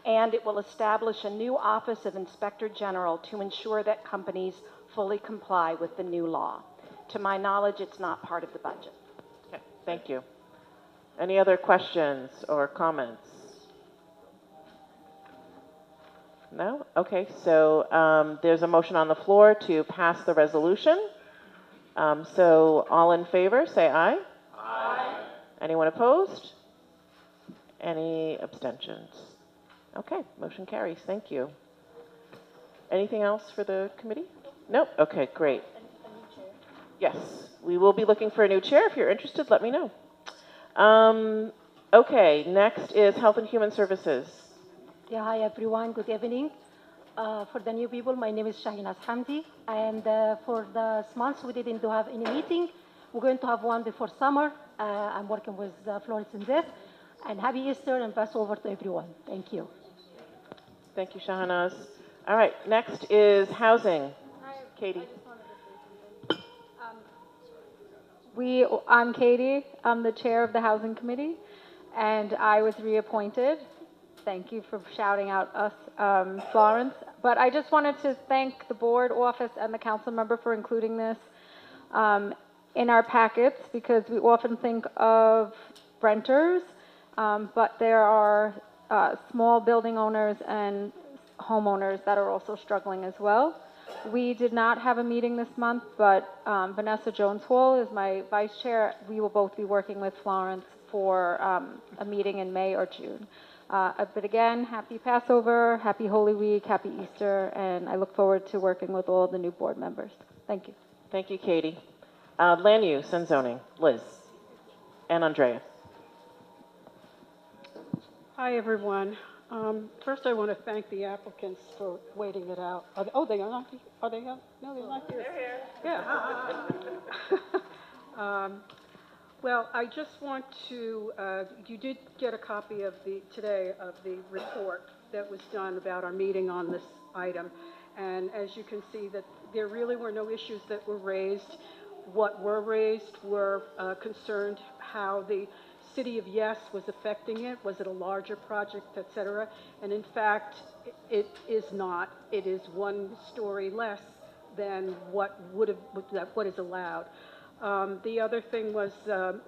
And it will establish a new Office of Inspector General to ensure that companies fully comply with the new law. To my knowledge, it's not part of the budget. Okay, thank you. Any other questions or comments? No? Okay, so there's a motion on the floor to pass the resolution. So all in favor, say aye. Aye. Anyone opposed? Any abstentions? Okay, motion carries. Thank you. Anything else for the committee? Nope. Okay, great. Yes, we will be looking for a new chair. If you're interested, let me know. Okay, next is Health and Human Services. Yeah, hi everyone, good evening. For the new people, my name is Shahinaz Hamdi, and for this month we didn't have any meeting. We're going to have one before summer. I'm working with Forney Center, and happy Easter and Passover to everyone. Thank you. Thank you, Shahanaz. All right, next is Housing. Katie. I'm Katie. I'm the chair of the Housing Committee, and I was reappointed. Thank you for shouting out us, Florence. But I just wanted to thank the board office and the council member for including this in our packets, because we often think of renters, but there are small building owners and homeowners that are also struggling as well. We did not have a meeting this month, but Vanessa Jones-Hall is my vice chair. We will both be working with Florence for a meeting in May or June. But again, happy Passover, happy Holy Week, happy Easter, and I look forward to working with all the new board members. Thank you. Thank you, Katie. Land use and zoning, Liz and Andrea. Hi, everyone. First, I want to thank the applicants for waiting it out. They are not. Are they out? No, they're not here. They're here. Yeah. Well, I just want to. You did get a copy of today of the report that was done about our meeting on this item, and as you can see, that there really were no issues that were raised. What were raised were concerned how the City of Yes was affecting it. Was it a larger project, et cetera? And in fact, it is not. It is one story less than what is allowed. The other thing was the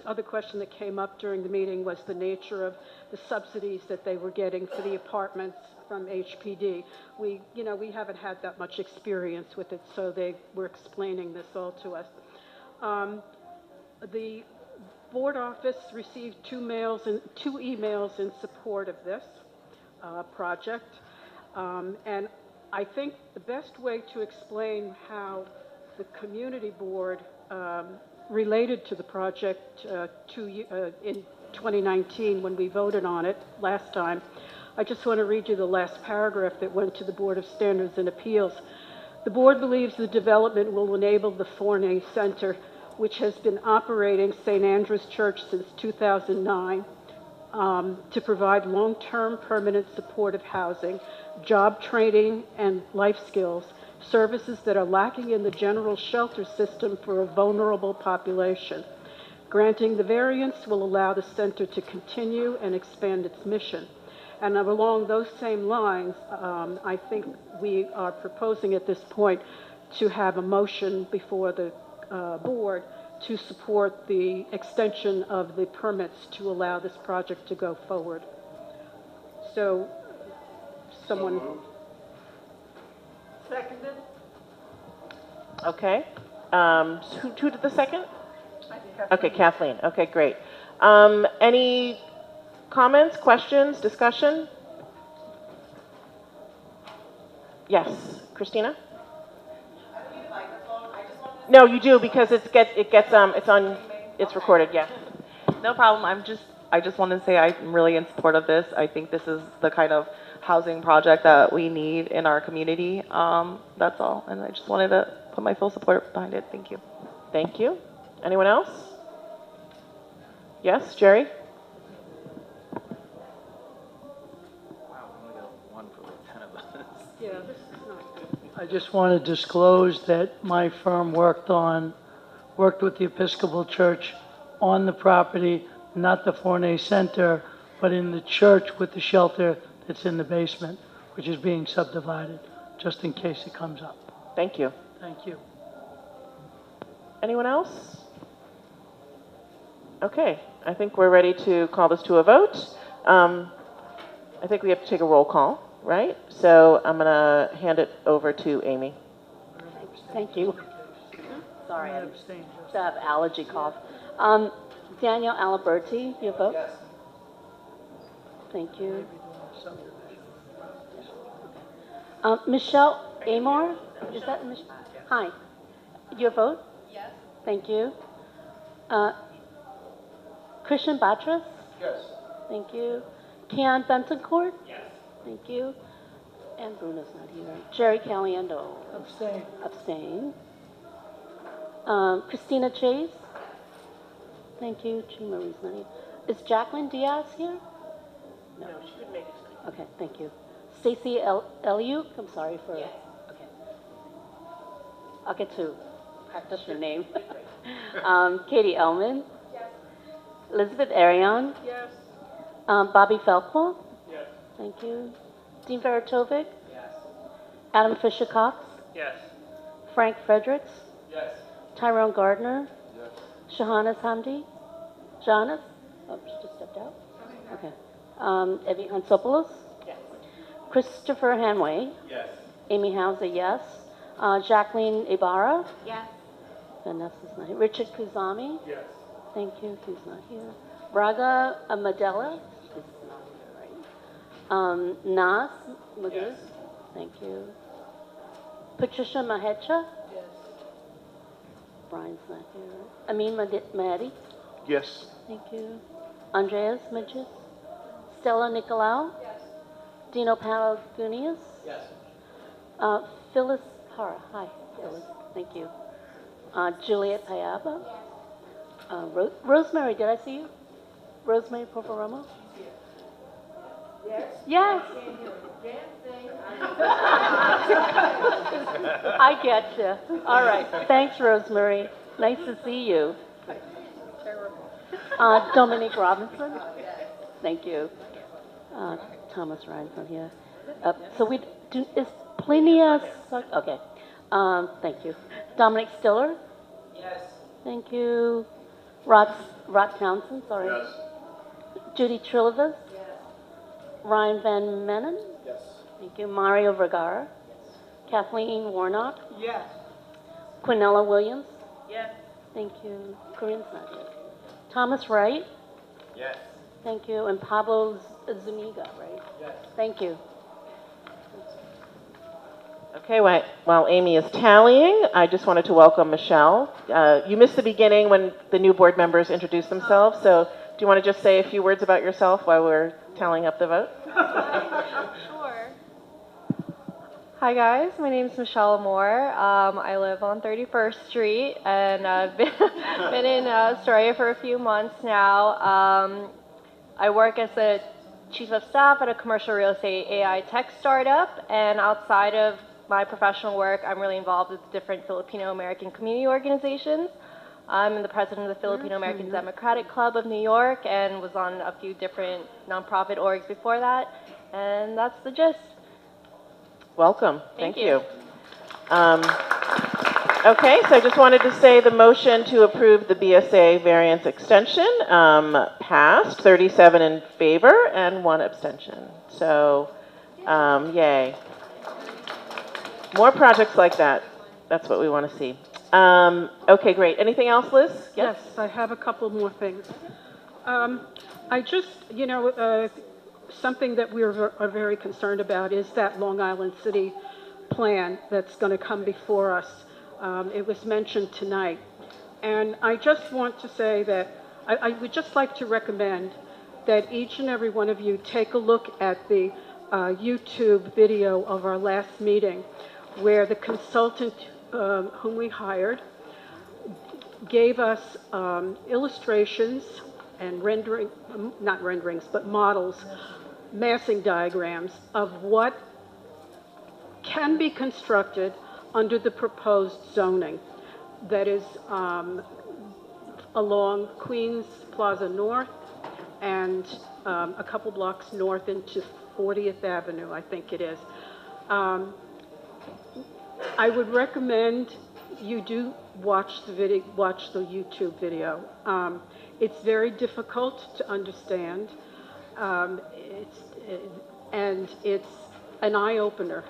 other question that came up during the meeting was the nature of the subsidies that they were getting for the apartments from HPD. We haven't had that much experience with it, so they were explaining this all to us. The board office received two emails in support of this project, and I think the best way to explain how the community board related to the project in 2019 when we voted on it last time. I just want to read you the last paragraph that went to the Board of Standards and Appeals. The board believes the development will enable the Forney Center, which has been operating St. Andrew's Church since 2009, to provide long-term permanent supportive housing, job training, and life skills, services that are lacking in the general shelter system for a vulnerable population. Granting the variance will allow the center to continue and expand its mission. And along those same lines, I think we are proposing at this point to have a motion before the board to support the extension of the permits to allow this project to go forward. So, someone... Seconded. Okay. Who did the second? Okay, Kathleen. Okay, great. Any comments, questions, discussion? Yes, Christina? No, you do, because it's recorded. Yeah. No problem. I just wanted to say I'm really in support of this. I think this is the kind of housing project that we need in our community. That's all, and I just wanted to put my full support behind it. Thank you. Thank you. Anyone else? Yes, Jerry? I just want to disclose that my firm worked with the Episcopal Church on the property, not the Forney Center, but in the church with the shelter that's in the basement, which is being subdivided, just in case it comes up. Thank you. Thank you. Anyone else? Okay, I think we're ready to call this to a vote. I think we have to take a roll call, right? So I'm going to hand it over to Amy. Thank you. Sorry, I just have allergy cough. Daniel Aliberti, your vote? Yes. Thank you. Michelle Amor, is that Michelle? Hi. Your vote? Yes. Thank you. Christian Batras? Yes. Thank you. Keon Bentoncourt? Yes. Thank you. And Bruno's not here. Jerry Caliendo? Abstain. Abstain. Christina Chase? Thank you. Jean Marie's not here. Is Jacqueline Diaz here? No, she couldn't make it tonight. Okay, thank you. Stacy Eliuk? I'm sorry for... Yes. Okay. I'll get to practice your name. Katie Ellman? Yes. Elizabeth Arion? Yes. Bobby Felkwa? Yes. Thank you. Dean Veritovic? Yes. Adam Fisher Cox? Yes. Frank Fredericks? Yes. Tyrone Gardner? Yes. Shahanas Hamdi? Shahanas? Oh, she just stepped out? Okay. Evie Hansopoulos? Yes. Christopher Hanway? Yes. Amy Hauser, yes. Jacqueline Ibarra? Yes. Vanessa's not here. Richard Kuzami? Yes. Thank you. He's not here. Braga Amadella? Is not here, right? Nas Maguz? Yes. Thank you. Patricia Mahecha? Yes. Brian's not here. Amin Mahdi? Yes. Thank you. Andreas Midges? Stella Nicolau? Yes. Dino Palagunius? Yes. Phyllis Hara. Hi, Phyllis. Thank you. Juliet Payaba? Rosemary, did I see you? Rosemary Porforomo? Yes. Yes. I get you. All right. Thanks, Rosemary. Nice to see you. Dominique Robinson? Thank you. Thomas Ryan's not here. So we do, is Plinia, okay. Thank you. Dominic Stiller? Yes. Thank you. Rod Townsend, sorry. Yes. Judy Trilivas? Yes. Ryan Van Mennen? Yes. Thank you. Mario Vergara? Kathleen Warnock? Yes. Quinella Williams? Yes. Thank you. Corinne's not here. Thomas Wright? Yes. Thank you. And Pablo Zuniga, right? Yes. Thank you. Okay, while Amy is tallying, I just wanted to welcome Michelle. You missed the beginning when the new board members introduced themselves, so do you want to just say a few words about yourself while we're tallying up the vote? Sure. Hi guys, my name is Michelle Moore. I live on 31st Street and I've been in Astoria for a few months now. I work as a chief of staff at a commercial real estate AI tech startup, and outside of my professional work, I'm really involved with different Filipino American community organizations. I'm the president of the Filipino American Democratic Club of New York and was on a few different nonprofit orgs before that, and that's the gist. Welcome. Thank you. Okay, so I just wanted to say the motion to approve the BSA variance extension passed, 37 in favor and 1 abstention. So, yay. More projects like that. That's what we want to see. Okay, great. Anything else, Liz? Yes, I have a couple more things. I just, something that are very concerned about is that Long Island City plan that's going to come before us. It was mentioned tonight. And I just want to say that I would just like to recommend that each and every one of you take a look at the YouTube video of our last meeting, where the consultant whom we hired gave us illustrations and not renderings, but models, massing diagrams of what can be constructed under the proposed zoning that is along Queens Plaza North and a couple blocks north into 40th Avenue, I think it is. I would recommend you do watch the YouTube video. It's very difficult to understand. And it's an eye-opener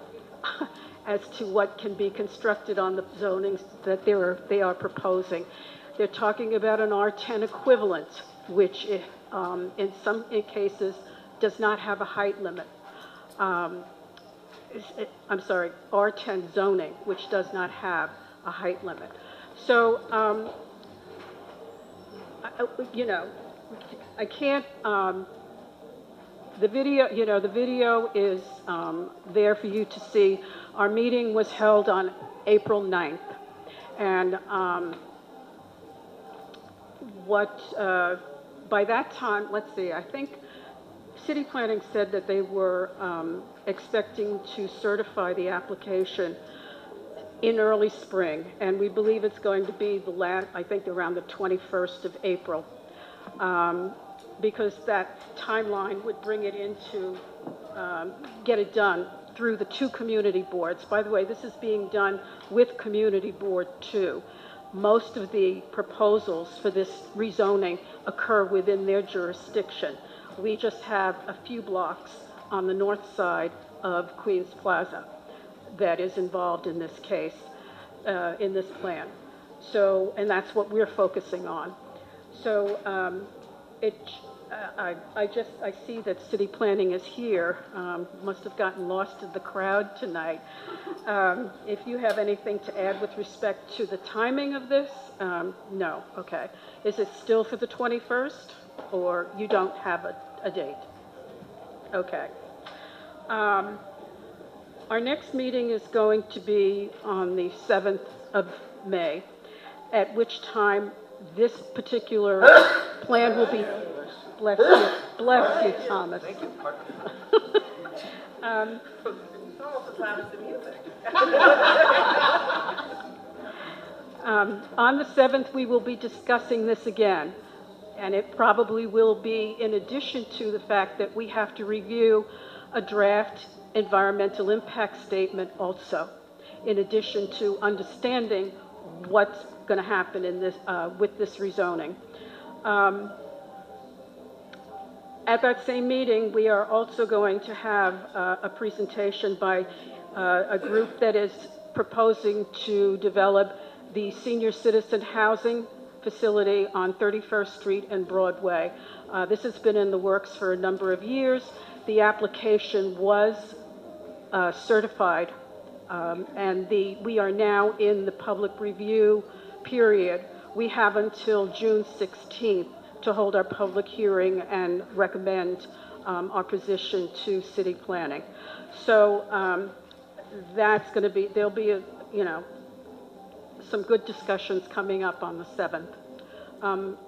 as to what can be constructed on the zonings that they are proposing. They're talking about an R10 equivalent, which in some cases does not have a height limit. I'm sorry, R10 zoning, which does not have a height limit. So, I can't, the video is there for you to see. Our meeting was held on April 9th. And by that time, let's see, I think City Planning said that they were expecting to certify the application in early spring, and we believe it's going to be I think around the 21st of April, because that timeline would bring it into, get it done through the 2 community boards. By the way, this is being done with Community Board 2. Most of the proposals for this rezoning occur within their jurisdiction. We just have a few blocks on the north side of Queens Plaza that is involved in this case, in this plan. So, and that's what we're focusing on. So I see that City Planning is here. Must have gotten lost in the crowd tonight. If you have anything to add with respect to the timing of this, no, okay. Is it still for the 21st, or you don't have a date? Okay. Our next meeting is going to be on the 7th of May, at which time this particular plan will be, bless you, Thomas. Thank you. On the 7th, we will be discussing this again, and it probably will be in addition to the fact that we have to review a draft environmental impact statement also, in addition to understanding what's going to happen in this, with this rezoning. At that same meeting, we are also going to have a presentation by a group that is proposing to develop the senior citizen housing facility on 31st Street and Broadway. This has been in the works for a number of years. The application was certified, and we are now in the public review period. We have until June 16th to hold our public hearing and recommend our position to City Planning. So that's going to be, there'll be, some good discussions coming up on the 7th.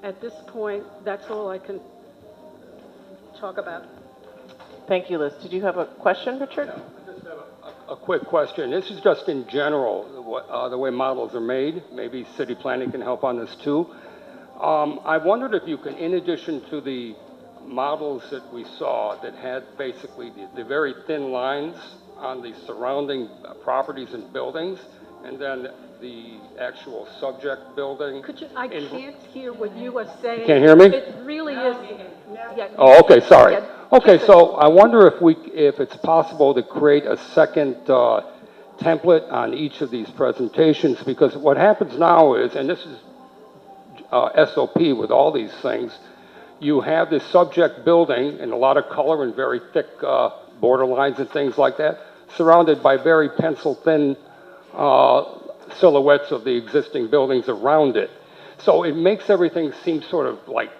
At this point, that's all I can talk about. Thank you, Liz. Did you have a question, Richard? I just have a quick question. This is just in general, the way models are made. Maybe City Planning can help on this too. I wondered if you can, in addition to the models that we saw that had basically the very thin lines on the surrounding properties and buildings, and then the actual subject building. Could you, I can't hear what you are saying. Can't hear me? It really is. Yeah, Oh, okay, sorry. Yeah, Okay, so I wonder if it's possible to create a second template on each of these presentations, because what happens now is, and this is SOP with all these things, you have this subject building in a lot of color and very thick border lines and things like that, surrounded by very pencil-thin silhouettes of the existing buildings around it. So it makes everything seem sort of like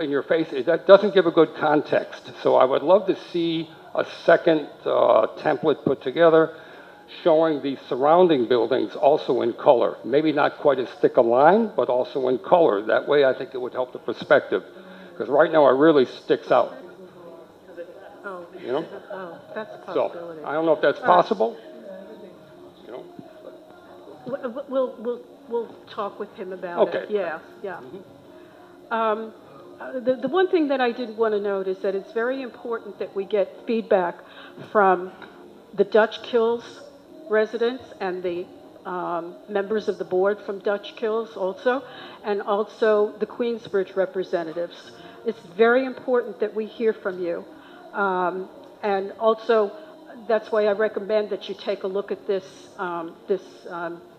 in your face, that doesn't give a good context. So I would love to see a second template put together showing the surrounding buildings also in color. Maybe not quite as thick a line, but also in color. That way I think it would help the perspective. Because right now it really sticks out. Oh, You know? oh, that's a So possibility. I don't know if that's possible. You know? We'll talk with him about it. Okay. Yeah, yeah. The one thing that I did want to note is that it's very important that we get feedback from the Dutch Kills residents and the members of the board from Dutch Kills also, and also the Queensbridge representatives. It's very important that we hear from you. And also, that's why I recommend that you take a look at this,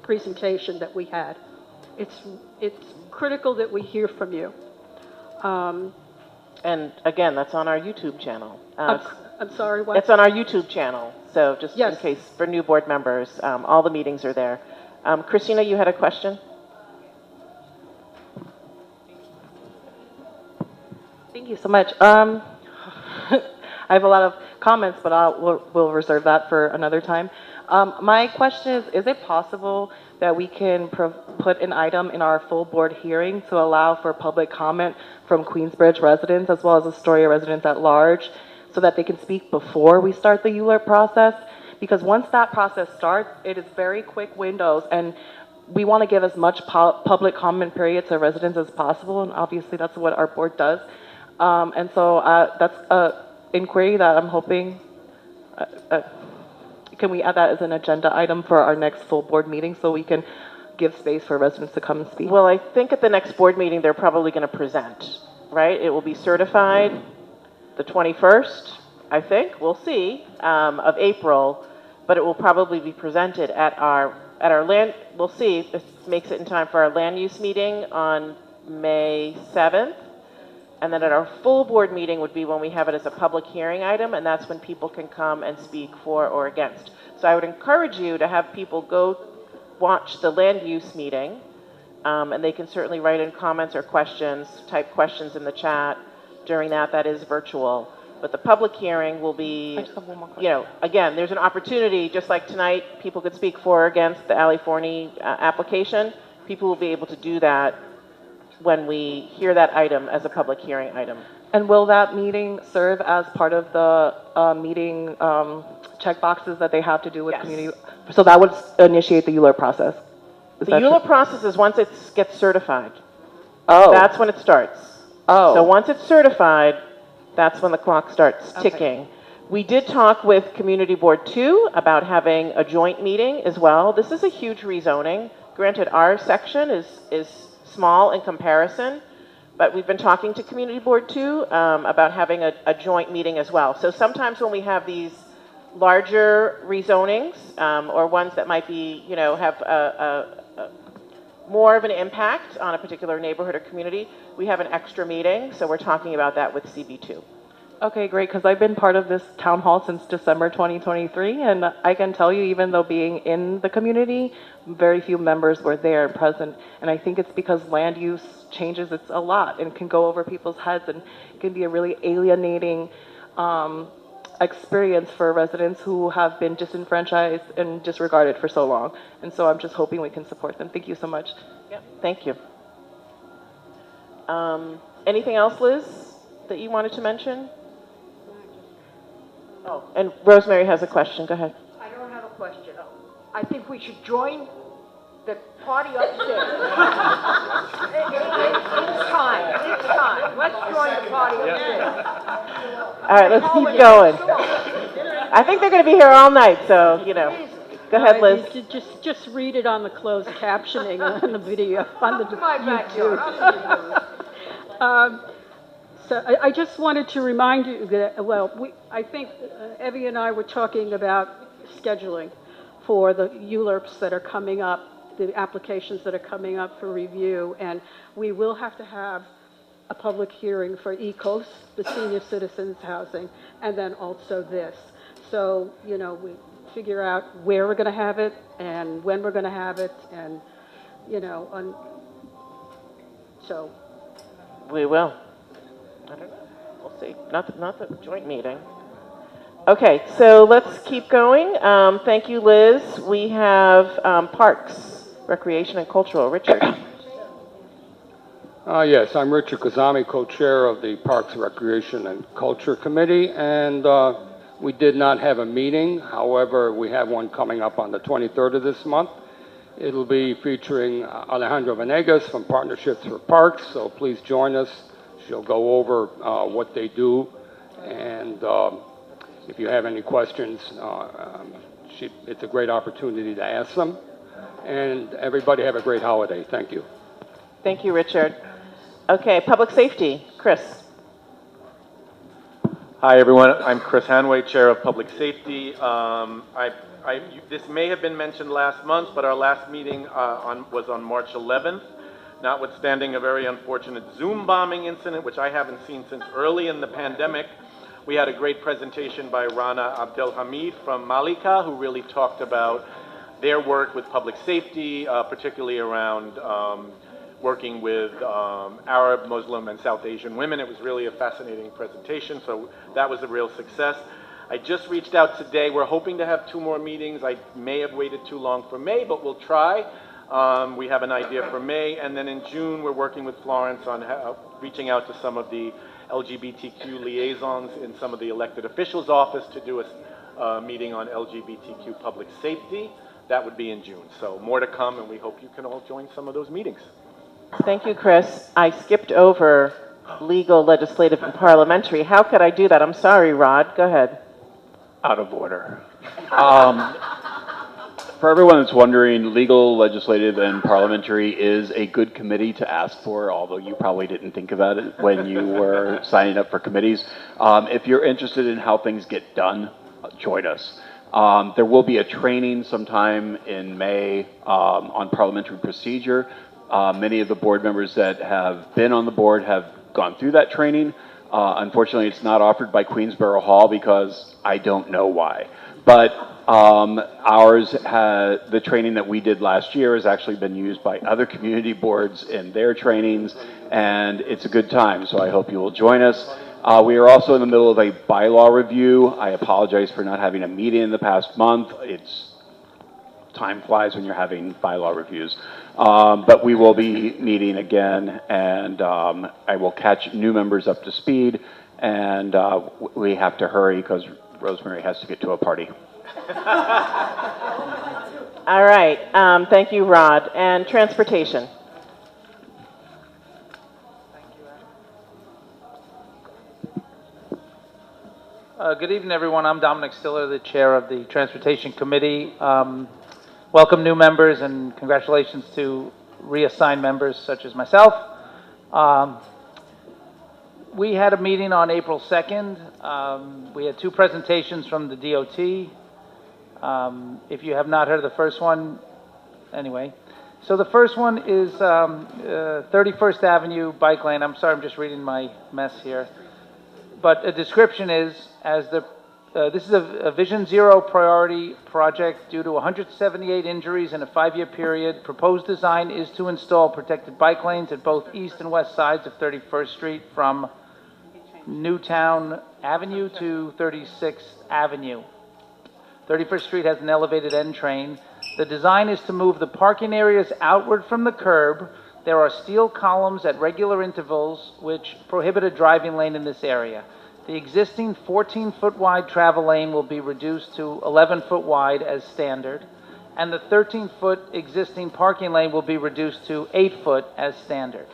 presentation that we had. It's critical that we hear from you. And again, that's on our YouTube channel. I'm sorry, what? It's on our YouTube channel, so just Yes. in case for new board members, all the meetings are there. Christina, you had a question? Thank you so much. I have a lot of comments, but we'll reserve that for another time. My question is it possible that we can put an item in our full board hearing to allow for public comment from Queensbridge residents as well as Astoria residents at large so that they can speak before we start the ULURP process? Because once that process starts, it is very quick windows, and we want to give as much public comment period to residents as possible, and obviously that's what our board does. And so that's an inquiry that I'm hoping, can we add that as an agenda item for our next full board meeting so we can give space for residents to come and speak? Well, I think at the next board meeting, they're probably going to present, right? It will be certified the 21st, I think, we'll see, of April, but it will probably be presented at our land, we'll see if this makes it in time for our land use meeting on May 7th. And then at our full board meeting would be when we have it as a public hearing item, and that's when people can come and speak for or against. So I would encourage you to have people go watch the land use meeting, and they can certainly write in comments or questions, type questions in the chat during that. That is virtual. But the public hearing will be, you know, again, there's an opportunity, just like tonight, people could speak for or against the Ali Forney application. People will be able to do that when we hear that item as a public hearing item. And will that meeting serve as part of the meeting check boxes that they have to do with community? So that would initiate the ULURP process? The ULURP process is once it gets certified. Oh. That's when it starts. Oh. So once it's certified, that's when the clock starts ticking. We did talk with Community Board 2 about having a joint meeting as well. This is a huge rezoning. Granted, our section is small in comparison, but we've been talking to Community Board 2 about having a joint meeting as well. So sometimes when we have these larger rezonings or ones that might be, you know, have more of an impact on a particular neighborhood or community, we have an extra meeting. So we're talking about that with CB2. Okay, great, because I've been part of this town hall since December 2023, and I can tell you, even though being in the community, very few members were there and present, and I think it's because land use changes, it's a lot, and can go over people's heads, and it can be a really alienating experience for residents who have been disenfranchised and disregarded for so long, and so I'm just hoping we can support them. Thank you so much. Yeah, thank you. Anything else, Liz, that you wanted to mention? Oh, and Rosemary has a question. Go ahead. I don't have a question. I think we should join the party upstairs. It's time. It's time. Let's join the party upstairs. All right, let's keep going. I think they're going to be here all night, so, you know. Go ahead, Liz. Just read it on the closed captioning on the video, on the YouTube. So I just wanted to remind you that, well, I think Evie and I were talking about scheduling for the ULURPs that are coming up, the applications that are coming up for review, and we will have to have a public hearing for ECOS, the senior citizens housing, and then also this. So, you know, we figure out where we're going to have it and when we're going to have it, and, you know, so. We will. I don't know. We'll see. Not the joint meeting. Okay, so let's keep going. Thank you, Liz. We have Parks, Recreation, and Cultural. Richard. Yes, I'm Richard Kazami, co-chair of the Parks, Recreation, and Culture Committee, and we did not have a meeting. However, we have one coming up on the 23rd of this month. It'll be featuring Alejandro Venegas from Partnerships for Parks, so please join us. She'll go over what they do, and if you have any questions, it's a great opportunity to ask them. And everybody have a great holiday. Thank you. Thank you, Richard. Okay, Public Safety, Chris. Hi, everyone. I'm Chris Hanway, Chair of Public Safety. This may have been mentioned last month, but our last meeting was on March 11th. Notwithstanding a very unfortunate Zoom bombing incident, which I haven't seen since early in the pandemic, we had a great presentation by Rana Abdelhamid from Malika, who really talked about their work with public safety, particularly around working with Arab, Muslim, and South Asian women. It was really a fascinating presentation, so that was a real success. I just reached out today. We're hoping to have 2 more meetings. I may have waited too long for May, but we'll try. We have an idea for May, and then in June we're working with Florence on reaching out to some of the LGBTQ liaisons in some of the elected officials' office to do a meeting on LGBTQ public safety. That would be in June. So more to come, and we hope you can all join some of those meetings. Thank you, Chris. I skipped over legal, legislative, and parliamentary. How could I do that? I'm sorry, Rod. Go ahead. Out of order. For everyone that's wondering, legal, legislative, and parliamentary is a good committee to ask for, although you probably didn't think about it when you were signing up for committees. If you're interested in how things get done, join us. There will be a training sometime in May on parliamentary procedure. Many of the board members that have been on the board have gone through that training. Unfortunately, it's not offered by Queensborough Hall because I don't know why. But the training that we did last year has actually been used by other community boards in their trainings, and it's a good time, so I hope you will join us. We are also in the middle of a bylaw review. I apologize for not having a meeting in the past month. Time flies when you're having bylaw reviews. But we will be meeting again, and I will catch new members up to speed, and we have to hurry because Rosemary has to get to a party. All right. Thank you, Rod. And transportation. Good evening, everyone. I'm Dominic Stiller, the chair of the Transportation Committee. Welcome new members and congratulations to reassigned members such as myself. We had a meeting on April 2nd. We had 2 presentations from the DOT. If you have not heard of the first one, anyway. So the first one is 31st Avenue bike lane. I'm sorry, I'm just reading my mess here. But a description is, this is a Vision Zero priority project due to 178 injuries in a 5-year period. Proposed design is to install protected bike lanes at both east and west sides of 31st Street from Newtown Avenue to 36th Avenue. 31st Street has an elevated end train. The design is to move the parking areas outward from the curb. There are steel columns at regular intervals which prohibit a driving lane in this area. The existing 14-foot wide travel lane will be reduced to 11-foot wide as standard, and the 13-foot existing parking lane will be reduced to 8-foot as standard.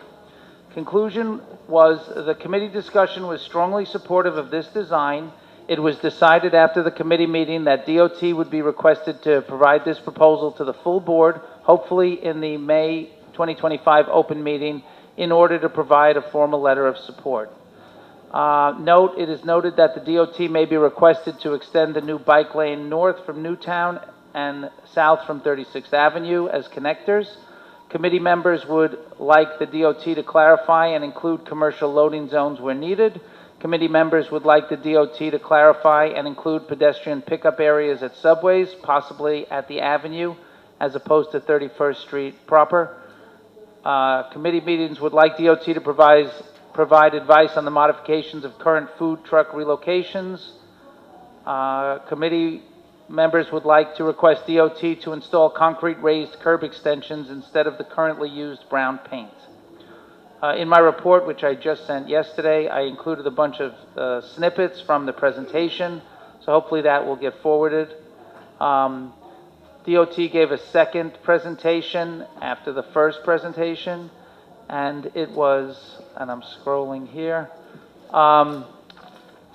Conclusion was the committee discussion was strongly supportive of this design. It was decided after the committee meeting that DOT would be requested to provide this proposal to the full board, hopefully in the May 2025 open meeting, in order to provide a formal letter of support. It is noted that the DOT may be requested to extend the new bike lane north from Newtown and south from 36th Avenue as connectors. Committee members would like the DOT to clarify and include commercial loading zones where needed. Committee members would like the DOT to clarify and include pedestrian pickup areas at subways, possibly at the avenue, as opposed to 31st Street proper. Committee meetings would like DOT to provide provide advice on the modifications of current food truck relocations. Committee members would like to request DOT to install concrete raised curb extensions instead of the currently used brown paint. In my report, which I just sent yesterday, I included a bunch of snippets from the presentation, so hopefully that will get forwarded. DOT gave a second presentation after the first presentation, and it was, and I'm scrolling here,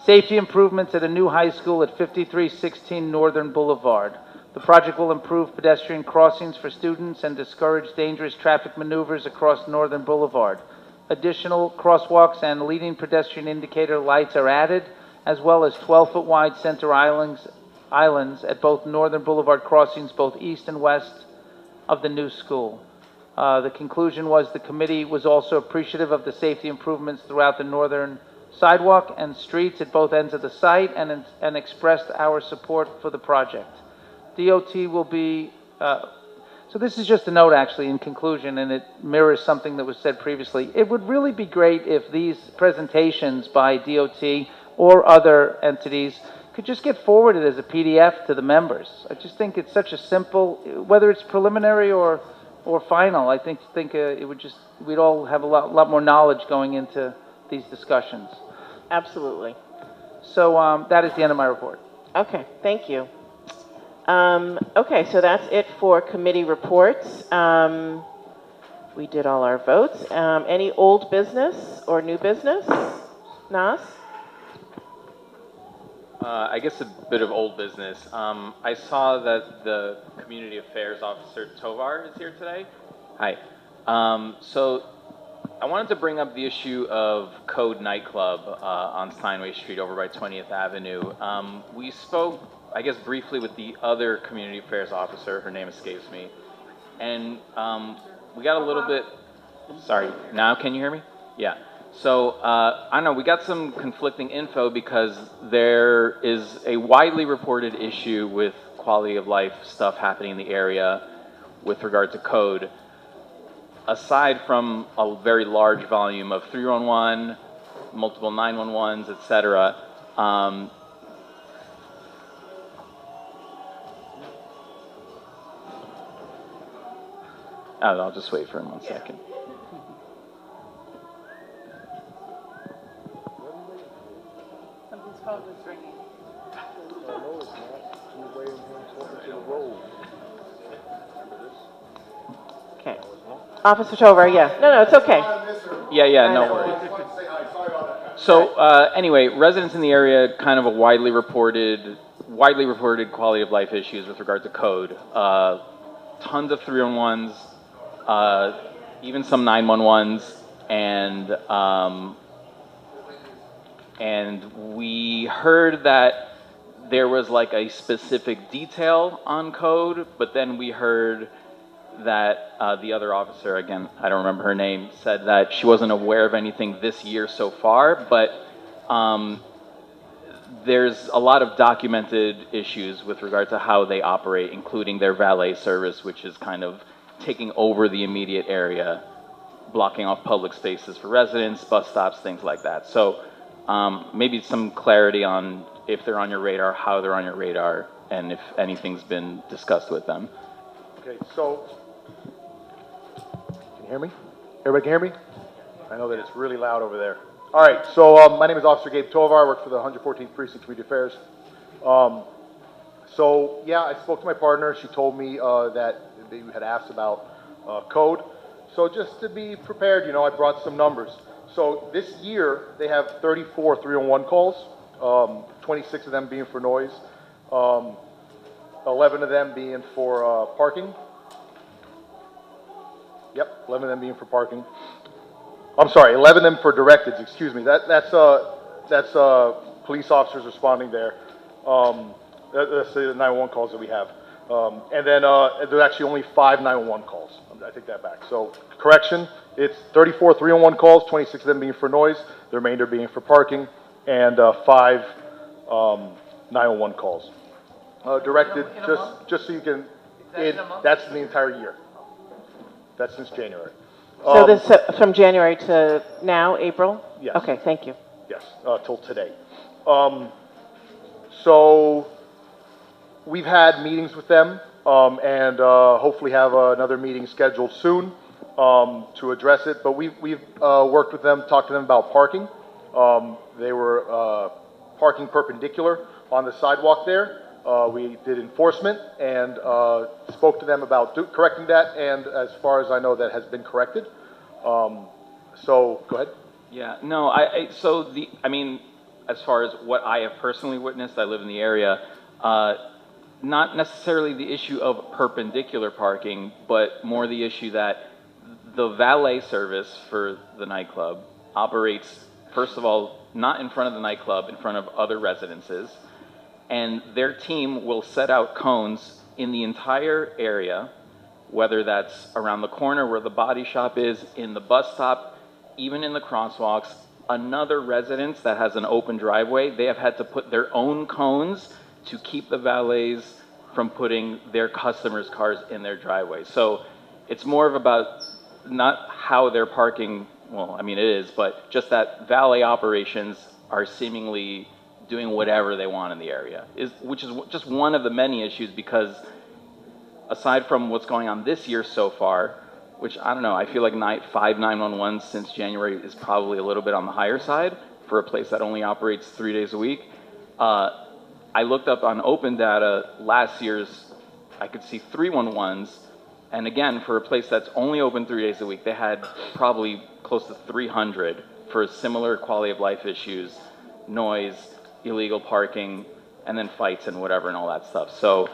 safety improvements at a new high school at 5316 Northern Boulevard. The project will improve pedestrian crossings for students and discourage dangerous traffic maneuvers across Northern Boulevard. Additional crosswalks and leading pedestrian indicator lights are added, as well as 12-foot wide center islands at both Northern Boulevard crossings, both east and west of the new school. The conclusion was the committee was also appreciative of the safety improvements throughout the northern sidewalk and streets at both ends of the site and expressed our support for the project. DOT will be, so this is just a note actually in conclusion, and it mirrors something that was said previously. It would really be great if these presentations by DOT or other entities could just get forwarded as a PDF to the members. I just think it's such a simple, whether it's preliminary or final, I think it would just, we'd all have a lot more knowledge going into these discussions. Absolutely. So that is the end of my report. Okay, thank you. Okay, so that's it for committee reports. We did all our votes. Any old business or new business? Nas? I guess a bit of old business. I saw that the Community Affairs Officer Tovar is here today. Hi. So I wanted to bring up the issue of Code Nightclub on Steinway Street over by 20th Avenue. We spoke, I guess, briefly with the other Community Affairs Officer. Her name escapes me. And we got a little bit... Sorry, now can you hear me? Yeah. So, I don't know, we got some conflicting info because there is a widely reported issue with quality of life stuff happening in the area with regard to code. Aside from a very large volume of 311, multiple 911s, etc., I don't know, I'll just wait for him 1 second. Something's phone was ringing. Okay. Officer Tovar, yeah. No, it's okay. Yeah, no worries. So, anyway, residents in the area kind of a widely reported quality of life issues with regard to code. Tons of 311s, even some 911s, and we heard that there was like a specific detail on code, but then we heard that the other officer, again, I don't remember her name, said that she wasn't aware of anything this year so far, but there's a lot of documented issues with regard to how they operate, including their valet service, which is kind of taking over the immediate area, blocking off public spaces for residents, bus stops, things like that. So maybe some clarity on if they're on your radar, how they're on your radar, and if anything's been discussed with them. Okay, so, can you hear me? Everybody can hear me? I know that it's really loud over there. All right, so my name is Officer Gabe Tovar. I work for the 114th Precinct Community Affairs. So, yeah, I spoke to my partner. She told me that you had asked about code. So just to be prepared, I brought some numbers. So this year, they have 34 301 calls, 26 of them being for noise, 11 of them being for parking. Yep, 11 of them being for parking. I'm sorry, 11 of them for directeds, excuse me. That's police officers responding there. That's the 911 calls that we have. And then there's actually only 5 911 calls. I take that back. So, correction, it's 34 301 calls, 26 of them being for noise, the remainder being for parking, and 5 911 calls. Directed, just so you can, that's the entire year. That's since January. So this from January to now, April? Yes. Okay, thank you. Yes, till today. So we've had meetings with them, and hopefully have another meeting scheduled soon to address it. But we've worked with them, talked to them about parking. They were parking perpendicular on the sidewalk there. We did enforcement and spoke to them about correcting that, and as far as I know, that has been corrected. So go ahead. Yeah, no, I mean, as far as what I have personally witnessed, I live in the area, not necessarily the issue of perpendicular parking, but more the issue that the valet service for the nightclub operates, first of all, not in front of the nightclub, in front of other residences, and their team will set out cones in the entire area, whether that's around the corner where the body shop is, in the bus stop, even in the crosswalks. Another residence that has an open driveway, they have had to put their own cones to keep the valets from putting their customers' cars in their driveway. So it's more of about not how they're parking, well, I mean it is, but just that valet operations are seemingly doing whatever they want in the area, which is just one of the many issues, because aside from what's going on this year so far, which I don't know, I feel like 5 911s since January is probably a little bit on the higher side for a place that only operates 3 days a week. I looked up on open data last year's, I could see 311s, and again, for a place that's only open 3 days a week, they had probably close to 300 for similar quality of life issues, noise, illegal parking, and then fights and whatever and all that stuff. So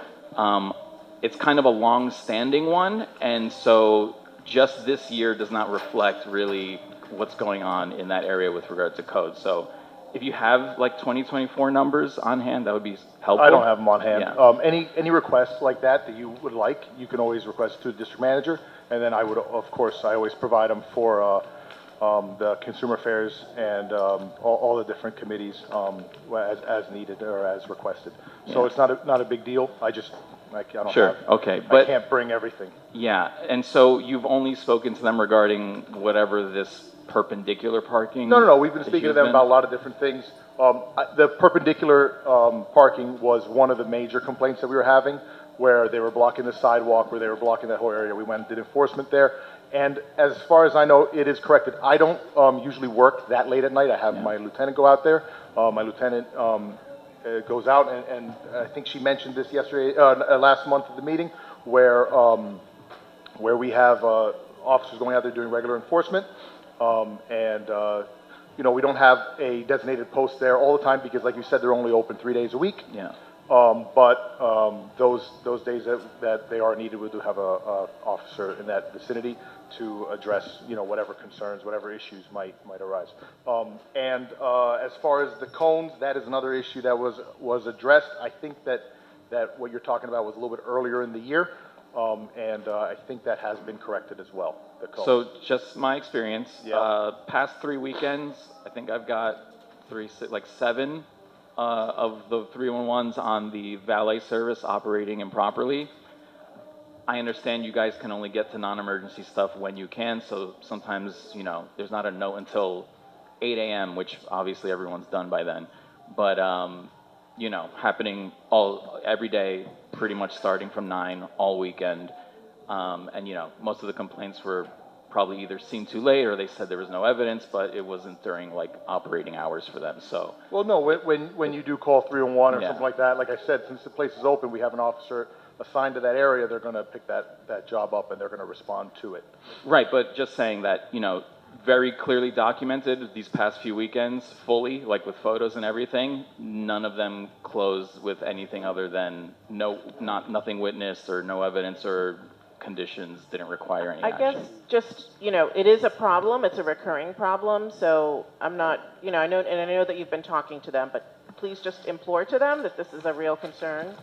it's kind of a long-standing one, and so just this year does not reflect really what's going on in that area with regard to code. So if you have like 2024 numbers on hand, that would be helpful. I don't have them on hand. Yeah. Any requests like that you would like, you can always request to the district manager, and then I would, of course, I always provide them for the consumer affairs and all the different committees as needed or as requested. So Yeah. it's not a big deal. I don't Sure. have, Okay, I but can't bring everything. yeah, and so you've only spoken to them regarding whatever this perpendicular parking? No. We've been speaking to issue them has about been? a lot of different things. The perpendicular parking was one of the major complaints that we were having, where they were blocking the sidewalk, where they were blocking that whole area. We went and did enforcement there. And as far as I know, it is corrected. I don't usually work that late at night. I have my lieutenant go out there. My lieutenant goes out, and I think she mentioned this yesterday, last month at the meeting, where we have officers going out there doing regular enforcement. We don't have a designated post there all the time because, like you said, they're only open 3 days a week. Yeah. Those days that they are needed, we do have a officer in that vicinity to address, whatever concerns, whatever issues might arise. As far as the cones, that is another issue that was addressed. I think that what you're talking about was a little bit earlier in the year. I think that has been corrected as well. The cones. So just my experience, Yeah. past 3 weekends, I think I've got 7 of the 311s on the valet service operating improperly. I understand you guys can only get to non-emergency stuff when you can, so sometimes, there's not a note until 8 a.m., which obviously everyone's done by then. But, happening every day, pretty much starting from 9 all weekend. Most of the complaints were probably either seen too late or they said there was no evidence, but it wasn't during operating hours for them. So Well, no, when you do call 311 or Yeah. something like that, like I said, since the place is open, we have an officer assigned to that area. They're going to pick that job up and they're going to respond to it. right, but just saying that very clearly documented these past few weekends fully, with photos and everything. None of them closed with anything other than nothing witnessed or no evidence or conditions didn't require any I action. guess just, it is a problem. It's a recurring problem. So I'm not, I know that you've been talking to them, but please just implore to them that this is a real concern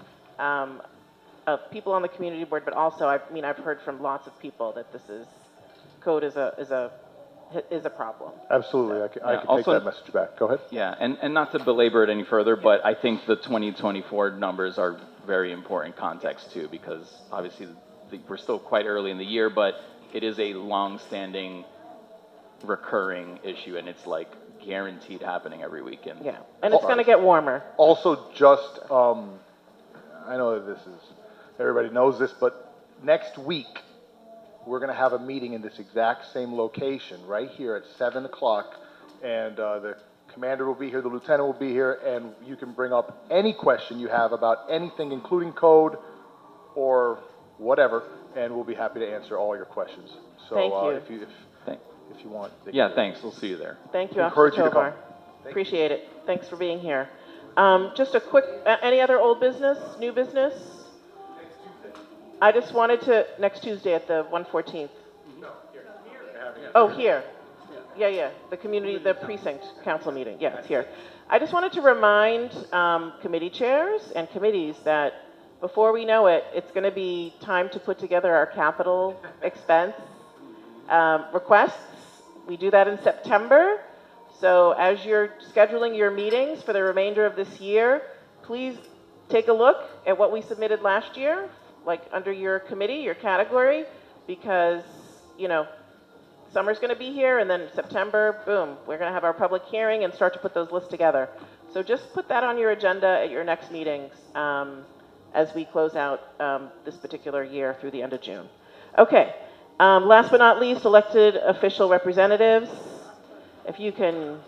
of people on the community board, but also, I've heard from lots of people that code is a problem. Absolutely. I can take Also- that message back. Go ahead. Yeah, and not to belabor it any further, but I think the 2024 numbers are very important context too, because obviously we're still quite early in the year, but it is a long-standing, recurring issue, and it's guaranteed happening every weekend. Yeah, and it's going to get warmer. Also, just, I know that this is, everybody knows this, but next week, we're going to have a meeting in this exact same location, right here at 7 o'clock, and the commander will be here, the lieutenant will be here, and you can bring up any question you have about anything, including code or whatever, and we'll be happy to answer all your questions. So, Thank you. If you want. Yeah, thanks. We'll see you there. Thank you, Encourage Officer you to come. Tovar. Appreciate it. Thanks for being here. Just a quick, any other old business, new business? I just wanted to, next Tuesday at the 114th. Oh, here. Yeah, the community, the precinct council meeting. Yeah, it's here. I just wanted to remind committee chairs and committees that before we know it, it's going to be time to put together our capital expense requests. We do that in September. So as you're scheduling your meetings for the remainder of this year, please take a look at what we submitted last year, like under your committee, your category, because, you know, summer's going to be here, and then September, boom, we're going to have our public hearing and start to put those lists together. So just put that on your agenda at your next meetings as we close out this particular year through the end of June. Okay, last but not least, elected official representatives. If you can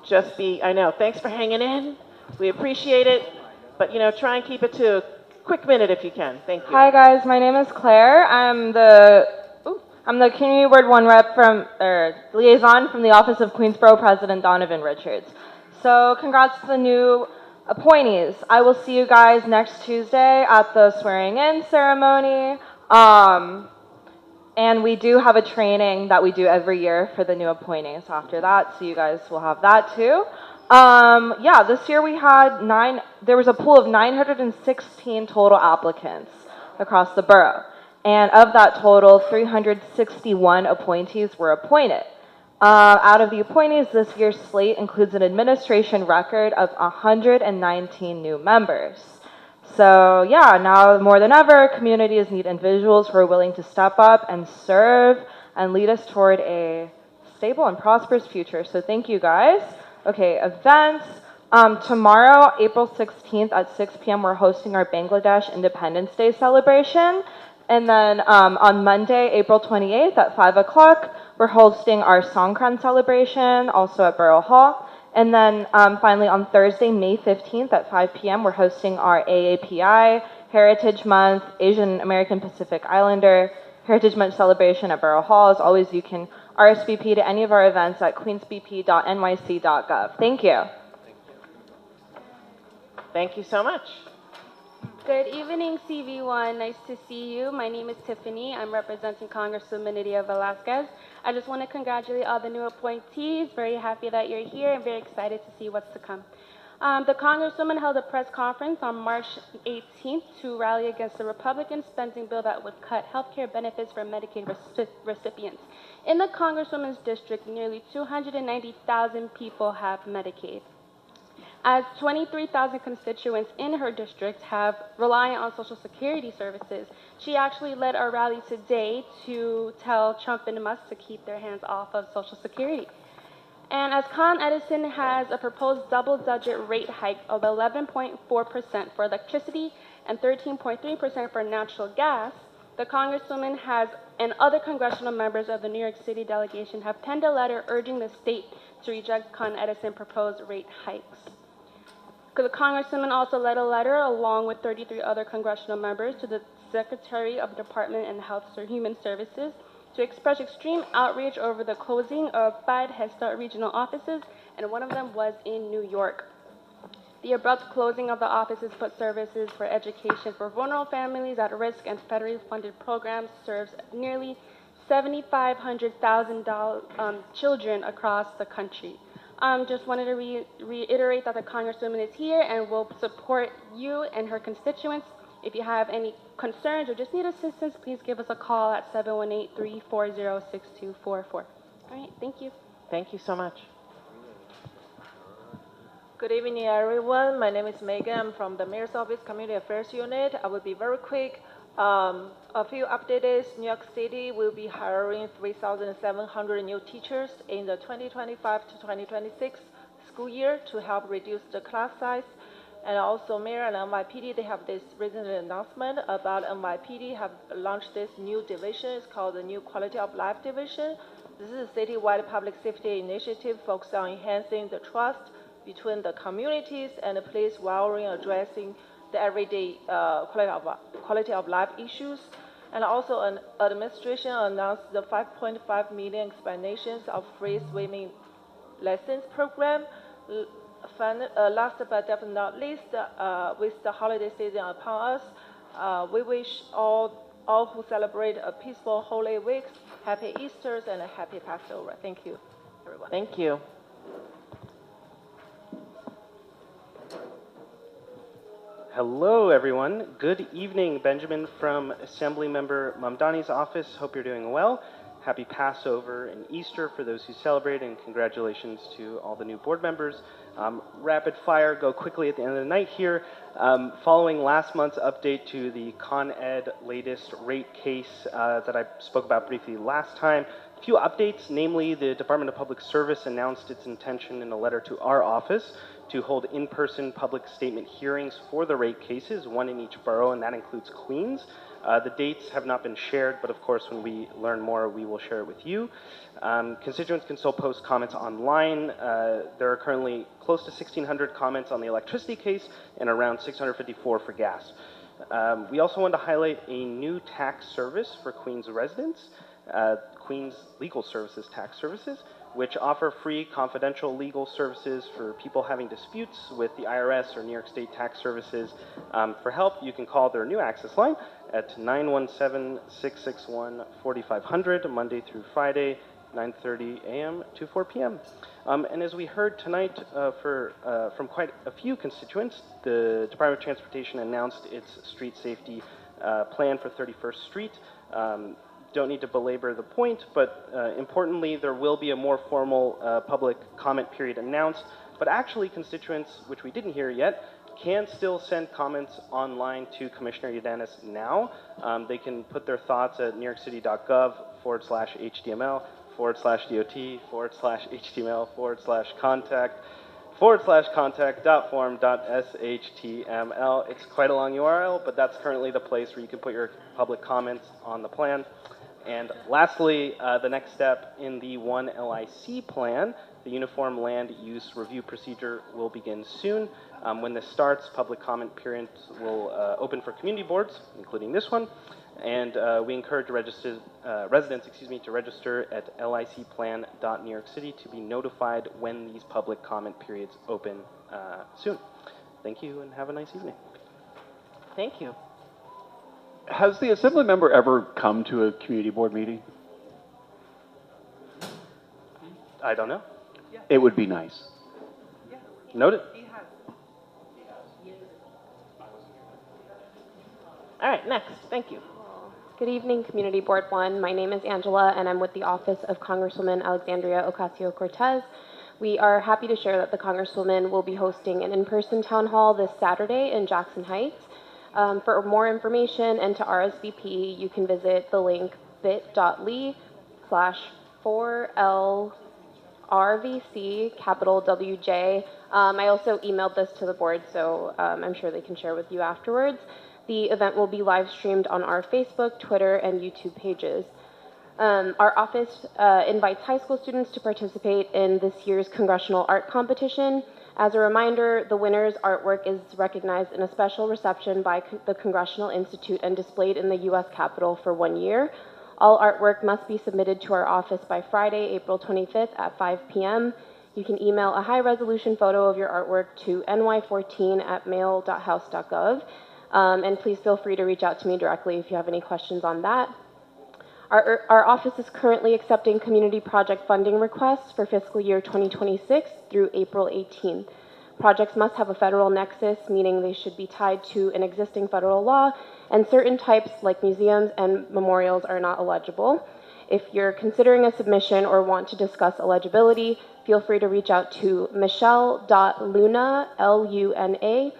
just be, I know, thanks for hanging in. We appreciate it, but, you know, try and keep it to a quick minute if you can. Thank you. Hi guys, my name is Claire. I'm the Community Board 1 rep from, liaison from the Office of Queensborough President Donovan Richards. So congrats to the new appointees. I will see you guys next Tuesday at the swearing-in ceremony. And we do have a training that we do every year for the new appointees after that, so you guys will have that too. Yeah, this year we had there was a pool of 916 total applicants across the borough. And of that total, 361 appointees were appointed. Out of the appointees, this year's slate includes an administration record of 119 new members. So yeah, now more than ever, communities need individuals who are willing to step up and serve and lead us toward a stable and prosperous future. So thank you guys. Okay, events. Tomorrow, April 16th at 6 p.m., we're hosting our Bangladesh Independence Day celebration. And then on Monday, April 28th at 5 o'clock, we're hosting our Songkran celebration, also at Borough Hall. And then finally on Thursday, May 15th at 5 p.m., we're hosting our AAPI Heritage Month, Asian American Pacific Islander Heritage Month celebration at Borough Hall. As always, you can RSVP to any of our events at queensbp.nyc.gov. Thank you. Thank you so much. Good evening, CV1. Nice to see you. My name is Tiffany. I'm representing Congresswoman Nydia Velasquez. I just want to congratulate all the new appointees. Very happy that you're here and very excited to see what's to come. The Congresswoman held a press conference on March 18th to rally against the Republican spending bill that would cut health care benefits for Medicaid recipients. In the Congresswoman's district, nearly 290,000 people have Medicaid. As 23,000 constituents in her district have reliant on Social Security services, she actually led our rally today to tell Trump and Musk to keep their hands off of Social Security. And as Con Edison has a proposed double-digit rate hike of 11.4% for electricity and 13.3% for natural gas, the Congresswoman has and other congressional members of the New York City delegation have penned a letter urging the state to reject Con Edison's proposed rate hikes. The Congresswoman also led a letter, along with 33 other congressional members, to the Secretary of Department and Health and Human Services to express extreme outrage over the closing of 5 Head Start regional offices, and one of them was in New York. The abrupt closing of the offices put services for education for vulnerable families at risk, and federally funded programs serves nearly 7,500 children across the country. Just wanted to reiterate that the Congresswoman is here and will support you and her constituents. If you have any concerns or just need assistance, please give us a call at 718-340-6244. All right, thank you. Thank you so much. Good evening, everyone. My name is Megan. I'm from the Mayor's Office Community Affairs Unit. I will be very quick. A few updates. New York City will be hiring 3,700 new teachers in the 2025 to 2026 school year to help reduce the class size. And also Mayor and NYPD, they have this recent announcement about NYPD have launched this new division. It's called the New Quality of Life Division. This is a citywide public safety initiative focused on enhancing the trust between the communities and the police while addressing the everyday quality of life issues. And also an administration announced the 5.5 million expansions of free swimming lessons program. Last but definitely not least, with the holiday season upon us, we wish all who celebrate a peaceful Holy Week, happy Easters and a happy Passover. Thank you, everyone. Thank you. Hello, everyone. Good evening. Benjamin from Assemblymember Mamdani's office. Hope you're doing well. Happy Passover and Easter for those who celebrate, and congratulations to all the new board members. Rapid fire, go quickly at the end of the night here. Following last month's update to the Con Ed latest rate case that I spoke about briefly last time, a few updates, namely the Department of Public Service announced its intention in a letter to our office to hold in-person public statement hearings for the rate cases, one in each borough, and that includes Queens. The dates have not been shared, but of course, when we learn more, we will share it with you. Constituents can still post comments online. There are currently close to 1,600 comments on the electricity case and around 654 for gas. We also want to highlight a new tax service for Queens residents, Queens Legal Services Tax Services, which offer free confidential legal services for people having disputes with the IRS or New York State Tax Services. For help, you can call their new access line at 917-661-4500, Monday through Friday, 9:30 a.m. to 4 p.m. And as we heard tonight from quite a few constituents, the Department of Transportation announced its street safety plan for 31st Street. Don't need to belabor the point, but importantly, there will be a more formal public comment period announced. But actually, constituents, which we didn't hear yet, can still send comments online to Commissioner Yadanis now. They can put their thoughts at newyorkcity.gov/html/contact/contact.form.shtml. It's quite a long URL, but that's currently the place where you can put your public comments on the plan. And lastly, the next step in the 1LIC plan, the Uniform Land Use Review Procedure, will begin soon. When this starts, public comment periods will open for community boards, including this one, and we encourage residents to register at licplan.newyorkcity to be notified when these public comment periods open soon. Thank you, and have a nice evening. Thank you. Has the assembly member ever come to a community board meeting? I don't know. It would be nice. Noted. All right, next. Thank you. Good evening, Community Board 1. My name is Angela, and I'm with the Office of Congresswoman Alexandria Ocasio-Cortez. We are happy to share that the Congresswoman will be hosting an in-person town hall this Saturday in Jackson Heights. For more information and to RSVP, you can visit the link bit.ly/4LRVC, capital WJ. I also emailed this to the board, so I'm sure they can share with you afterwards. The event will be live streamed on our Facebook, Twitter, and YouTube pages. Our office invites high school students to participate in this year's Congressional Art Competition. As a reminder, the winner's artwork is recognized in a special reception by the Congressional Institute and displayed in the U.S. Capitol for 1 year. All artwork must be submitted to our office by Friday, April 25th at 5 p.m. You can email a high-resolution photo of your artwork to ny14@mail.house.gov. And please feel free to reach out to me directly if you have any questions on that. Our office is currently accepting community project funding requests for fiscal year 2026 through April 18th. Projects must have a federal nexus, meaning they should be tied to an existing federal law, and certain types like museums and memorials are not eligible. If you're considering a submission or want to discuss eligibility, feel free to reach out to michelle.luna, Luna,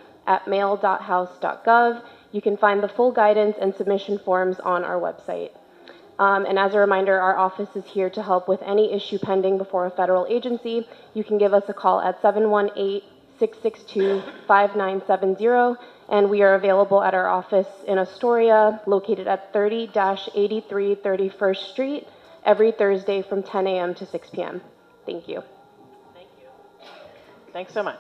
@mail.house.gov. You can find the full guidance and submission forms on our website. And as a reminder, our office is here to help with any issue pending before a federal agency. You can give us a call at 718-662-5970, and we are available at our office in Astoria, located at 30-83 31st Street, every Thursday from 10 a.m. to 6 p.m. Thank you. Thanks so much.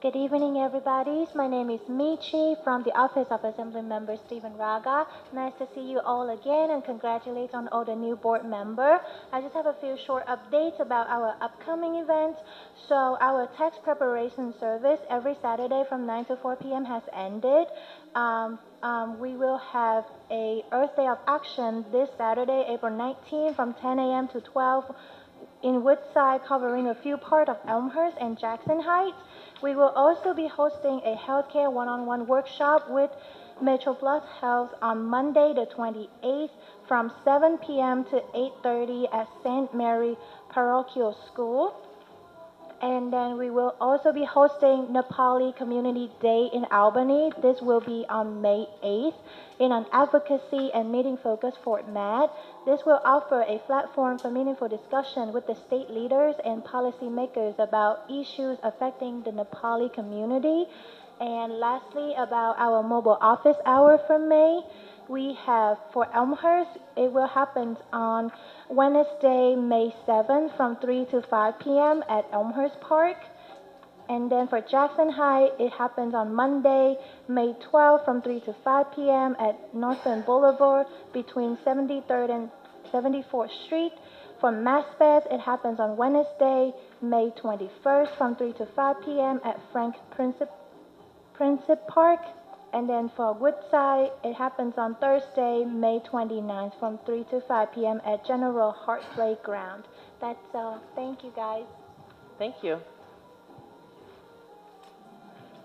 Good evening, everybody. My name is Michi from the Office of Assembly Member Stephen Raga. Nice to see you all again and congratulate on all the new board member. I just have a few short updates about our upcoming events. So our tax preparation service every Saturday from 9 to 4 p.m. has ended. We will have a Earth Day of Action this Saturday, April 19, from 10 a.m. to 12 in Woodside, covering a few parts of Elmhurst and Jackson Heights. We will also be hosting a healthcare one-on-one workshop with Metro Plus Health on Monday the 28th from 7 p.m. to 8:30 at St. Mary Parochial School. And then we will also be hosting Nepali Community Day in Albany. This will be on May 8th in an advocacy and meeting-focused format. This will offer a platform for meaningful discussion with the state leaders and policymakers about issues affecting the Nepali community. And lastly, about our mobile office hour for May. We have for Elmhurst, it will happen on Wednesday, May 7th from 3 to 5 p.m. at Elmhurst Park. And then for Jackson Heights, it happens on Monday, May 12th from 3 to 5 p.m. at Northern Boulevard between 73rd and 74th Street. For Maspeth, it happens on Wednesday, May 21st from 3 to 5 p.m. at Frank Princip Park. And then for Woodside, it happens on Thursday, May 29th from 3 to 5 p.m. at General Hart Playground. That's all. Thank you, guys. Thank you.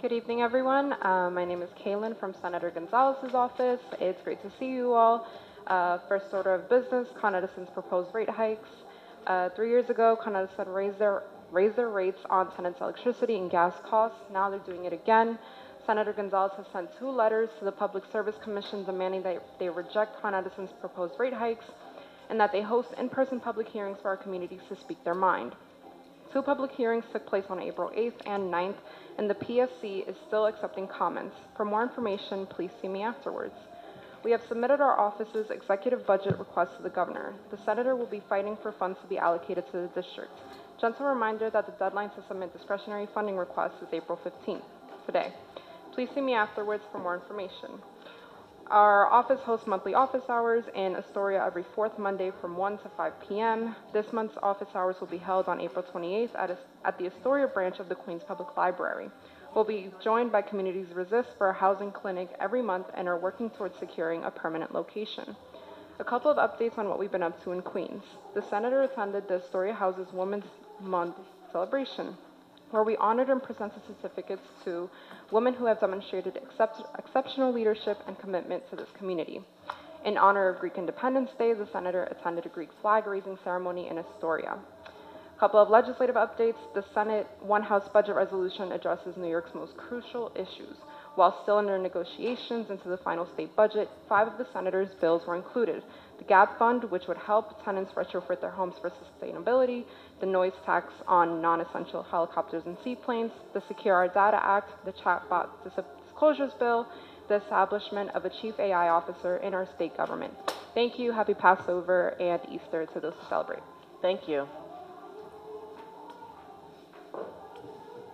Good evening, everyone. My name is Kaylin from Senator Gonzalez's office. It's great to see you all. First order of business, Con Edison's proposed rate hikes. 3 years ago, Con Edison raised their rates on tenants' electricity and gas costs. Now they're doing it again. Senator Gonzalez has sent 2 letters to the Public Service Commission demanding that they reject Con Edison's proposed rate hikes and that they host in-person public hearings for our communities to speak their mind. 2 public hearings took place on April 8th and 9th, and the PSC is still accepting comments. For more information, please see me afterwards. We have submitted our office's executive budget request to the governor. The senator will be fighting for funds to be allocated to the district. Gentle reminder that the deadline to submit discretionary funding requests is April 15th, today. Please see me afterwards for more information. Our office hosts monthly office hours in Astoria every 4th Monday from 1 to 5 p.m. This month's office hours will be held on April 28th at the Astoria branch of the Queens Public Library. We'll be joined by Communities Resist for a housing clinic every month and are working towards securing a permanent location. A couple of updates on what we've been up to in Queens. The senator attended the Astoria House's Women's Month celebration, where we honored and presented certificates to women who have demonstrated exceptional leadership and commitment to this community. In honor of Greek Independence Day, the senator attended a Greek flag-raising ceremony in Astoria. A couple of legislative updates. The Senate One House budget resolution addresses New York's most crucial issues. While still under negotiations into the final state budget, 5 of the senator's bills were included. The GAP fund, which would help tenants retrofit their homes for sustainability, the noise tax on non-essential helicopters and seaplanes, the Secure Our Data Act, the chatbot disclosures bill, the establishment of a chief AI officer in our state government. Thank you. Happy Passover and Easter to those who celebrate. Thank you.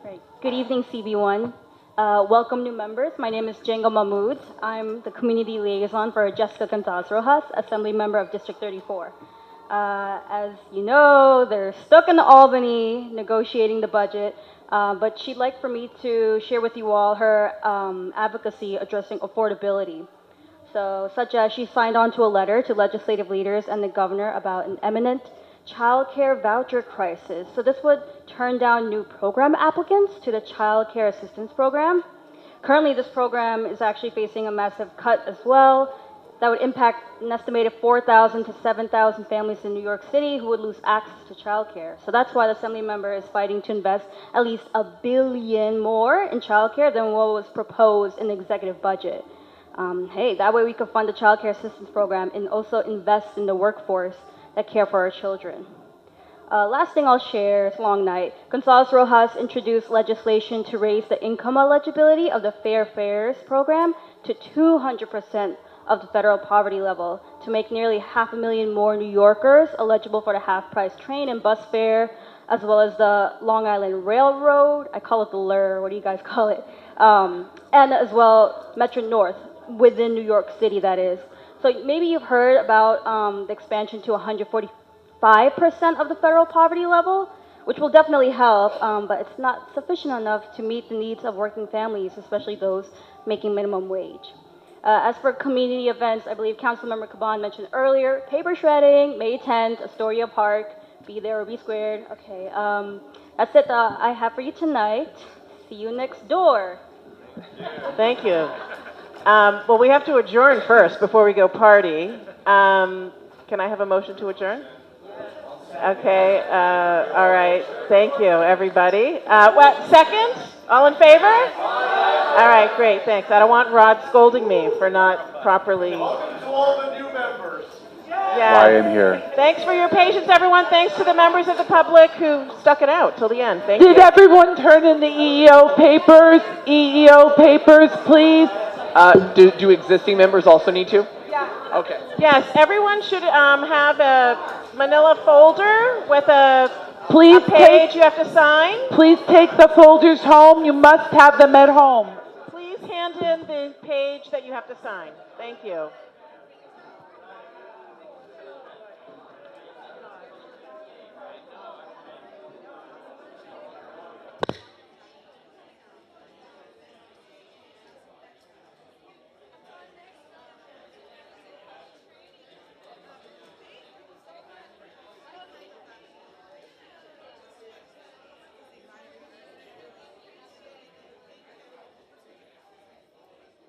Great. Good evening, CB1. Welcome new members. My name is Django Mahmood. I'm the community liaison for Jessica Gonzalez Rojas, Assembly Member of District 34. As you know, they're stuck in Albany negotiating the budget, but she'd like for me to share with you all her advocacy addressing affordability. So, such as she signed on to a letter to legislative leaders and the governor about an imminent child care voucher crisis. So this would turn down new program applicants to the child care assistance program. Currently, this program is actually facing a massive cut as well. that would impact an estimated 4,000 to 7,000 families in New York City who would lose access to childcare. So that's why the Assembly member is fighting to invest at least $1 billion more in childcare than what was proposed in the executive budget. Hey, that way we could fund the childcare assistance program and also invest in the workforce that care for our children. Last thing I'll share, it's a long night. Gonzales Rojas introduced legislation to raise the income eligibility of the Fair Fares program to 200% of the federal poverty level to make nearly 500,000 more New Yorkers eligible for the half-price train and bus fare, as well as the Long Island Railroad. I call it the LUR. What do you guys call it? And as well, Metro North within New York City, that is. So maybe you've heard about the expansion to 145% of the federal poverty level, which will definitely help, but it's not sufficient enough to meet the needs of working families, especially those making minimum wage. As for community events, I believe Councilmember Caban mentioned earlier, paper shredding, May 10th, Astoria Park, be there or be squared. Okay, that's it I have for you tonight. See you next door. Thank you. Well, we have to adjourn first before we go party. Can I have a motion to adjourn? Okay, all right. Thank you, everybody. What, second? All in favor? All right, great, thanks. I don't want Rod scolding me for not properly. Welcome to all the new members. Yeah. Why I'm here. Thanks for your patience, everyone. Thanks to the members of the public who stuck it out till the end. Thank you. Did everyone turn in the EEO papers? EEO papers, please. Do existing members also need to? Yeah. Okay. Yes, everyone should have a manila folder with a Please page you have to sign. Please take the folders home. You must have them at home. Please hand in the page that you have to sign. Thank you.